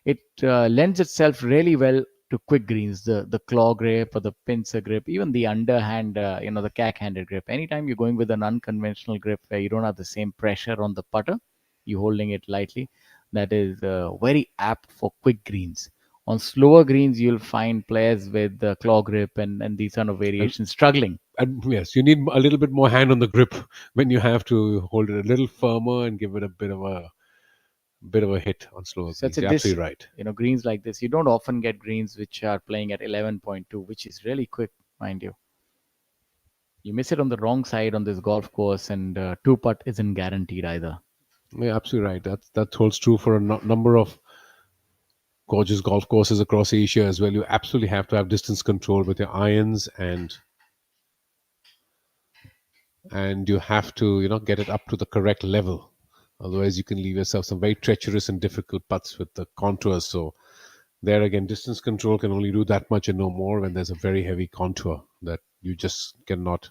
It lends itself really well to quick greens. The claw grip or the pincer grip, even the underhand, the cack-handed grip. Anytime you're going with an unconventional grip where you don't have the same pressure on the putter, you're holding it lightly. That is very apt for quick greens. On slower greens, you'll find players with the claw grip and these kind of variations struggling. And yes, you need a little bit more hand on the grip when you have to hold it a little firmer and give it a bit of a hit on slower greens. You're absolutely right. Greens like this, you don't often get greens which are playing at 11.2, which is really quick, mind you. You miss it on the wrong side on this golf course, and two putt isn't guaranteed either. Yeah, absolutely right. That holds true for a number of gorgeous golf courses across Asia as well. You absolutely have to have distance control with your irons, and you have to get it up to the correct level. Otherwise, you can leave yourself some very treacherous and difficult putts with the contours. So There again, distance control can only do that much and no more when there's a very heavy contour that you just cannot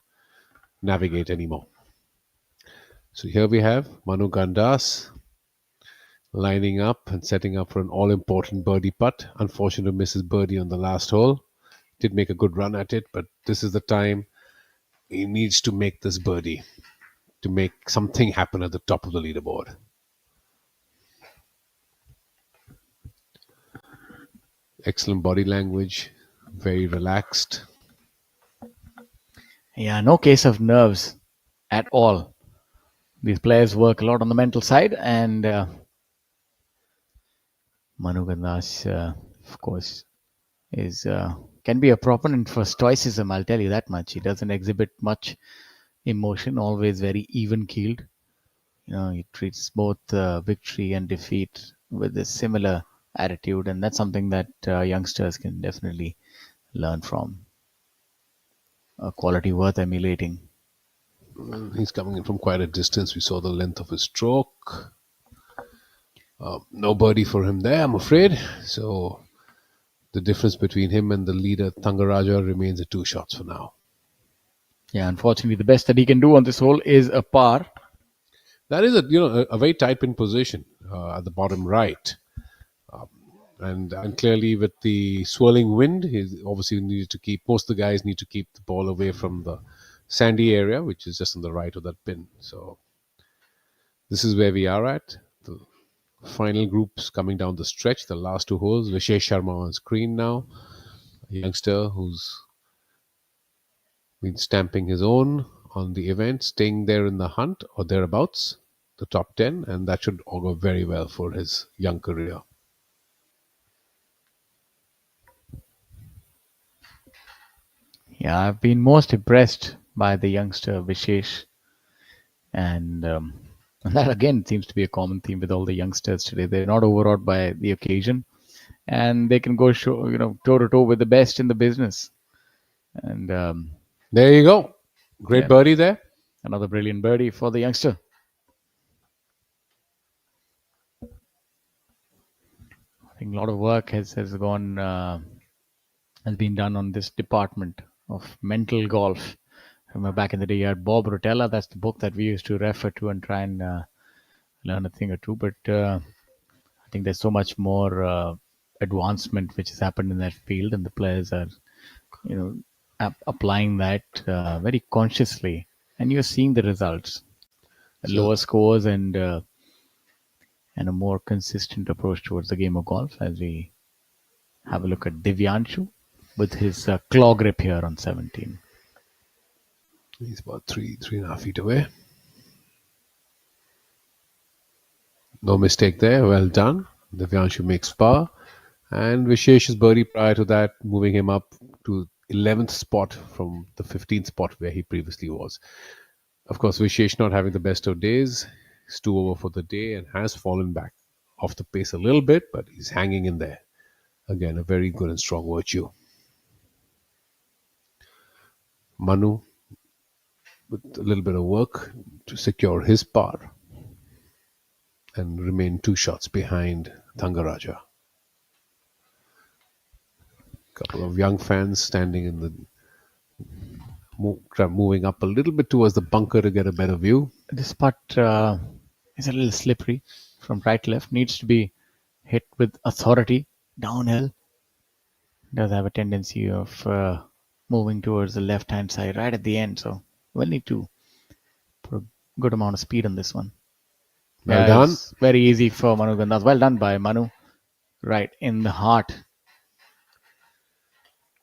navigate anymore. So here we have Manu Gandas lining up and setting up for an all-important birdie putt. Unfortunate to miss his birdie on the last hole. Did make a good run at it, but this is the time he needs to make this birdie to make something happen at the top of the leaderboard. Excellent body language, very relaxed. Yeah, no case of nerves at all. These players work a lot on the mental side, and Manu Gandas, of course, is can be a proponent for stoicism. I'll tell you that much. He doesn't exhibit much emotion, always very even-keeled. He treats both victory and defeat with a similar attitude, and that's something that youngsters can definitely learn from. A quality worth emulating. He's coming in from quite a distance. We saw the length of his stroke. No birdie for him there, I'm afraid. So the difference between him and the leader, Thangaraja, remains at 2 shots for now. Yeah, unfortunately, the best that he can do on this hole is a par. That is a very tight pin position at the bottom right. And clearly with the swirling wind, he obviously needed to keep, most of the guys need to keep the ball away from the sandy area, which is just on the right of that pin. So this is where we are at. The final groups coming down the stretch, the last 2 holes. Vishesh Sharma on screen now, a youngster who's been stamping his own on the event, staying there in the hunt or thereabouts, the top 10, and that should all go very well for his young career. Yeah, I've been most impressed by the youngster Vishesh, and that again seems to be a common theme with all the youngsters today. They're not overawed by the occasion, and they can go toe to toe with the best in the business. And there you go, great birdie there. Another brilliant birdie for the youngster. I think a lot of work has been done on this department of mental golf. I remember back in the day, you had Bob Rotella. That's the book that we used to refer to and try and learn a thing or two. But I think there's so much more advancement which has happened in that field, and the players are, applying that very consciously, and you're seeing the results. Lower scores and a more consistent approach towards the game of golf, as we have a look at Divyanshu with his claw grip here on 17. He's about 3.5 feet away. No mistake there. Well done. Divyanshu makes par. And Vishesh's birdie prior to that, moving him up to 11th spot from the 15th spot where he previously was. Of course, Vishesh not having the best of days. He's 2 over for the day and has fallen back off the pace a little bit, but he's hanging in there. Again, a very good and strong virtue. Manu with a little bit of work to secure his par and remain 2 shots behind Thangaraja. Couple of young fans standing in the moving up a little bit towards the bunker to get a better view. This putt is a little slippery from right to left. Needs to be hit with authority downhill. Does have a tendency of moving towards the left-hand side right at the end. So we'll need to put a good amount of speed on this one. Well done. It's very easy for Manu Gandas. Well done by Manu. Right in the heart.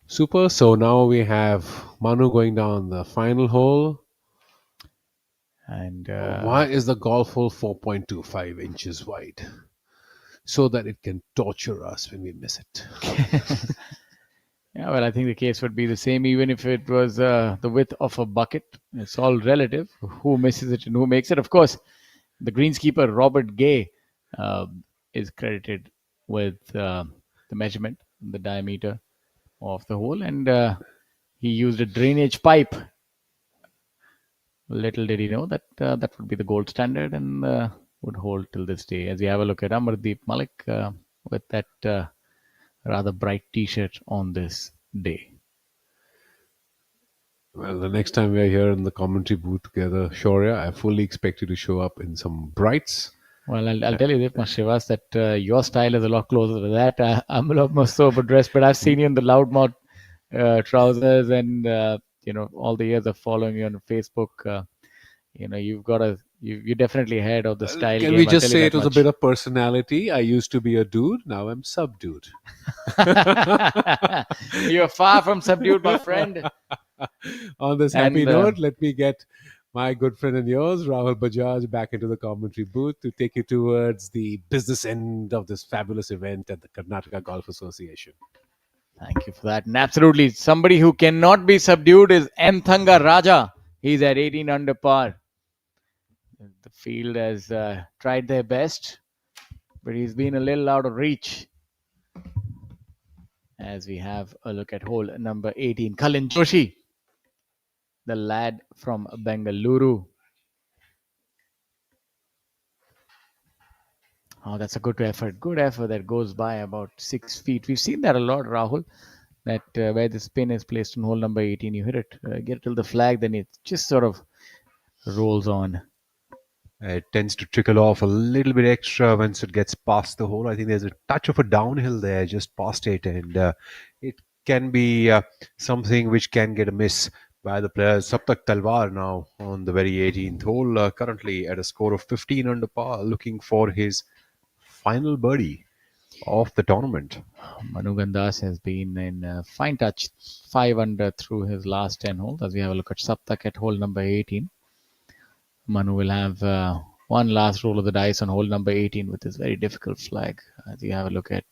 Super. So now we have Manu going down the final hole. And why is the golf hole 4.25 inches wide? So that it can torture us when we miss it. Yeah, well, I think the case would be the same even if it was the width of a bucket. It's all relative. Who misses it and who makes it? Of course, the greenskeeper, Robert Gay, is credited with the measurement, the diameter of the hole, and he used a drainage pipe. Little did he know that that would be the gold standard and would hold till this day. As we have a look at Amardeep Malik with that rather bright T-shirt on this day. Well, the next time we're here in the commentary booth together, Shaurya, I fully expect you to show up in some brights. Well, I'll tell you this much, Shivas, that your style is a lot closer to that. I'm a lot more sober dressed, but I've seen you in the loudmouth trousers, and all the years of following you on Facebook. You're definitely ahead of the style Can game. we I'll just tell you say that it was a much. bit of personality? I used to be a dude, now I'm subdued. You're far from subdued, my friend. On this happy And, note, let me get my good friend and yours, Rahul Bajaj, back into the commentary booth to take you towards the business end of this fabulous event at the Karnataka Golf Association. Thank you for that. And absolutely, somebody who cannot be subdued is M. Thanga Raja. He's at 18 under par. The field has tried their best, but he's been a little out of reach. As we have a look at hole number 18, Kalin Joshi, the lad from Bengaluru. Oh, that's a good effort. Good effort that goes by about 6 feet. We've seen that a lot, Rahul. That where the spin is placed on hole number 18, you hit it, get it till the flag, then it just sort of rolls on. It tends to trickle off a little bit extra once it gets past the hole. I think there's a touch of a downhill there just past it, and it can be something which can get a miss by the player. Saptak Talwar now on the very 18th hole, currently at a score of 15 under par, looking for his final birdie of the tournament. Manu Gandas has been in fine touch, 5 under through his last 10 holes. As we have a look at Saptak at hole number 18. Manu will have one last roll of the dice on hole number 18 with this very difficult flag. As you have a look at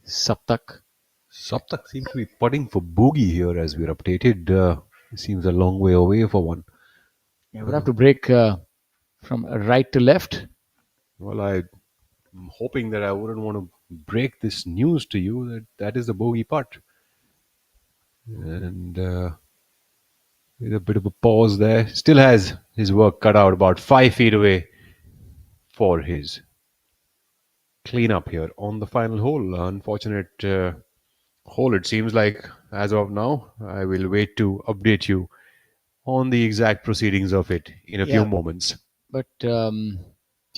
Saptak. Saptak seems to be putting for bogey here as we're updated. It seems a long way away for one. You would have to break from right to left. Well, I'm hoping that I wouldn't want to break this news to you that is the bogey putt. And with a bit of a pause there, still has his work cut out, about 5 feet away for his cleanup here on the final hole. Unfortunate hole, it seems like, as of now. I will wait to update you on the exact proceedings of it in a few moments. But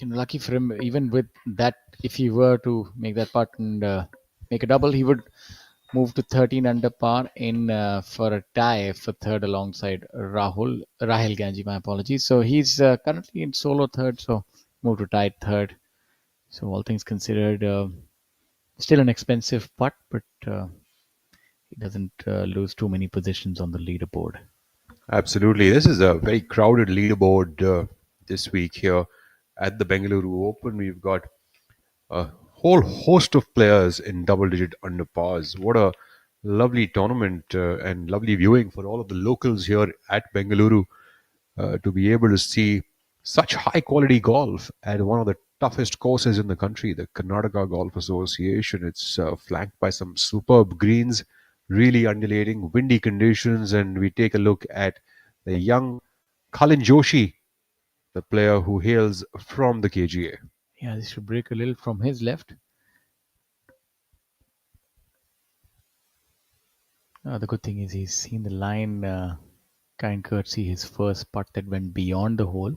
lucky for him, even with that, if he were to make that putt and make a double, he would move to 13 under par in for a tie for third alongside Rahul Ganji. My apologies. So he's currently in solo third, so move to tied third. So all things considered, still an expensive putt, but he doesn't lose too many positions on the leaderboard. Absolutely. This is a very crowded leaderboard this week here at the Bengaluru Open. We've got a whole host of players in double-digit under pars. What a lovely tournament and lovely viewing for all of the locals here at Bengaluru to be able to see such high-quality golf at one of the toughest courses in the country, the Karnataka Golf Association. It's flanked by some superb greens, really undulating, windy conditions, and we take a look at the young Kalin Joshi, the player who hails from the KGA. Yeah, this should break a little from his left. The good thing is he's seen the line, kind courtesy, his first putt that went beyond the hole.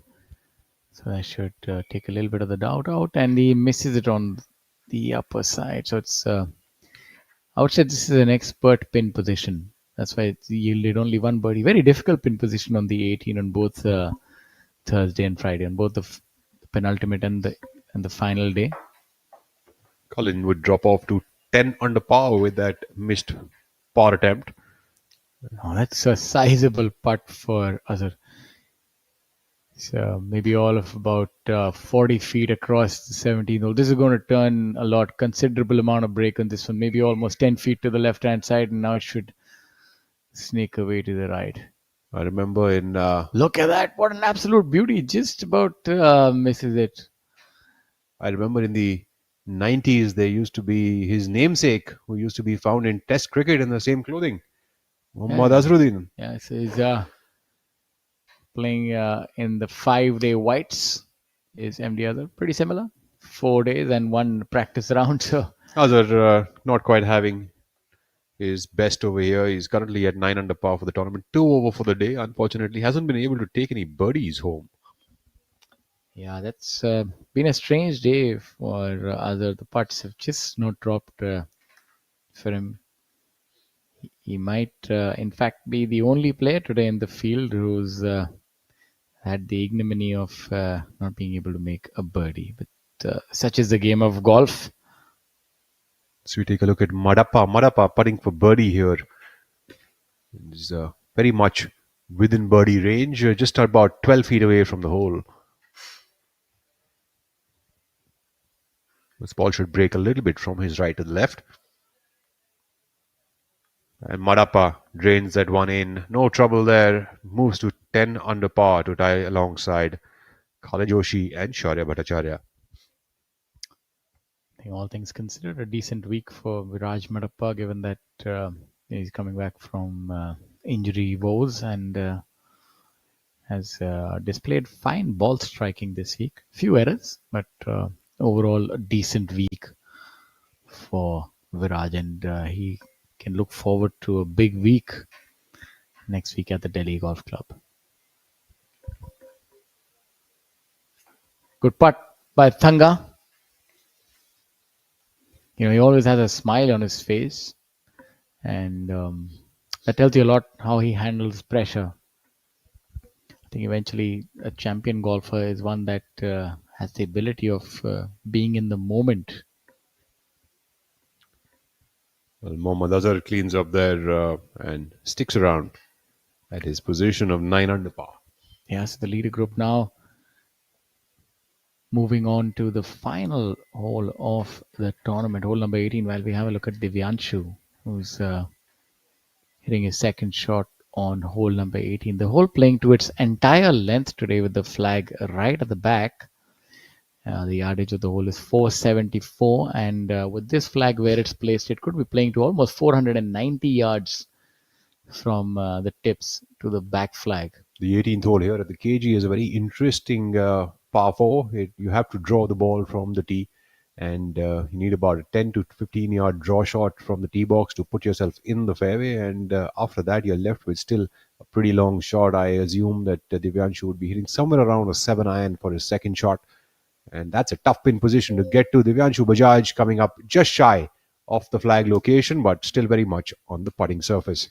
So that should take a little bit of the doubt out, and he misses it on the upper side. So it's, I would say this is an expert pin position. That's why it's yielded only one birdie. Very difficult pin position on the 18 on both Thursday and Friday, on both the penultimate and the final day. Colin would drop off to 10 under par with that missed par attempt. Oh, that's a sizable putt for Azhar. So maybe all of about 40 feet across the 17th hole. This is going to turn a lot, considerable amount of break on this one. Maybe almost 10 feet to the left-hand side, and now it should sneak away to the right. I remember in... Look at that. What an absolute beauty. Just about misses it. I remember in the 90s, there used to be his namesake, who used to be found in Test cricket in the same clothing. Muhammad Azharuddin. Yeah, so he's playing in the 5-day whites. Is MD Azhar pretty similar? 4 days and one practice round. So Azhar not quite having his best over here. He's currently at 9 under par for the tournament. 2 over for the day. Unfortunately, hasn't been able to take any birdies home. Yeah, that's been a strange day for other. The putts have just not dropped for him. He might, in fact, be the only player today in the field who's had the ignominy of not being able to make a birdie. But such is the game of golf. So we take a look at Madappa. Madappa putting for birdie here. He's very much within birdie range, just about 12 feet away from the hole. This ball should break a little bit from his right to the left. And Madappa drains that one in. No trouble there. Moves to 10 under par to tie alongside Khalid Joshi and Shaurya Bhattacharya. I think all things considered, a decent week for Viraj Madappa, given that he's coming back from injury woes and has displayed fine ball striking this week. Few errors, but overall a decent week for Viraj, and he can look forward to a big week next week at the Delhi Golf Club. Good putt by Thanga. You know, he always has a smile on his face, and that tells you a lot how he handles pressure. I think eventually a champion golfer is one that has the ability of being in the moment. Well, Mohammad Azhar cleans up there and sticks around at his position of 9 under par. Yes, the leader group now moving on to the final hole of the tournament, hole number 18, while we have a look at Divyanshu, who's hitting his second shot on hole number 18. The hole playing to its entire length today with the flag right at the back. The yardage of the hole is 474, and with this flag where it's placed, it could be playing to almost 490 yards from the tips to the back flag. The 18th hole here at the KG is a very interesting par 4. You have to draw the ball from the tee, and you need about a 10 to 15 yard draw shot from the tee box to put yourself in the fairway, and after that you're left with still a pretty long shot. I assume that Divyanshu would be hitting somewhere around a 7 iron for his second shot, and that's a tough pin position to get to. Divyanshu Bajaj coming up just shy of the flag location, but still very much on the putting surface.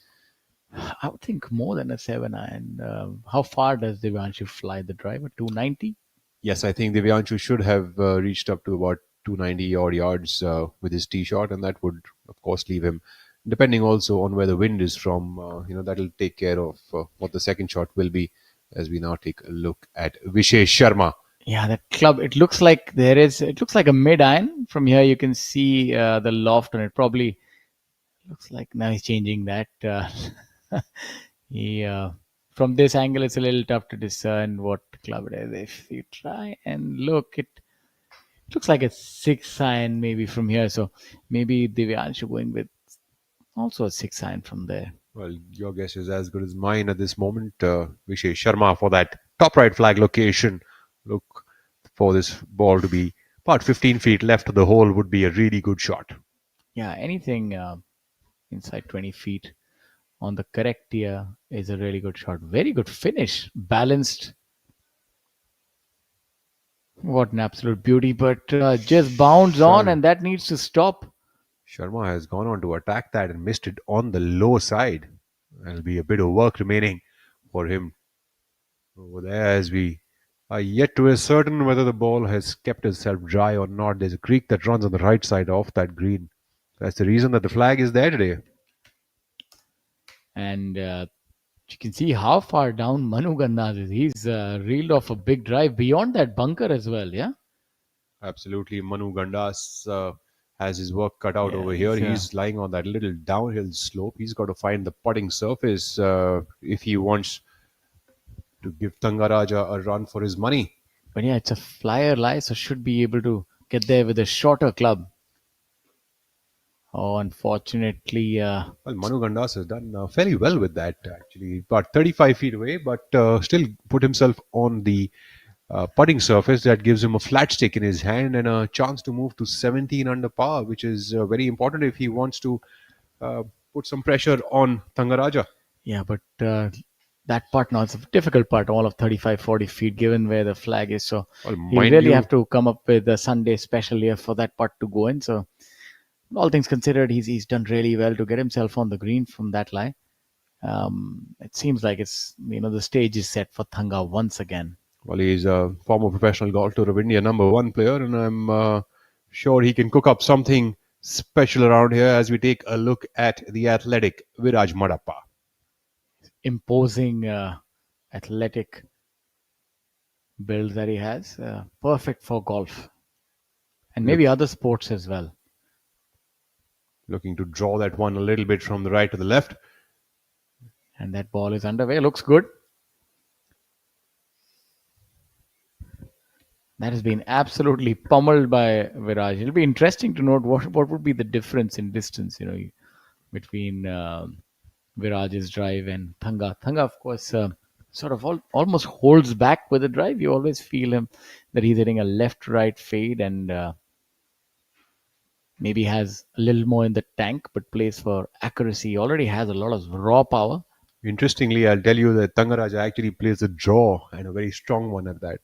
I would think more than a 7 iron. How far does Divyanshu fly the driver? 290? Yes, I think Divyanshu should have reached up to about 290 odd yards with his tee shot, and that would, of course, leave him. Depending also on where the wind is from, that'll take care of what the second shot will be. As we now take a look at Vishesh Sharma. Yeah, that club. It looks like it looks like a mid iron. From here, you can see the loft on it. Probably looks like now he's changing that. He from this angle, it's a little tough to discern what club it is. If you try and look, it looks like a 6 iron maybe from here. So maybe Divyanshu going with also a 6 iron from there. Well, your guess is as good as mine at this moment. Vishesh Sharma for that top right flag location. Look for this ball to be about 15 feet left of the hole would be a really good shot. Yeah, anything inside 20 feet on the correct tier is a really good shot. Very good finish. Balanced. What an absolute beauty, but just bounds on, and that needs to stop. Sharma has gone on to attack that and missed it on the low side. There'll be a bit of work remaining for him over there, as we are yet to ascertain whether the ball has kept itself dry or not. There's a creek that runs on the right side of that green. That's the reason that the flag is there today. And you can see how far down Manu Gandas is. He's reeled off a big drive beyond that bunker as well, yeah? Absolutely. Manu Gandas has his work cut out over here. He's lying on that little downhill slope. He's got to find the putting surface if he wants to give Thangaraja a run for his money. But yeah, it's a flyer lie, so should be able to get there with a shorter club. Oh, unfortunately. Well, Manu Gandas has done fairly well with that, actually. About 35 feet away, but still put himself on the putting surface that gives him a flat stick in his hand and a chance to move to 17 under par, which is very important if he wants to uh, put some pressure on Thangaraja. Yeah, but that putt now, it's a difficult putt, all of 35, 40 feet, given where the flag is. So Well, he'll mind really you, have to come up with a Sunday special here for that putt to go in. So all things considered, he's done really well to get himself on the green from that lie. It seems like it's, the stage is set for Thanga once again. well, he's a former professional golf tour of India #1 player, and I'm sure he can cook up something special around here as we take a look at the athletic Viraj Madappa. Imposing athletic build that he has, perfect for golf and maybe other sports as well. Looking to draw that one a little bit from the right to the left. And that ball is underway. Looks good. That has been absolutely pummeled by Viraj. It'll be interesting to note what would be the difference in distance, between Viraj's drive and Thanga. Thanga, of course, sort of almost holds back with the drive. You always feel him that he's hitting a left-right fade and maybe has a little more in the tank, but plays for accuracy. He already has a lot of raw power. Interestingly, I'll tell you that Thangaraja actually plays a draw, and a very strong one at that.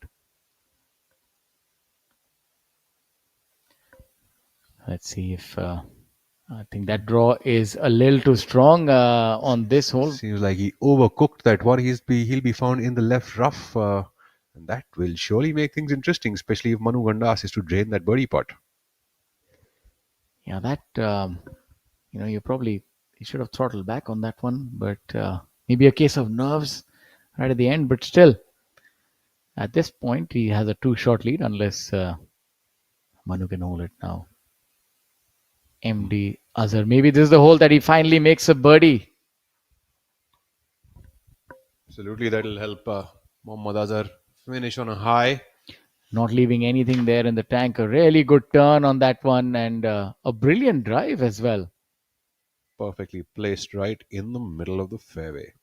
Let's see if I think that draw is a little too strong on this hole. Seems like he overcooked that one. He'll be found in the left rough, and that will surely make things interesting, especially if Manu Gandas is to drain that birdie putt. Yeah, that you should have throttled back on that one, but maybe a case of nerves right at the end. But still, at this point, he has a 2-shot lead unless Manu can hold it now. MD Azhar. Maybe this is the hole that he finally makes a birdie. Absolutely, that'll help Mohammad Azhar finish on a high. Not leaving anything there in the tank. A really good turn on that one and a brilliant drive as well. Perfectly placed right in the middle of the fairway.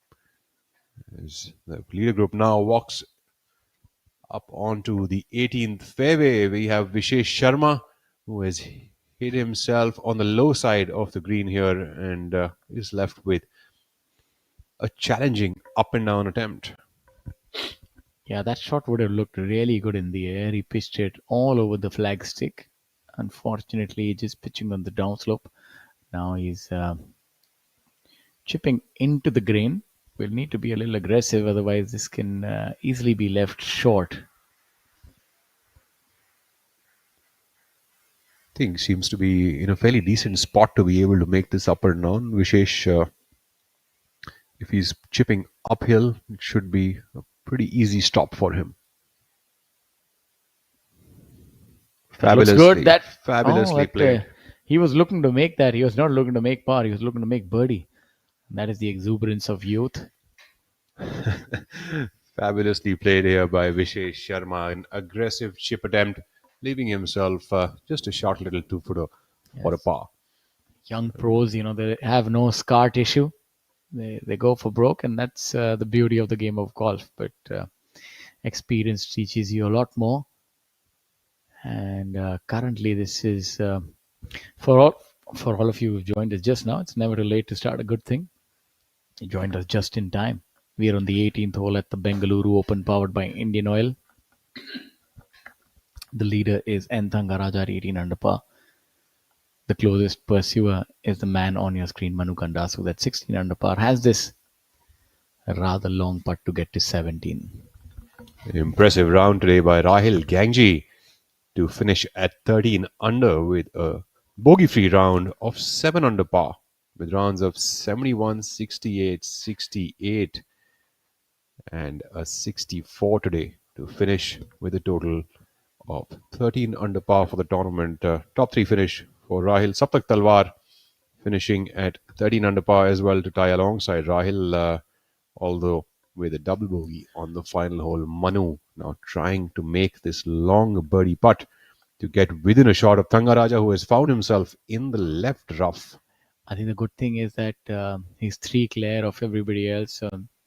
As the leader group now walks up onto the 18th fairway, we have Vishesh Sharma, who has hit himself on the low side of the green here and is left with a challenging up and down attempt. Yeah, that shot would have looked really good in the air. He pitched it all over the flagstick. Unfortunately, just pitching on the downslope. Now he's chipping into the green. Will need to be a little aggressive, otherwise this can easily be left short. I think seems to be in a fairly decent spot to be able to make this up and down. Vishesh, if he's chipping uphill, it should be a pretty easy stop for him. Looks good. That fabulously played. He was looking to make that. He was not looking to make par. He was looking to make birdie. And that is the exuberance of youth. Fabulously played here by Vishesh Sharma. An aggressive chip attempt, leaving himself just a short little 2-footer for a par. Young pros, they have no scar tissue. They go for broke, and that's the beauty of the game of golf. But experience teaches you a lot more. And currently, this is for all of you who've joined us just now. It's never too late to start a good thing. You joined us just in time. We are on the 18th hole at the Bengaluru Open, powered by Indian Oil. The leader is N. Thangaraja at 18 under par. The closest pursuer is the man on your screen, Manu Gandas, who at 16 under par has this rather long putt to get to 17. An impressive round today by Rahil Gangji to finish at 13 under with a bogey-free round of 7 under par, with rounds of 71, 68, 68 and a 64 today to finish with a total of 13 under par for the tournament. Top 3 finish for Rahil. Saptak Talwar finishing at 13 under par as well to tie alongside Rahil, although with a double bogey on the final hole. Manu now trying to make this long birdie putt to get within a shot of Thangaraja, who has found himself in the left rough. I think the good thing is that he's 3 clear of everybody else.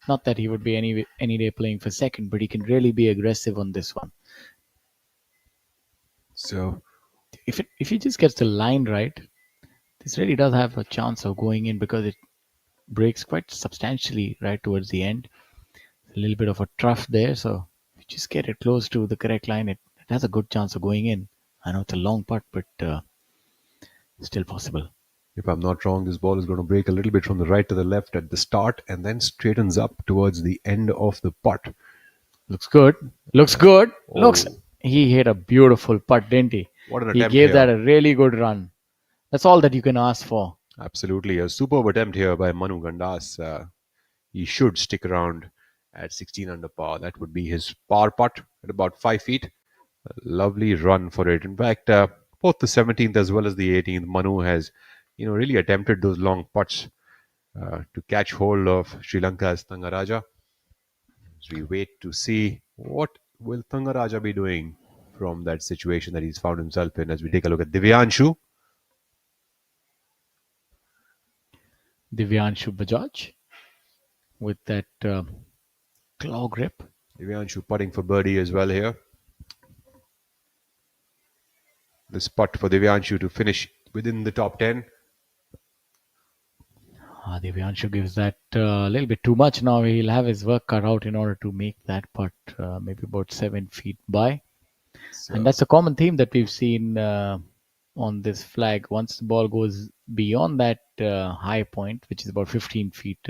Not that he would be any day playing for second, but he can really be aggressive on this one. So If he just gets the line right, this really does have a chance of going in because it breaks quite substantially right towards the end. A little bit of a trough there, so if you just get it close to the correct line, it has a good chance of going in. I know it's a long putt, but still possible. if I'm not wrong, this ball is going to break a little bit from the right to the left at the start and then straightens up towards the end of the putt. Looks good. Looks good. Looks. Oh. He hit a beautiful putt, didn't he? What an He attempt gave here. that a really good run. That's all that you can ask for. Absolutely. A superb attempt here by Manu Gandas. He should stick around at 16 under par. That would be his par putt at about 5 feet. A lovely run for it. In fact, both the 17th as well as the 18th, Manu has, really attempted those long putts to catch hold of Sri Lanka's Thangaraja. As we wait to see what will Thangaraja be doing from that situation that he's found himself in. As we take a look at Divyanshu. Divyanshu Bajaj with that claw grip. Divyanshu putting for birdie as well here. This putt for Divyanshu to finish within the top 10. Divyanshu gives that a little bit too much now. He'll have his work cut out in order to make that putt maybe about 7 feet by. So, And that's a common theme that we've seen on this flag. Once the ball goes beyond that high point, which is about 15 feet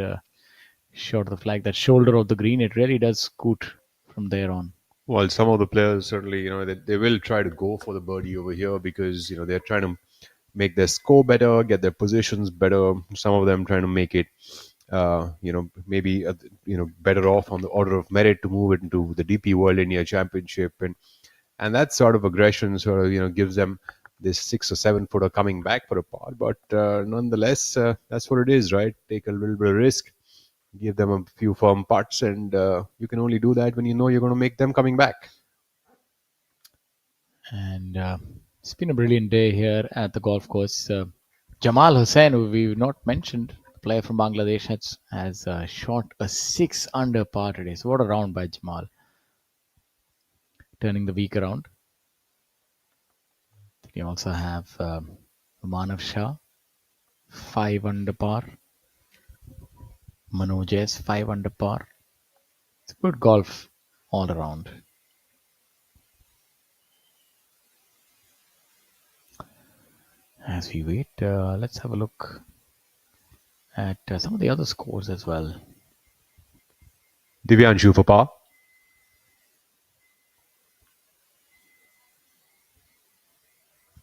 short of the flag, that shoulder of the green, it really does scoot from there on. well, some of the players certainly, they will try to go for the birdie over here because, they're trying to make their score better, get their positions better. Some of them trying to make it, maybe, better off on the order of merit to move it into the DP World India Championship. And that sort of aggression sort of, gives them this 6 or 7 footer coming back for a par. But nonetheless, that's what it is, right? Take a little bit of risk, give them a few firm putts, and you can only do that when you know you're going to make them coming back. And it's been a brilliant day here at the golf course. Jamal Hussain, who we've not mentioned, the player from Bangladesh, has shot a 6 under par today. So what a round by Jamal. Turning the week around. You also have Manav Shah, 5 under par. Manoj S, 5 under par. It's good golf all around. As we wait, let's have a look at some of the other scores as well. Divyanshu for par.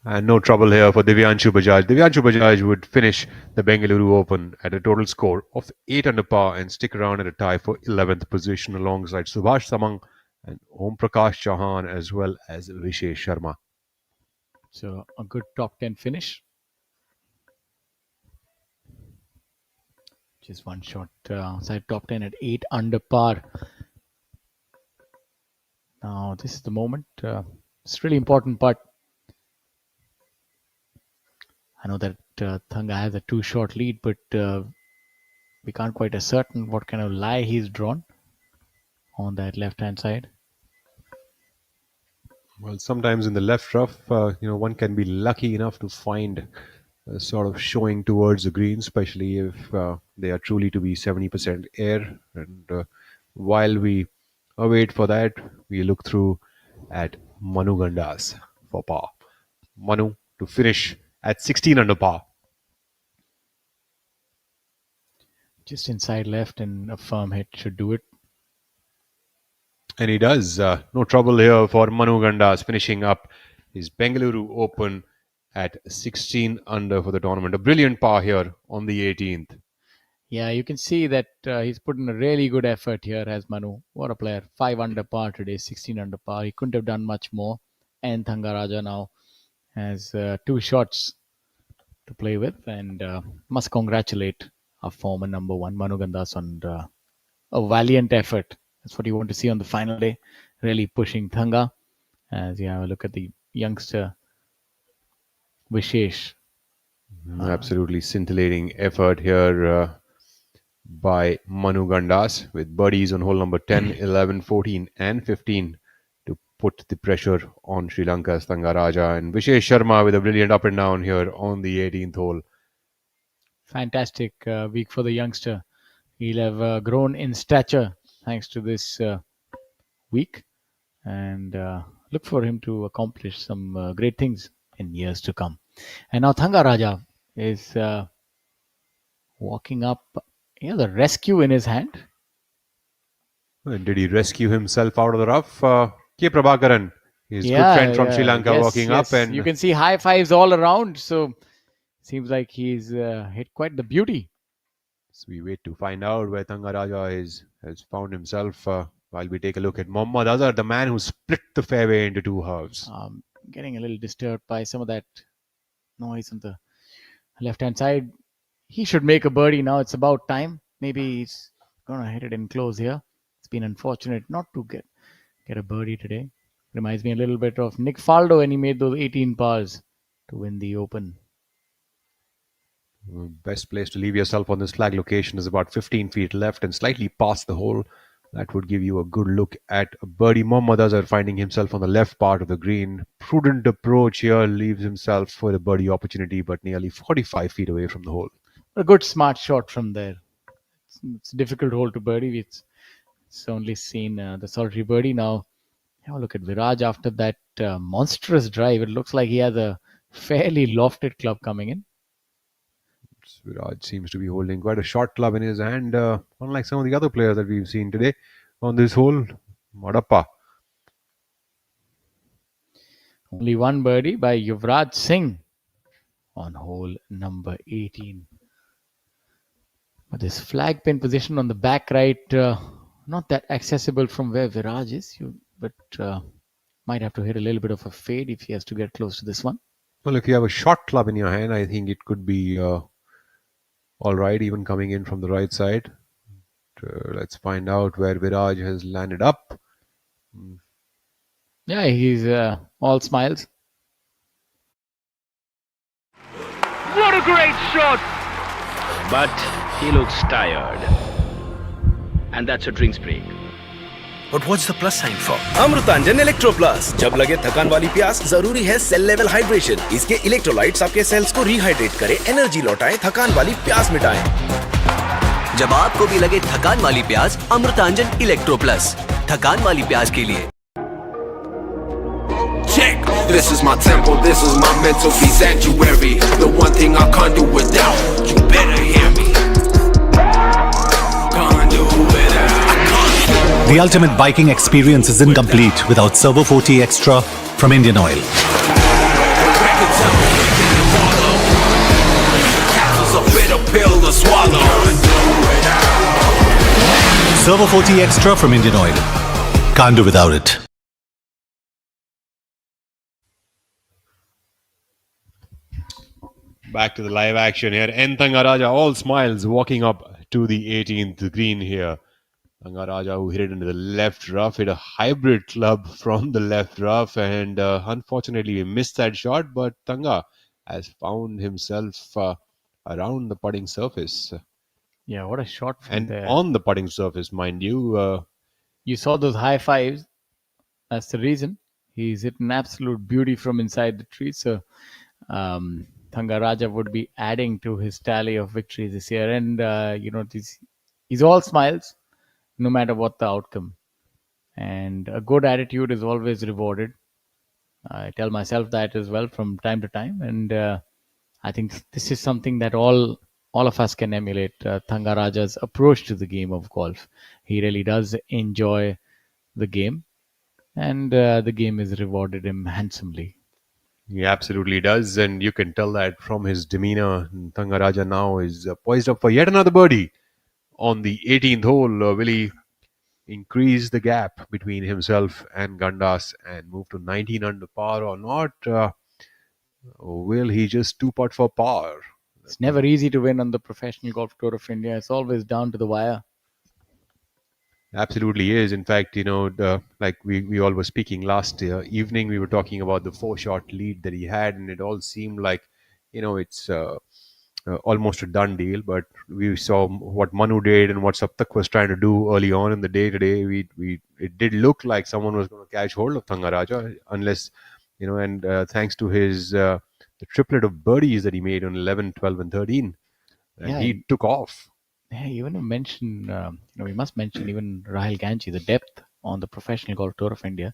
And no trouble here for Divyanshu Bajaj. Divyanshu Bajaj would finish the Bengaluru Open at a total score of 8 under par and stick around at a tie for 11th position alongside Subhash Samang and Om Prakash Chauhan as well as Vishesh Sharma. So a good top 10 finish. Just one shot outside top 10 at 8 under par. Now this is the moment. It's really important putt. I know that Thanga has a 2-shot lead, but we can't quite ascertain what kind of lie he's drawn on that left-hand side. Well, sometimes in the left rough, one can be lucky enough to find a sort of showing towards the green, especially if they are truly to be 70% air. And while we await for that, we look through at Manu Gandas for par. Manu to finish at 16 under par. Just inside left and a firm hit should do it. And he does. No trouble here for Manu Gandas finishing up his Bengaluru Open at 16 under for the tournament. A brilliant par here on the 18th. Yeah, you can see that he's put in a really good effort here as Manu. What a player. 5 under par today, 16 under par. He couldn't have done much more. And Thangaraja now has 2 shots to play with. And must congratulate our former number 1, Manu Gandas, on a valiant effort. That's what you want to see on the final day. Really pushing Thanga. As you have a look at the youngster, Vishesh. Absolutely scintillating effort here by Manu Gandas with birdies on hole number 10, 11, 14 and 15 to put the pressure on Sri Lanka's Thangaraja, and Vishesh Sharma with a brilliant up and down here on the 18th hole. Fantastic week for the youngster. He'll have grown in stature thanks to this week, and look for him to accomplish some great things in years to come. And now Thangaraja is walking up. He has a rescue in his hand. And did he rescue himself out of the rough? K. Prabhakaran, his good friend from Sri Lanka, yes, walking yes. up, and You can see high fives all around. So seems like he's hit quite the beauty. so we wait to find out where Thangaraja has found himself while we take a look at Mohammad Azhar, the man who split the fairway into two halves. Getting a little disturbed by some of that noise on the left-hand side. He should make a birdie now. It's about time. Maybe he's going to hit it in close here. It's been unfortunate not to get a birdie today. Reminds me a little bit of Nick Faldo when he made those 18 pars to win the Open. Best place to leave yourself on this flag location is about 15 feet left and slightly past the hole. That would give you a good look at a birdie. Mohammad Azhar finding himself on the left part of the green. Prudent approach here, leaves himself for a birdie opportunity, but nearly 45 feet away from the hole. A good smart shot from there. It's a difficult hole to birdie. It's only seen the solitary birdie. Now have a look at Viraj after that monstrous drive. It looks like he has a fairly lofted club coming in. Viraj seems to be holding quite a short club in his hand, unlike some of the other players that we've seen today on this hole. Madappa. Only one birdie by Yuvraj Singh on hole number 18. But this flag pin position on the back right, not that accessible from where Viraj is, but might have to hit a little bit of a fade if he has to get close to this one. Well, if you have a short club in your hand, I think it could be all right, even coming in from the right side. Let's find out where Viraj has landed up. Yeah, he's all smiles. What a great shot! But he looks tired. And that's a drinks break. But what's the plus sign for? Amrutanjan electro plus. जब लगे थकान वाली प्यास, जरूरी है cell level hydration. इसके electrolytes आपके sales को रिहाइड्रेट करें, एनर्जी लौटाएं, थकान वाली प्यास मिटाएं। जब आपको भी लगे थकान वाली प्यास, अमृतांजन इलेक्ट्रो प्लस, थकान वाली प्यास के लिए। Check. This is my temple, this is my mental peace sanctuary. The one thing I can't do without. You better hear me. Can't do without. The ultimate biking experience is incomplete without Servo 40 Extra from Indian Oil. Servo 40 Extra from Indian Oil. Can't do without it. Back to the live action here. N. Thangaraja, all smiles, walking up to the 18th green here. Thangaraja, who hit it into the left rough, hit a hybrid club from the left rough, and unfortunately we missed that shot, but Thanga has found himself around the putting surface. Yeah, what a shot from and there. On the putting surface, mind you. You saw those high fives. That's the reason. He's hit an absolute beauty from inside the tree. So Thangaraja would be adding to his tally of victories this year. And, he's all smiles, no matter what the outcome. And a good attitude is always rewarded. I tell myself that as well from time to time. And I think this is something that all of us can emulate. Thangaraja's approach to the game of golf. He really does enjoy the game. And the game has rewarded him handsomely. He absolutely does, and you can tell that from his demeanor. Thangaraja now is poised up for yet another birdie on the 18th hole. Will he increase the gap between himself and Gandas and move to 19 under par or not? Will he just two-putt for par? It's never easy to win on the Professional Golf Tour of India. It's always down to the wire. Absolutely is. In fact, like we all were speaking last evening, we were talking about the 4-shot lead that he had, and it all seemed like, it's almost a done deal. But we saw what Manu did and what Saptak was trying to do early on in the day today. It did look like someone was going to catch hold of Thangaraja, unless, and thanks to his the triplet of birdies that he made on 11, 12, and 13, and Yeah, he took off. Yeah, even to mention, we must mention even Rahul Ganji, the depth on the Professional Golf Tour of India.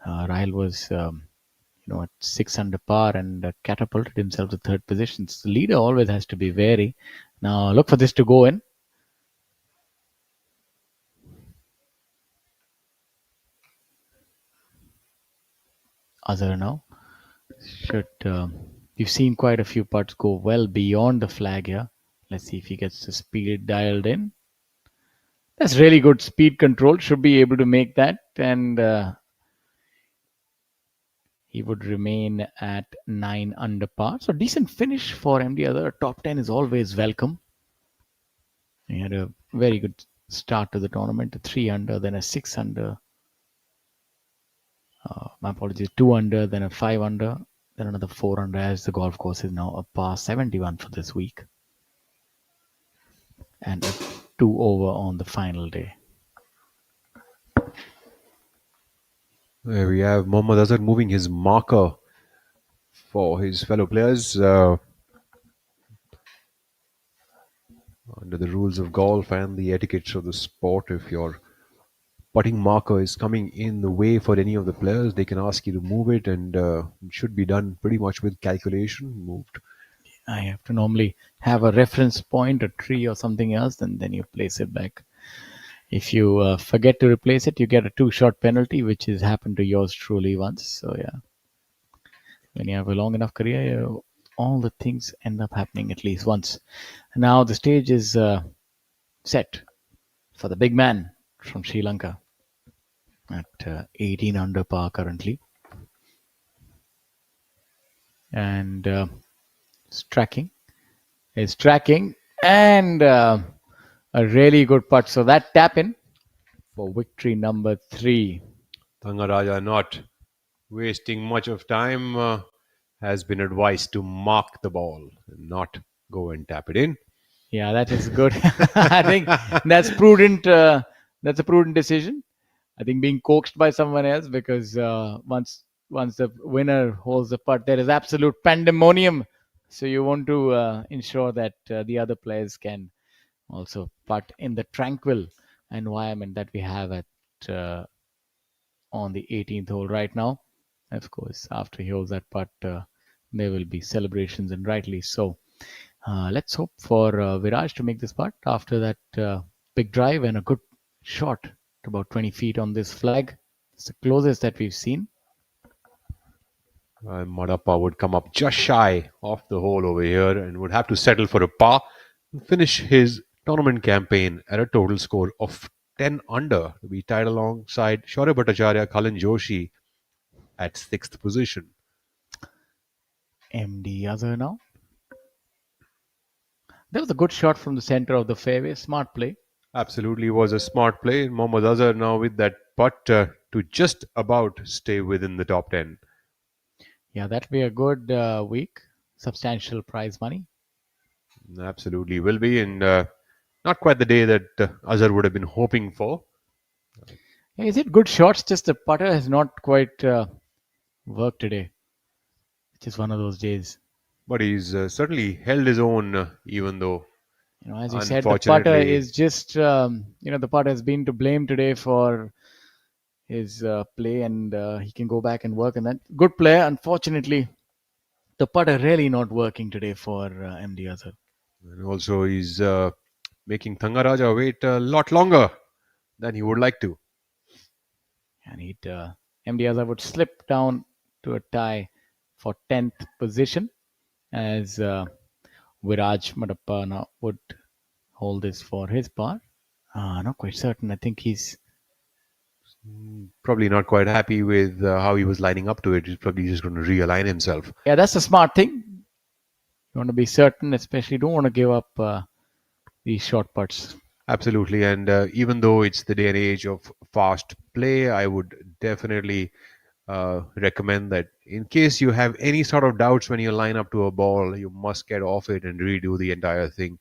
Rahul was, at 6 under par and catapulted himself to third position. So the leader always has to be wary. Now look for this to go in. Azhar now should. You've seen quite a few putts go well beyond the flag here. Let's see if he gets the speed dialed in. That's really good speed control. Should be able to make that, and he would remain at 9 under par. So decent finish for MD Azhar. Top 10 is always welcome. He had a very good start to the tournament. A 3 under, then a 6 under. My apologies, 2 under, then a 5 under, then another 4 under, as the golf course is now a par 71 for this week. And a 2 over on the final day. There we have Mohammad Azhar moving his marker for his fellow players. Under the rules of golf and the etiquettes of the sport, if your putting marker is coming in the way for any of the players, they can ask you to move it, and it should be done pretty much with calculation. Moved. I have to normally have a reference point, a tree or something else, and then you place it back. If you forget to replace it, you get a 2-shot penalty, which has happened to yours truly once. So yeah, when you have a long enough career, all the things end up happening at least once. Now the stage is set for the big man from Sri Lanka at 18 under par currently. And it's tracking, and a really good putt. So that tap in for victory number 3. Thangaraja, not wasting much of time, has been advised to mark the ball and not go and tap it in. Yeah, that is good. I think that's prudent. That's a prudent decision. I think being coaxed by someone else, because once the winner holds the putt, there is absolute pandemonium. So you want to ensure that the other players can also putt in the tranquil environment that we have at on the 18th hole right now. Of course, after he holds that putt, there will be celebrations, and rightly so. Let's hope for Viraj to make this putt after that big drive and a good shot to about 20 feet on this flag. It's the closest that we've seen. Madappa would come up just shy of the hole over here and would have to settle for a par and finish his tournament campaign at a total score of 10 under to be tied alongside Shaurya Bhattacharya, Kalin Joshi at 6th position. MD Azhar now. That was a good shot from the center of the fairway. Smart play. Absolutely was a smart play. Mohammad Azhar now with that putt to just about stay within the top 10. Yeah, that'll be a good week. Substantial prize money. Absolutely will be, and not quite the day that Azhar would have been hoping for. Yeah, is it good shots? Just the putter has not quite worked today. It's just one of those days. But he's certainly held his own, even though, as you said, the putter is just, the putter has been to blame today for his play, and he can go back and work on that. Good player. Unfortunately, the putter really not working today for MD Azhar. And also, he's making Thangaraja wait a lot longer than he would like to. And MD Azhar would slip down to a tie for 10th position, as Viraj Madappa now would hold this for his part. Not quite certain. I think he's probably not quite happy with how he was lining up to it. He's probably just going to realign himself. Yeah, that's a smart thing. You want to be certain, especially don't want to give up these short putts. Absolutely. And even though it's the day and age of fast play, I would definitely recommend that in case you have any sort of doubts when you line up to a ball, you must get off it and redo the entire thing.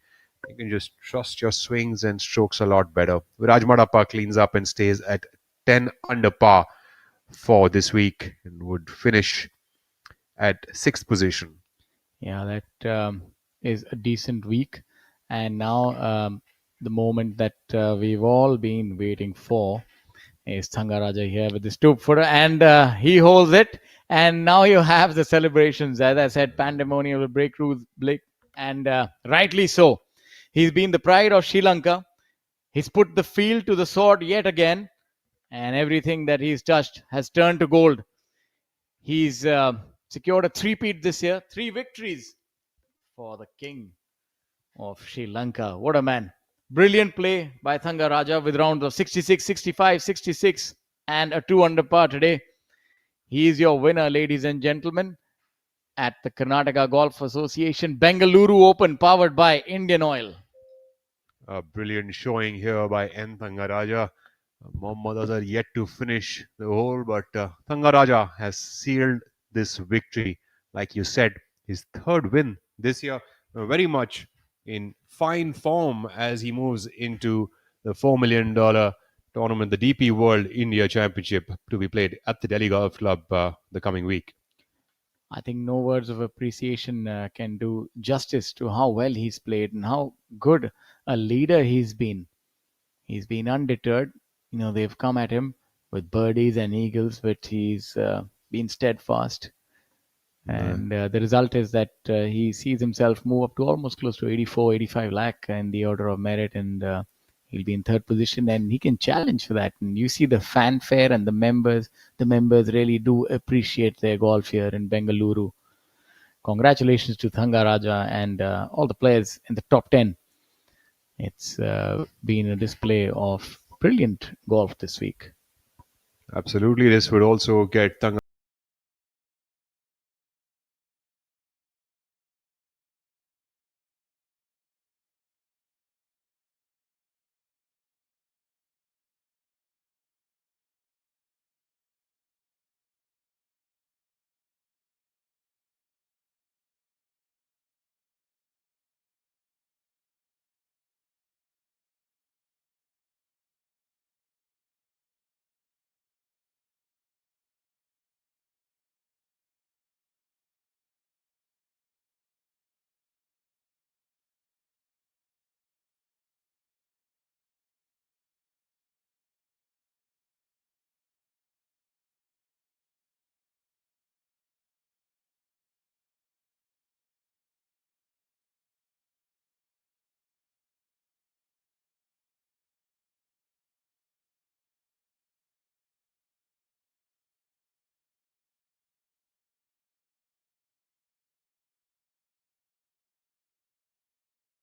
You can just trust your swings and strokes a lot better. Viraj Madappa cleans up and stays at 10 under par for this week and would finish at 6th position. Yeah, that is a decent week. And now the moment that we've all been waiting for is Thangaraja here with the stoop footer, and he holds it. And now you have the celebrations. As I said, pandemonium will break rules, and rightly so. He's been the pride of Sri Lanka. He's put the field to the sword yet again, and everything that he's touched has turned to gold. He's secured a three-peat this year, 3 victories for the king of Sri Lanka. What a man. Brilliant play by Thangaraja with rounds of 66, 65, 66, and a 2 under par today. He is your winner, ladies and gentlemen, at the Karnataka Golf Association Bengaluru Open, powered by Indian Oil. A brilliant showing here by N. Thangaraja. Mohammad Azhar yet to finish the hole, but Thangaraja has sealed this victory. Like you said, his 3rd win this year, very much in fine form as he moves into the $4 million tournament, the DP World India Championship, to be played at the Delhi Golf Club the coming week. I think no words of appreciation can do justice to how well he's played and how good a leader he's been. He's been undeterred. You know, they've come at him with birdies and eagles, but he's been steadfast. And the result is that he sees himself move up to almost close to 84, 85 lakh in the order of merit, and he'll be in 3rd position, and he can challenge for that. And you see the fanfare and the members really do appreciate their golf here in Bengaluru. Congratulations to Thangaraja and all the players in the top 10. It's been a display of brilliant golf this week. Absolutely. This would also get Thangaraja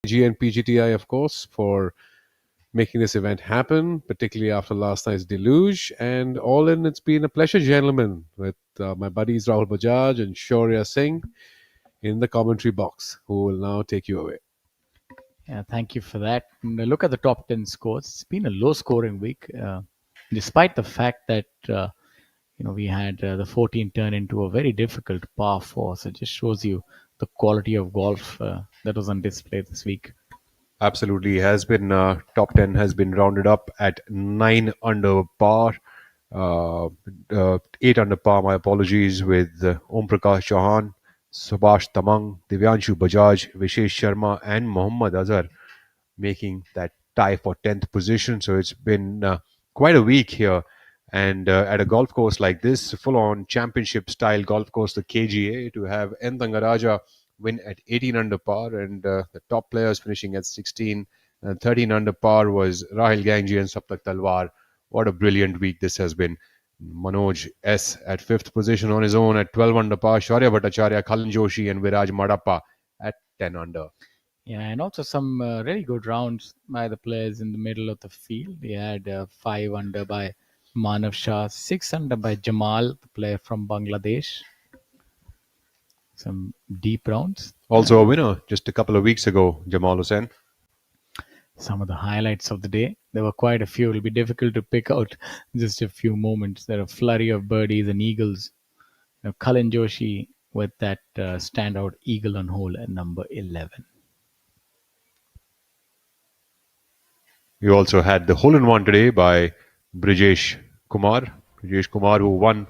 and PGTI, of course, for making this event happen, particularly after last night's deluge. And all in, it's been a pleasure, gentlemen, with my buddies Rahul Bajaj and Shaurya Singh in the commentary box, who will now take you away. Yeah, thank you for that. And look at the top 10 scores. It's been a low-scoring week, despite the fact that we had the 14 turn into a very difficult par 4. So it just shows you the quality of golf that was on display this week. absolutely has been top 10 has been rounded up at 9 under par. 8 under par, my apologies, with Om Prakash Chauhan, Subhash Tamang, Divyanshu Bajaj, Vishesh Sharma, and Mohammad Azhar making that tie for 10th position. So it's been quite a week here. And at a golf course like this, full on championship style golf course, the KGA, to have N. Thangaraja win at 18 under par, and the top players finishing at 16 and 13 under par was Rahil Gangji and Saptak Talwar. What a brilliant week this has been. Manoj S at 5th position on his own at 12 under par. Shaurya Bhattacharya, Khalin Joshi, and Viraj Madappa at 10 under. Yeah, and also some really good rounds by the players in the middle of the field. They had 5 under by Manav Shah, 6 under by Jamal, the player from Bangladesh. Some deep rounds. Also a winner just a couple of weeks ago, Jamal Hussain. Some of the highlights of the day. There were quite a few. It'll be difficult to pick out just a few moments. There are a flurry of birdies and eagles. Cullen Joshi with that standout eagle on hole at number 11. We also had the hole-in-one today by Brijesh Kumar. Brijesh Kumar, who won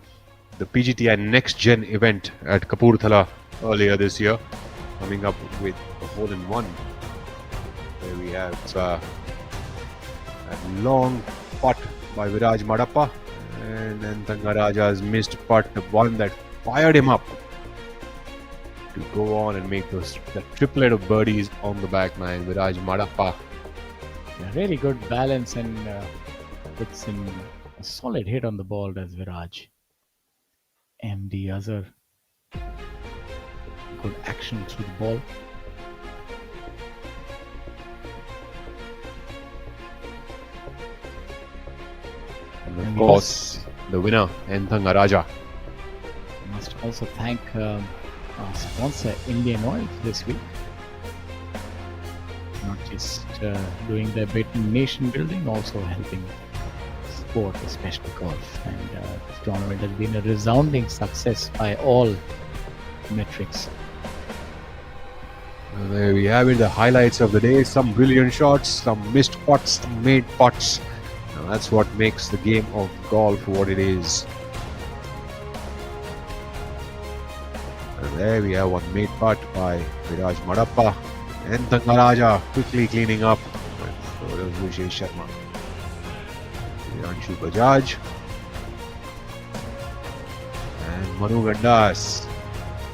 the PGTI Next Gen event at Kapurthala earlier this year, coming up with a hole-in-one. There we have a long putt by Viraj Madappa, and then Thangaraja's missed putt, the one that fired him up to go on and make the triplet of birdies on the back nine. Viraj Madappa. Really good balance and puts in a solid hit on the ball, does Viraj. MD Azhar. Good action through the ball. And of course, the winner, Thangaraja. Must also thank our sponsor, Indian Oil, this week. Not just doing their bit in nation building, also helping sport, especially golf. And this tournament has been a resounding success by all metrics. Well, there we have it, the highlights of the day. Some brilliant shots, some missed putts, some made putts. Now that's what makes the game of golf what it is. And there we have one made putt by Viraj Madappa. And Thangaraja quickly cleaning up. So does Vishesh Sharma. Anshu Bajaj. And Manu Gandas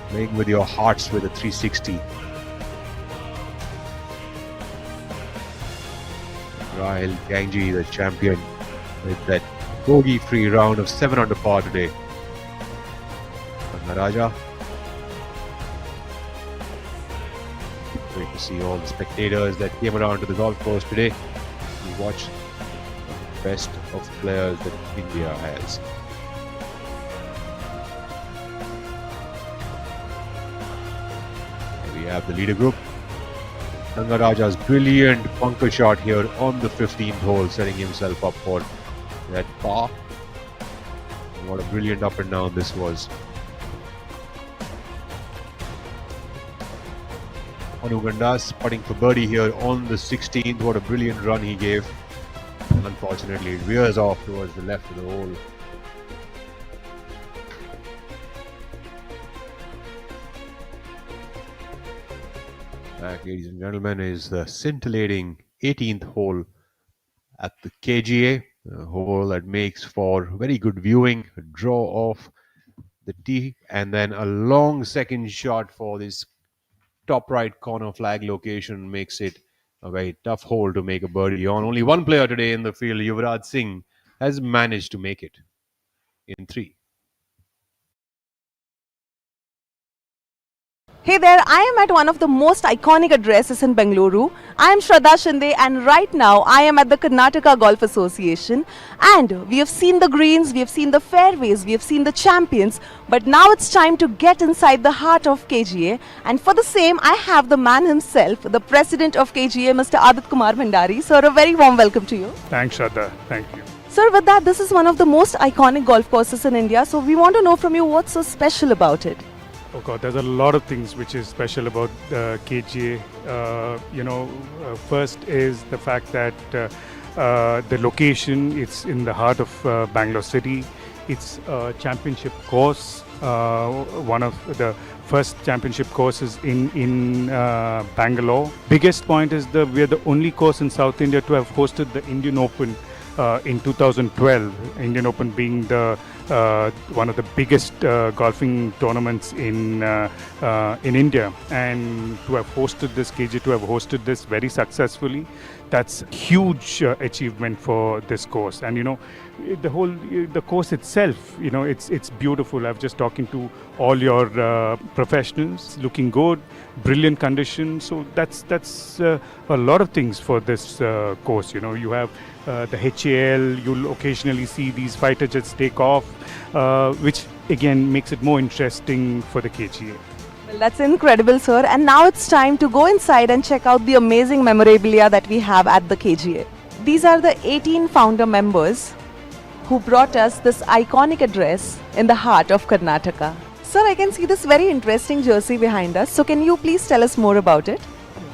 playing with your hearts with a 360. Rahil Gangji, the champion, with that bogey-free round of 7 under par today. Thangaraja. Great to see all the spectators that came around to the golf course today. We watched the best of players that India has. Here we have the leader group. Thangaraja's brilliant bunker shot here on the 15th hole, setting himself up for that par. What a brilliant up and down this was. Manu Gandas putting for birdie here on the 16th. What a brilliant run he gave. Unfortunately, it veers off towards the left of the hole. Back, ladies and gentlemen, is the scintillating 18th hole at the KGA. A hole that makes for very good viewing. A draw off the tee, and then a long second shot for this top right corner flag location makes it a very tough hole to make a birdie on. Only one player today in the field, Yuvraj Singh, has managed to make it in 3. Hey there, I am at one of the most iconic addresses in Bengaluru. I am Shraddha Shinde and right now I am at the Karnataka Golf Association, and we have seen the greens, we have seen the fairways, we have seen the champions, but now it's time to get inside the heart of KGA, and for the same I have the man himself, the president of KGA, Mr. Adit Kumar Bhandari. Sir, a very warm welcome to you. Thanks, Shraddha. Thank you. Sir, with that, this is one of the most iconic golf courses in India, so we want to know from you what's so special about it. Oh God, there's a lot of things which is special about KGA. First is the fact that the location, it's in the heart of Bangalore city. It's a championship course, one of the first championship courses in Bangalore. Biggest point is we are the only course in South India to have hosted the Indian Open in 2012. Indian Open being the one of the biggest golfing tournaments in India, and to have hosted this KGA, to have hosted this very successfully, that's a huge achievement for this course. And the course itself, it's beautiful. I've just talking to all your professionals, looking good, brilliant condition. So that's a lot of things for this course. You have the HAL, you'll occasionally see these fighter jets take off, which again makes it more interesting for the KGA. Well, that's incredible, sir. And now it's time to go inside and check out the amazing memorabilia that we have at the KGA. These are the 18 founder members who brought us this iconic address in the heart of Karnataka. Sir, I can see this very interesting jersey behind us. So can you please tell us more about it?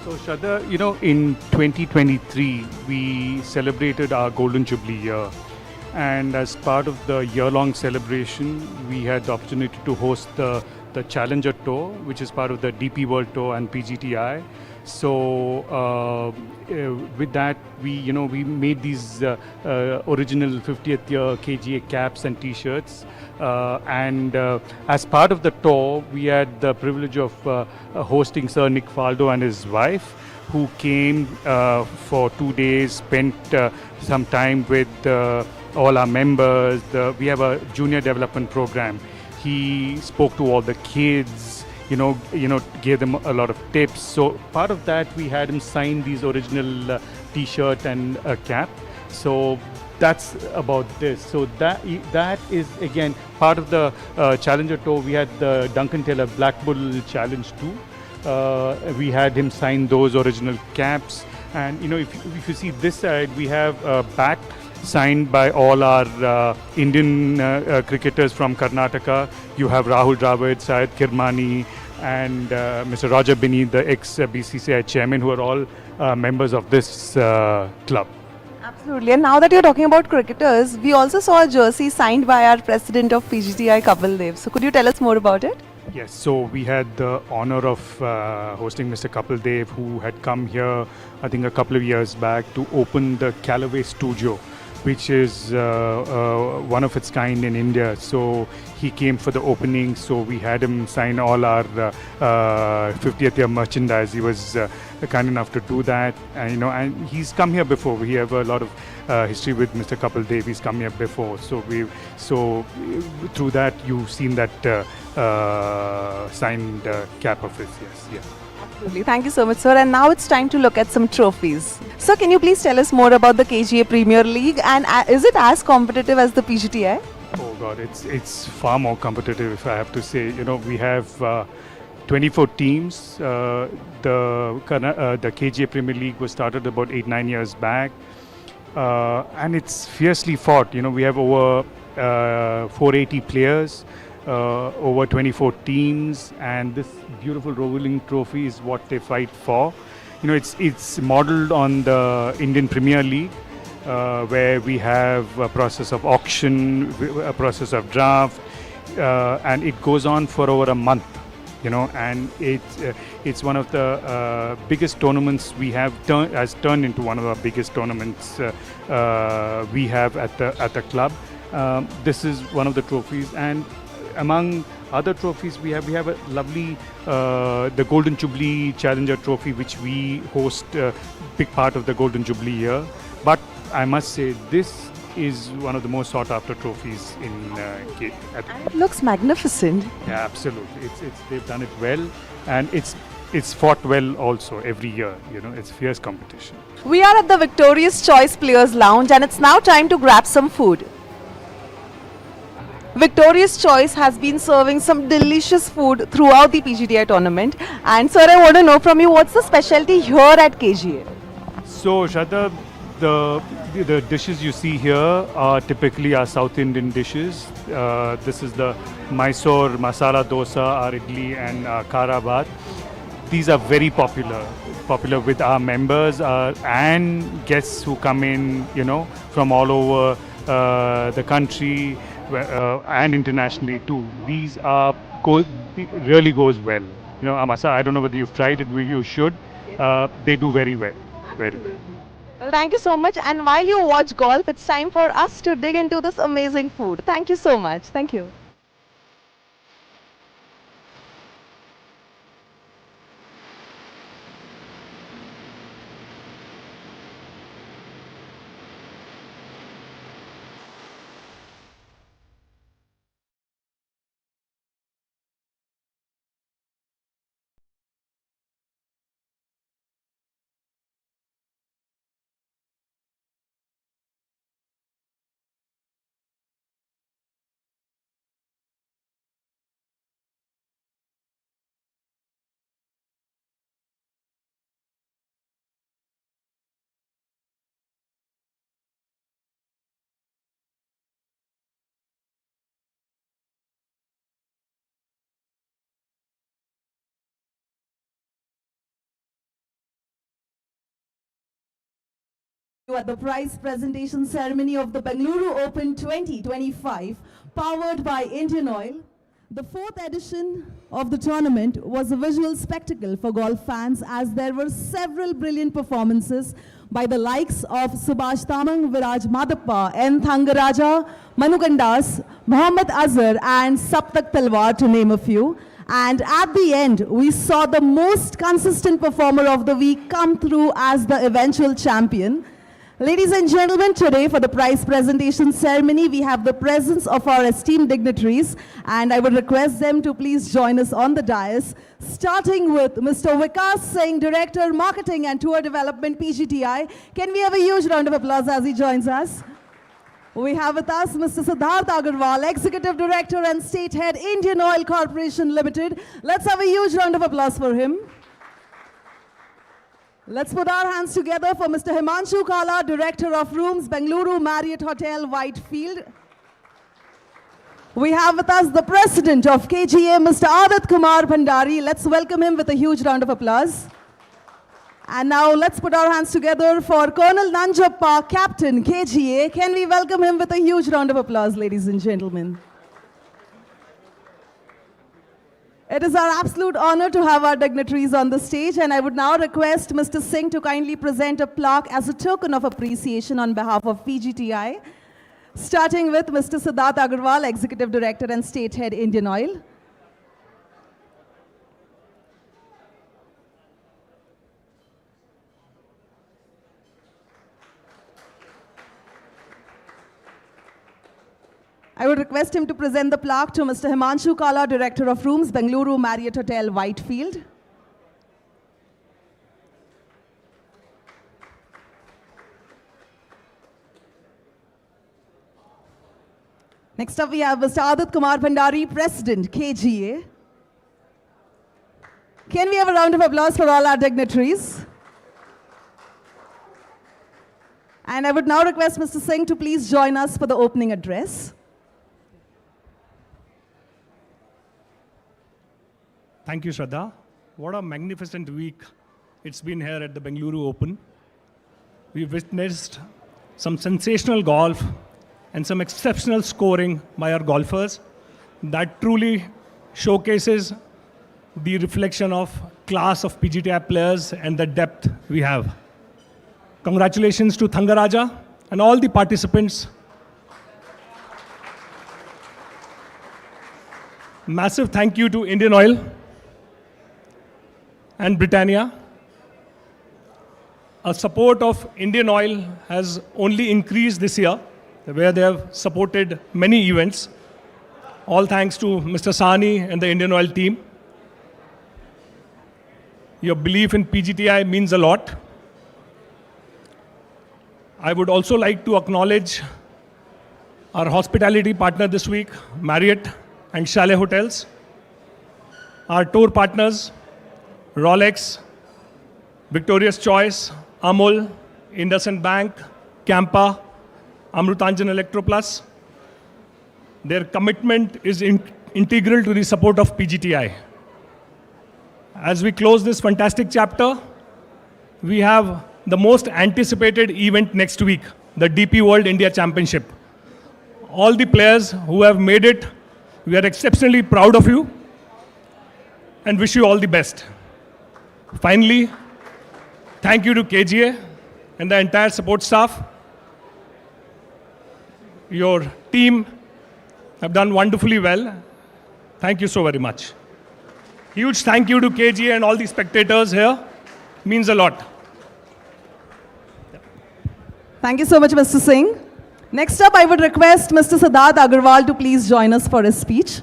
So Shraddha, in 2023, we celebrated our Golden Jubilee year. And as part of the year-long celebration, we had the opportunity to host the Challenger Tour, which is part of the DP World Tour and PGTI. So with that, we made these original 50th year KGA caps and T-shirts. And as part of the tour, we had the privilege of hosting Sir Nick Faldo and his wife, who came for 2 days, spent some time with all our members. We have a junior development program. He spoke to all the kids, gave them a lot of tips. So part of that, we had him sign these original T-shirt and a cap. So that's about this. So that is again part of the Challenger Tour. We had the Duncan Taylor Black Bull Challenge too. We had him sign those original caps. And if you see this side, we have a bat signed by all our Indian cricketers from Karnataka. You have Rahul Dravid, Syed Kirmani, and Mr. Roger Binney, the ex-BCCI chairman, who are all members of this club. Absolutely. And now that you're talking about cricketers, we also saw a jersey signed by our president of PGTI, Kapil Dev. So could you tell us more about it? Yes, so we had the honor of hosting Mr. Kapil Dev, who had come here, I think a couple of years back, to open the Callaway Studio, which is one of its kind in India. So he came for the opening, so we had him sign all our 50th year merchandise. He was kind enough to do that, and he's come here before. We have a lot of history with Mr. Kapil Dev. He's come here before, so through that you've seen that signed cap of his. Yes, yeah. Absolutely. Thank you so much, sir. And now it's time to look at some trophies. Sir, can you please tell us more about the KGA Premier League, and is it as competitive as the PGTI? Oh God, it's far more competitive, if I have to say. We have 24 teams. The KGA Premier League was started about 8-9 years back, and it's fiercely fought. We have over 480 players. Over 24 teams, and this beautiful rolling trophy is what they fight for. It's modeled on the Indian Premier League, where we have a process of auction, a process of draft, and it goes on for over a month. And it's one of the biggest tournaments we have has turned into one of our biggest tournaments we have at the club. This is one of the trophies, and among other trophies, we have a lovely the Golden Jubilee Challenger Trophy, which we host a big part of the Golden Jubilee year. But I must say, this is one of the most sought after trophies in it looks magnificent. Yeah, absolutely. They've done it well, and it's fought well also every year. It's fierce competition. We are at the Victorious Choice Players Lounge, and it's now time to grab some food. Victorious Choice has been serving some delicious food throughout the PGTI tournament. And sir, I want to know from you, what's the specialty here at KGA? So Shraddha, the dishes you see here are typically our South Indian dishes. This is the Mysore Masala Dosa, our idli, and Kara Bhat. These are very popular with our members and guests who come in, from all over the country. And internationally too. These really goes well. Amasa, I don't know whether you've tried it. You should. They do very well. Very well. Well, thank you so much. And while you watch golf, it's time for us to dig into this amazing food. Thank you so much. Thank you. At the prize presentation ceremony of the Bengaluru Open 2025, powered by Indian Oil. The fourth edition of the tournament was a visual spectacle for golf fans as there were several brilliant performances by the likes of Subhash Tamang, Viraj Madappa, N. Thangaraja, Manukandas, Mohammad Azhar and Saptak Talwar to name a few. And at the end, we saw the most consistent performer of the week come through as the eventual champion. Ladies and gentlemen, today for the prize presentation ceremony, we have the presence of our esteemed dignitaries, and I would request them to please join us on the dais, starting with Mr. Vikas Singh, Director, Marketing and Tour Development, PGTI. Can we have a huge round of applause as he joins us? We have with us Mr. Siddharth Agarwal, Executive Director and State Head, Indian Oil Corporation Limited. Let's have a huge round of applause for him. Let's put our hands together for Mr. Himanshu Kala, Director of Rooms, Bengaluru Marriott Hotel, Whitefield. We have with us the President of KGA, Mr. Adat Kumar Bhandari. Let's welcome him with a huge round of applause. And now let's put our hands together for Colonel Nanjappa, Captain KGA. Can we welcome him with a huge round of applause, ladies and gentlemen? It is our absolute honor to have our dignitaries on the stage, and I would now request Mr. Singh to kindly present a plaque as a token of appreciation on behalf of PGTI, starting with Mr. Siddharth Agarwal, Executive Director and State Head, Indian Oil. I would request him to present the plaque to Mr. Himanshu Kala, Director of Rooms, Bengaluru Marriott Hotel, Whitefield. Next up we have Mr. Adat Kumar Bhandari, President, KGA. Can we have a round of applause for all our dignitaries? And I would now request Mr. Singh to please join us for the opening address. Thank you, Shraddha. What a magnificent week it's been here at the Bengaluru Open. We've witnessed some sensational golf and some exceptional scoring by our golfers that truly showcases the reflection of class of PGTI players and the depth we have. Congratulations to Thangaraja and all the participants. Massive thank you to Indian Oil and Britannia. Our support of Indian Oil has only increased this year, where they have supported many events. All thanks to Mr. Sani and the Indian Oil team. Your belief in PGTI means a lot. I would also like to acknowledge our hospitality partner this week, Marriott and Chalet Hotels, our tour partners, Rolex, Victoria's Choice, Amul, IndusInd Bank, Campa, Amrutanjan Electroplus. Their commitment is integral to the support of PGTI. As we close this fantastic chapter, we have the most anticipated event next week, the DP World India Championship. All the players who have made it, we are exceptionally proud of you and wish you all the best. Finally, thank you to KGA and the entire support staff. Your team have done wonderfully well. Thank you so very much. Huge thank you to KGA and all the spectators here. Means a lot. Thank you so much, Mr. Singh. Next up, I would request Mr. Siddharth Agarwal to please join us for his speech.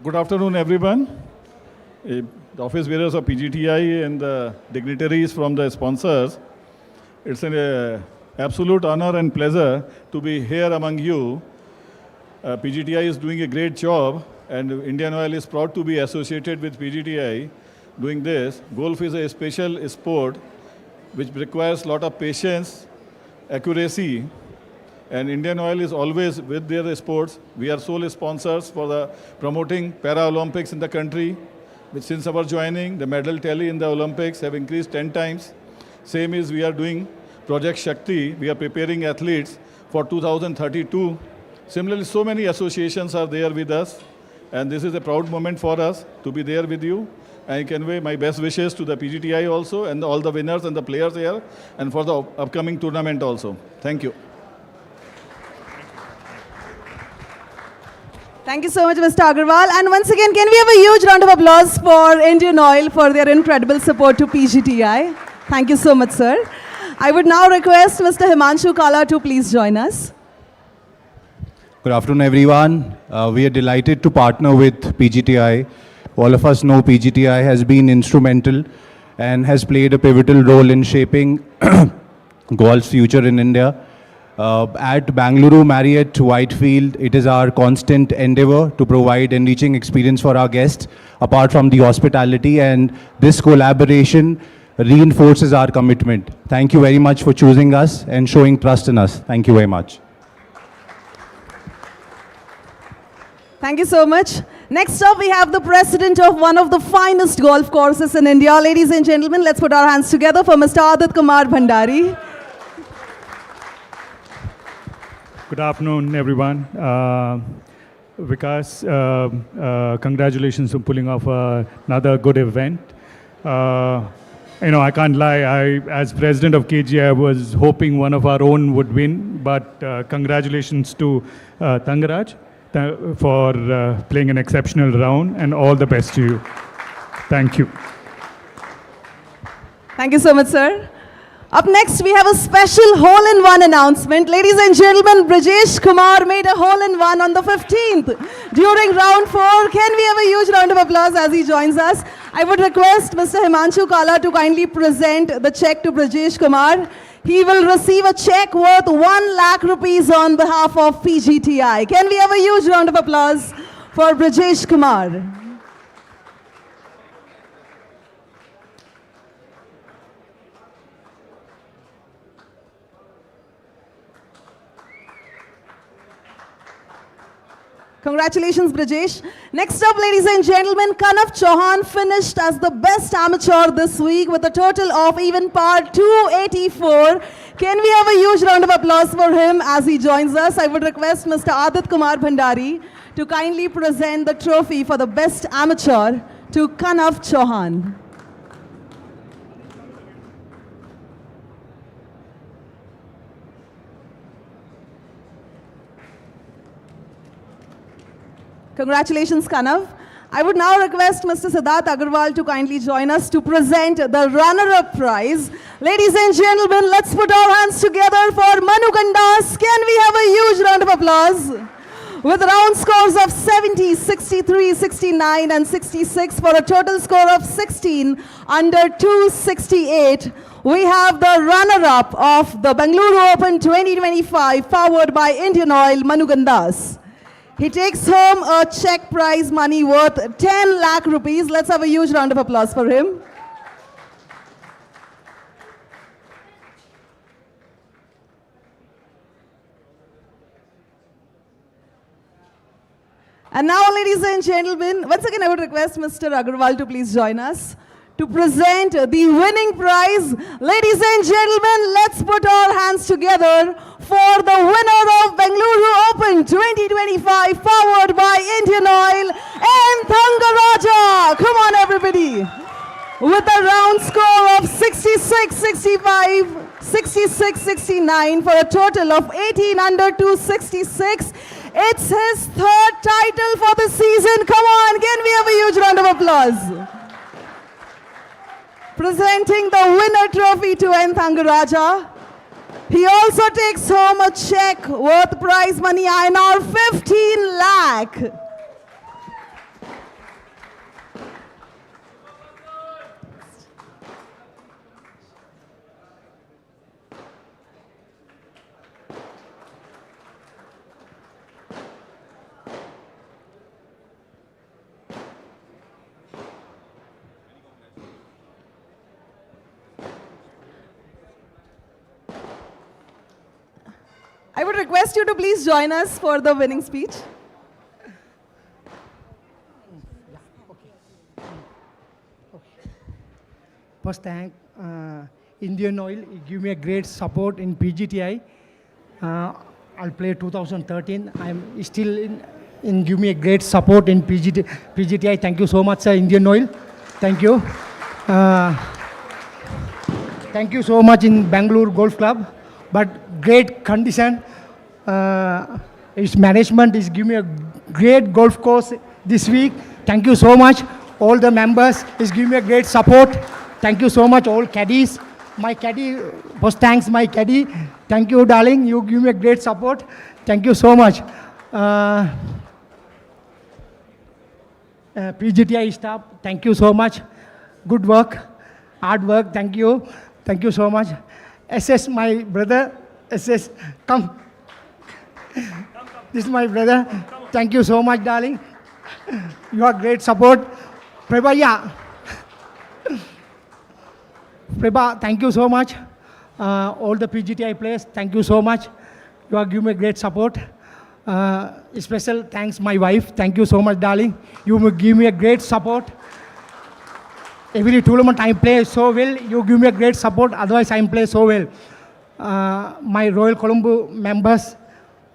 Good afternoon, everyone. The office bearers of PGTI and the dignitaries from the sponsors. It's an absolute honor and pleasure to be here among you. PGTI is doing a great job, and Indian Oil is proud to be associated with PGTI doing this. Golf is a special sport which requires a lot of patience, accuracy, and Indian Oil is always with their sports. We are sole sponsors for the promoting Paralympics in the country. Since our joining, the medal tally in the Olympics have increased 10 times. Same is we are doing Project Shakti. We are preparing athletes for 2032. Similarly, so many associations are there with us. And this is a proud moment for us to be there with you. I convey my best wishes to the PGTI also and all the winners and the players here and for the upcoming tournament also. Thank you. Thank you so much, Mr. Agarwal. And once again, can we have a huge round of applause for Indian Oil for their incredible support to PGTI? Thank you so much, sir. I would now request Mr. Himanshu Kala to please join us. Good afternoon, everyone. We are delighted to partner with PGTI. All of us know PGTI has been instrumental and has played a pivotal role in shaping golf's future in India. At Bengaluru, Marriott, Whitefield, it is our constant endeavor to provide enriching experience for our guests, apart from the hospitality, and this collaboration reinforces our commitment. Thank you very much for choosing us and showing trust in us. Thank you very much. Thank you so much. Next up, we have the president of one of the finest golf courses in India. Ladies and gentlemen, let's put our hands together for Mr. Adit Kumar Bhandari. Good afternoon, everyone. Vikas, congratulations on pulling off another good event. I can't lie. As president of KG, I was hoping one of our own would win, but congratulations to Tangaraj for playing an exceptional round, and all the best to you. Thank you. Thank you so much, sir. Up next, we have a special hole-in-one announcement. Ladies and gentlemen, Brajesh Kumar made a hole-in-one on the 15th during round 4. Can we have a huge round of applause as he joins us? I would request Mr. Himanshu Kala to kindly present the check to Brajesh Kumar. He will receive a check worth 1 lakh rupees on behalf of PGTI. Can we have a huge round of applause for Brajesh Kumar? Congratulations, Brajesh. Next up, ladies and gentlemen, Kanav Chauhan finished as the best amateur this week with a total of even par 284. Can we have a huge round of applause for him as he joins us? I would request Mr. Adit Kumar Bhandari to kindly present the trophy for the best amateur to Kanav Chauhan. Congratulations, Kanav. I would now request Mr. Siddharth Agarwal to kindly join us to present the runner-up prize. Ladies and gentlemen, let's put our hands together for Manu Gandas. Can we have a huge round of applause? With round scores of 70, 63, 69 and 66 for a total score of 16 under 268. We have the runner-up of the Bengaluru Open 2025 powered by Indian Oil, Manu Gandas. He takes home a check prize money worth 10 lakh rupees. Let's have a huge round of applause for him. And now, ladies and gentlemen, once again I would request Mr. Agarwal to please join us to present the winning prize. Ladies and gentlemen, let's put our hands together for the winner of Bengaluru Open 2025 powered by Indian Oil and Thangaraja. Come on, everybody. With a round score of 66, 65, 66, 69 for a total of 18 under 266. It's his third title for the season. Come on, can we have a huge round of applause? Presenting the winner trophy to N. Thangaraja. He also takes home a check worth prize money INR 15 lakh. I would request you to please join us for the winning speech. first thank Indian Oil. He give me a great support in PGTI. I'll play 2013. I'm still in give me a great support in PGTI. Thank you so much, sir, Indian Oil. Thank you. Thank you so much in Bengaluru Golf Club. But great condition. Its management is giving me a great golf course this week. Thank you so much. All the members is giving me a great support. Thank you so much, all caddies. My caddy, first thanks my caddy. Thank you, darling. You give me a great support. Thank you so much. PGTI staff, thank you so much. Good work, hard work. Thank you. Thank you so much. SS, my brother. SS, come. This is my brother. Thank you so much, darling. You are great support. Prabha, Prabha, thank you so much. All the PGTI players, thank you so much. You are giving me great support. Special thanks my wife. Thank you so much, darling. You will give me a great support. Every tournament I play so well. You give me a great support. Otherwise, I play so well. My Royal Colombo members,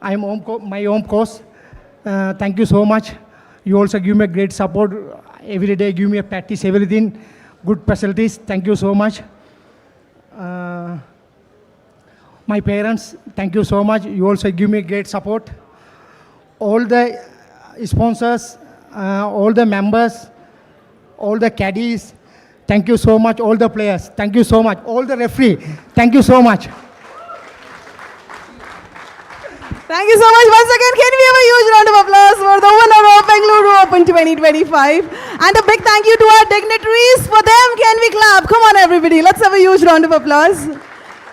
I am my home course. Thank you so much. You also give me a great support. Every day give me a practice, everything. Good facilities. Thank you so much. My parents, thank you so much. You also give me great support. All the sponsors, all the members, all the caddies, thank you so much. All the players, thank you so much. All the referee, thank you so much. Thank you so much. Once again, can we have a huge round of applause for the winner of Bengaluru Open 2025? And a big thank you to our dignitaries. For them, can we clap? Come on, everybody. Let's have a huge round of applause.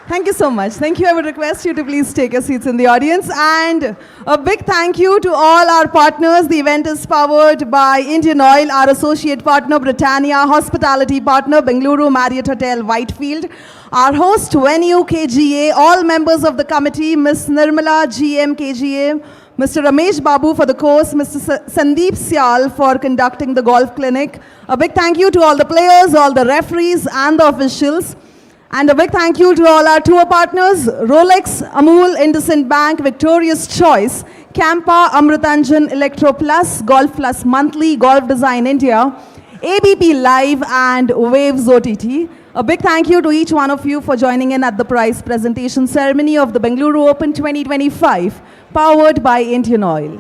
Thank you so much. Thank you. I would request you to please take your seats in the audience. And a big thank you to all our partners. The event is powered by Indian Oil, our associate partner, Britannia, hospitality partner, Bengaluru Marriott Hotel, Whitefield. Our host, Venue KGA, all members of the committee, Ms. Nirmala GM KGA, Mr. Ramesh Babu for the course, Mr. Sandeep Syal for conducting the golf clinic. A big thank you to all the players, all the referees and the officials. And a big thank you to all our tour partners, Rolex, Amul, IndusInd Bank, Victorious Choice, Campa, Amritanjan, Electro Plus, Golf Plus Monthly, Golf Design India, ABP Live and Waves OTT. A big thank you to each one of you for joining in at the prize presentation ceremony of the Bengaluru Open 2025, powered by Indian Oil.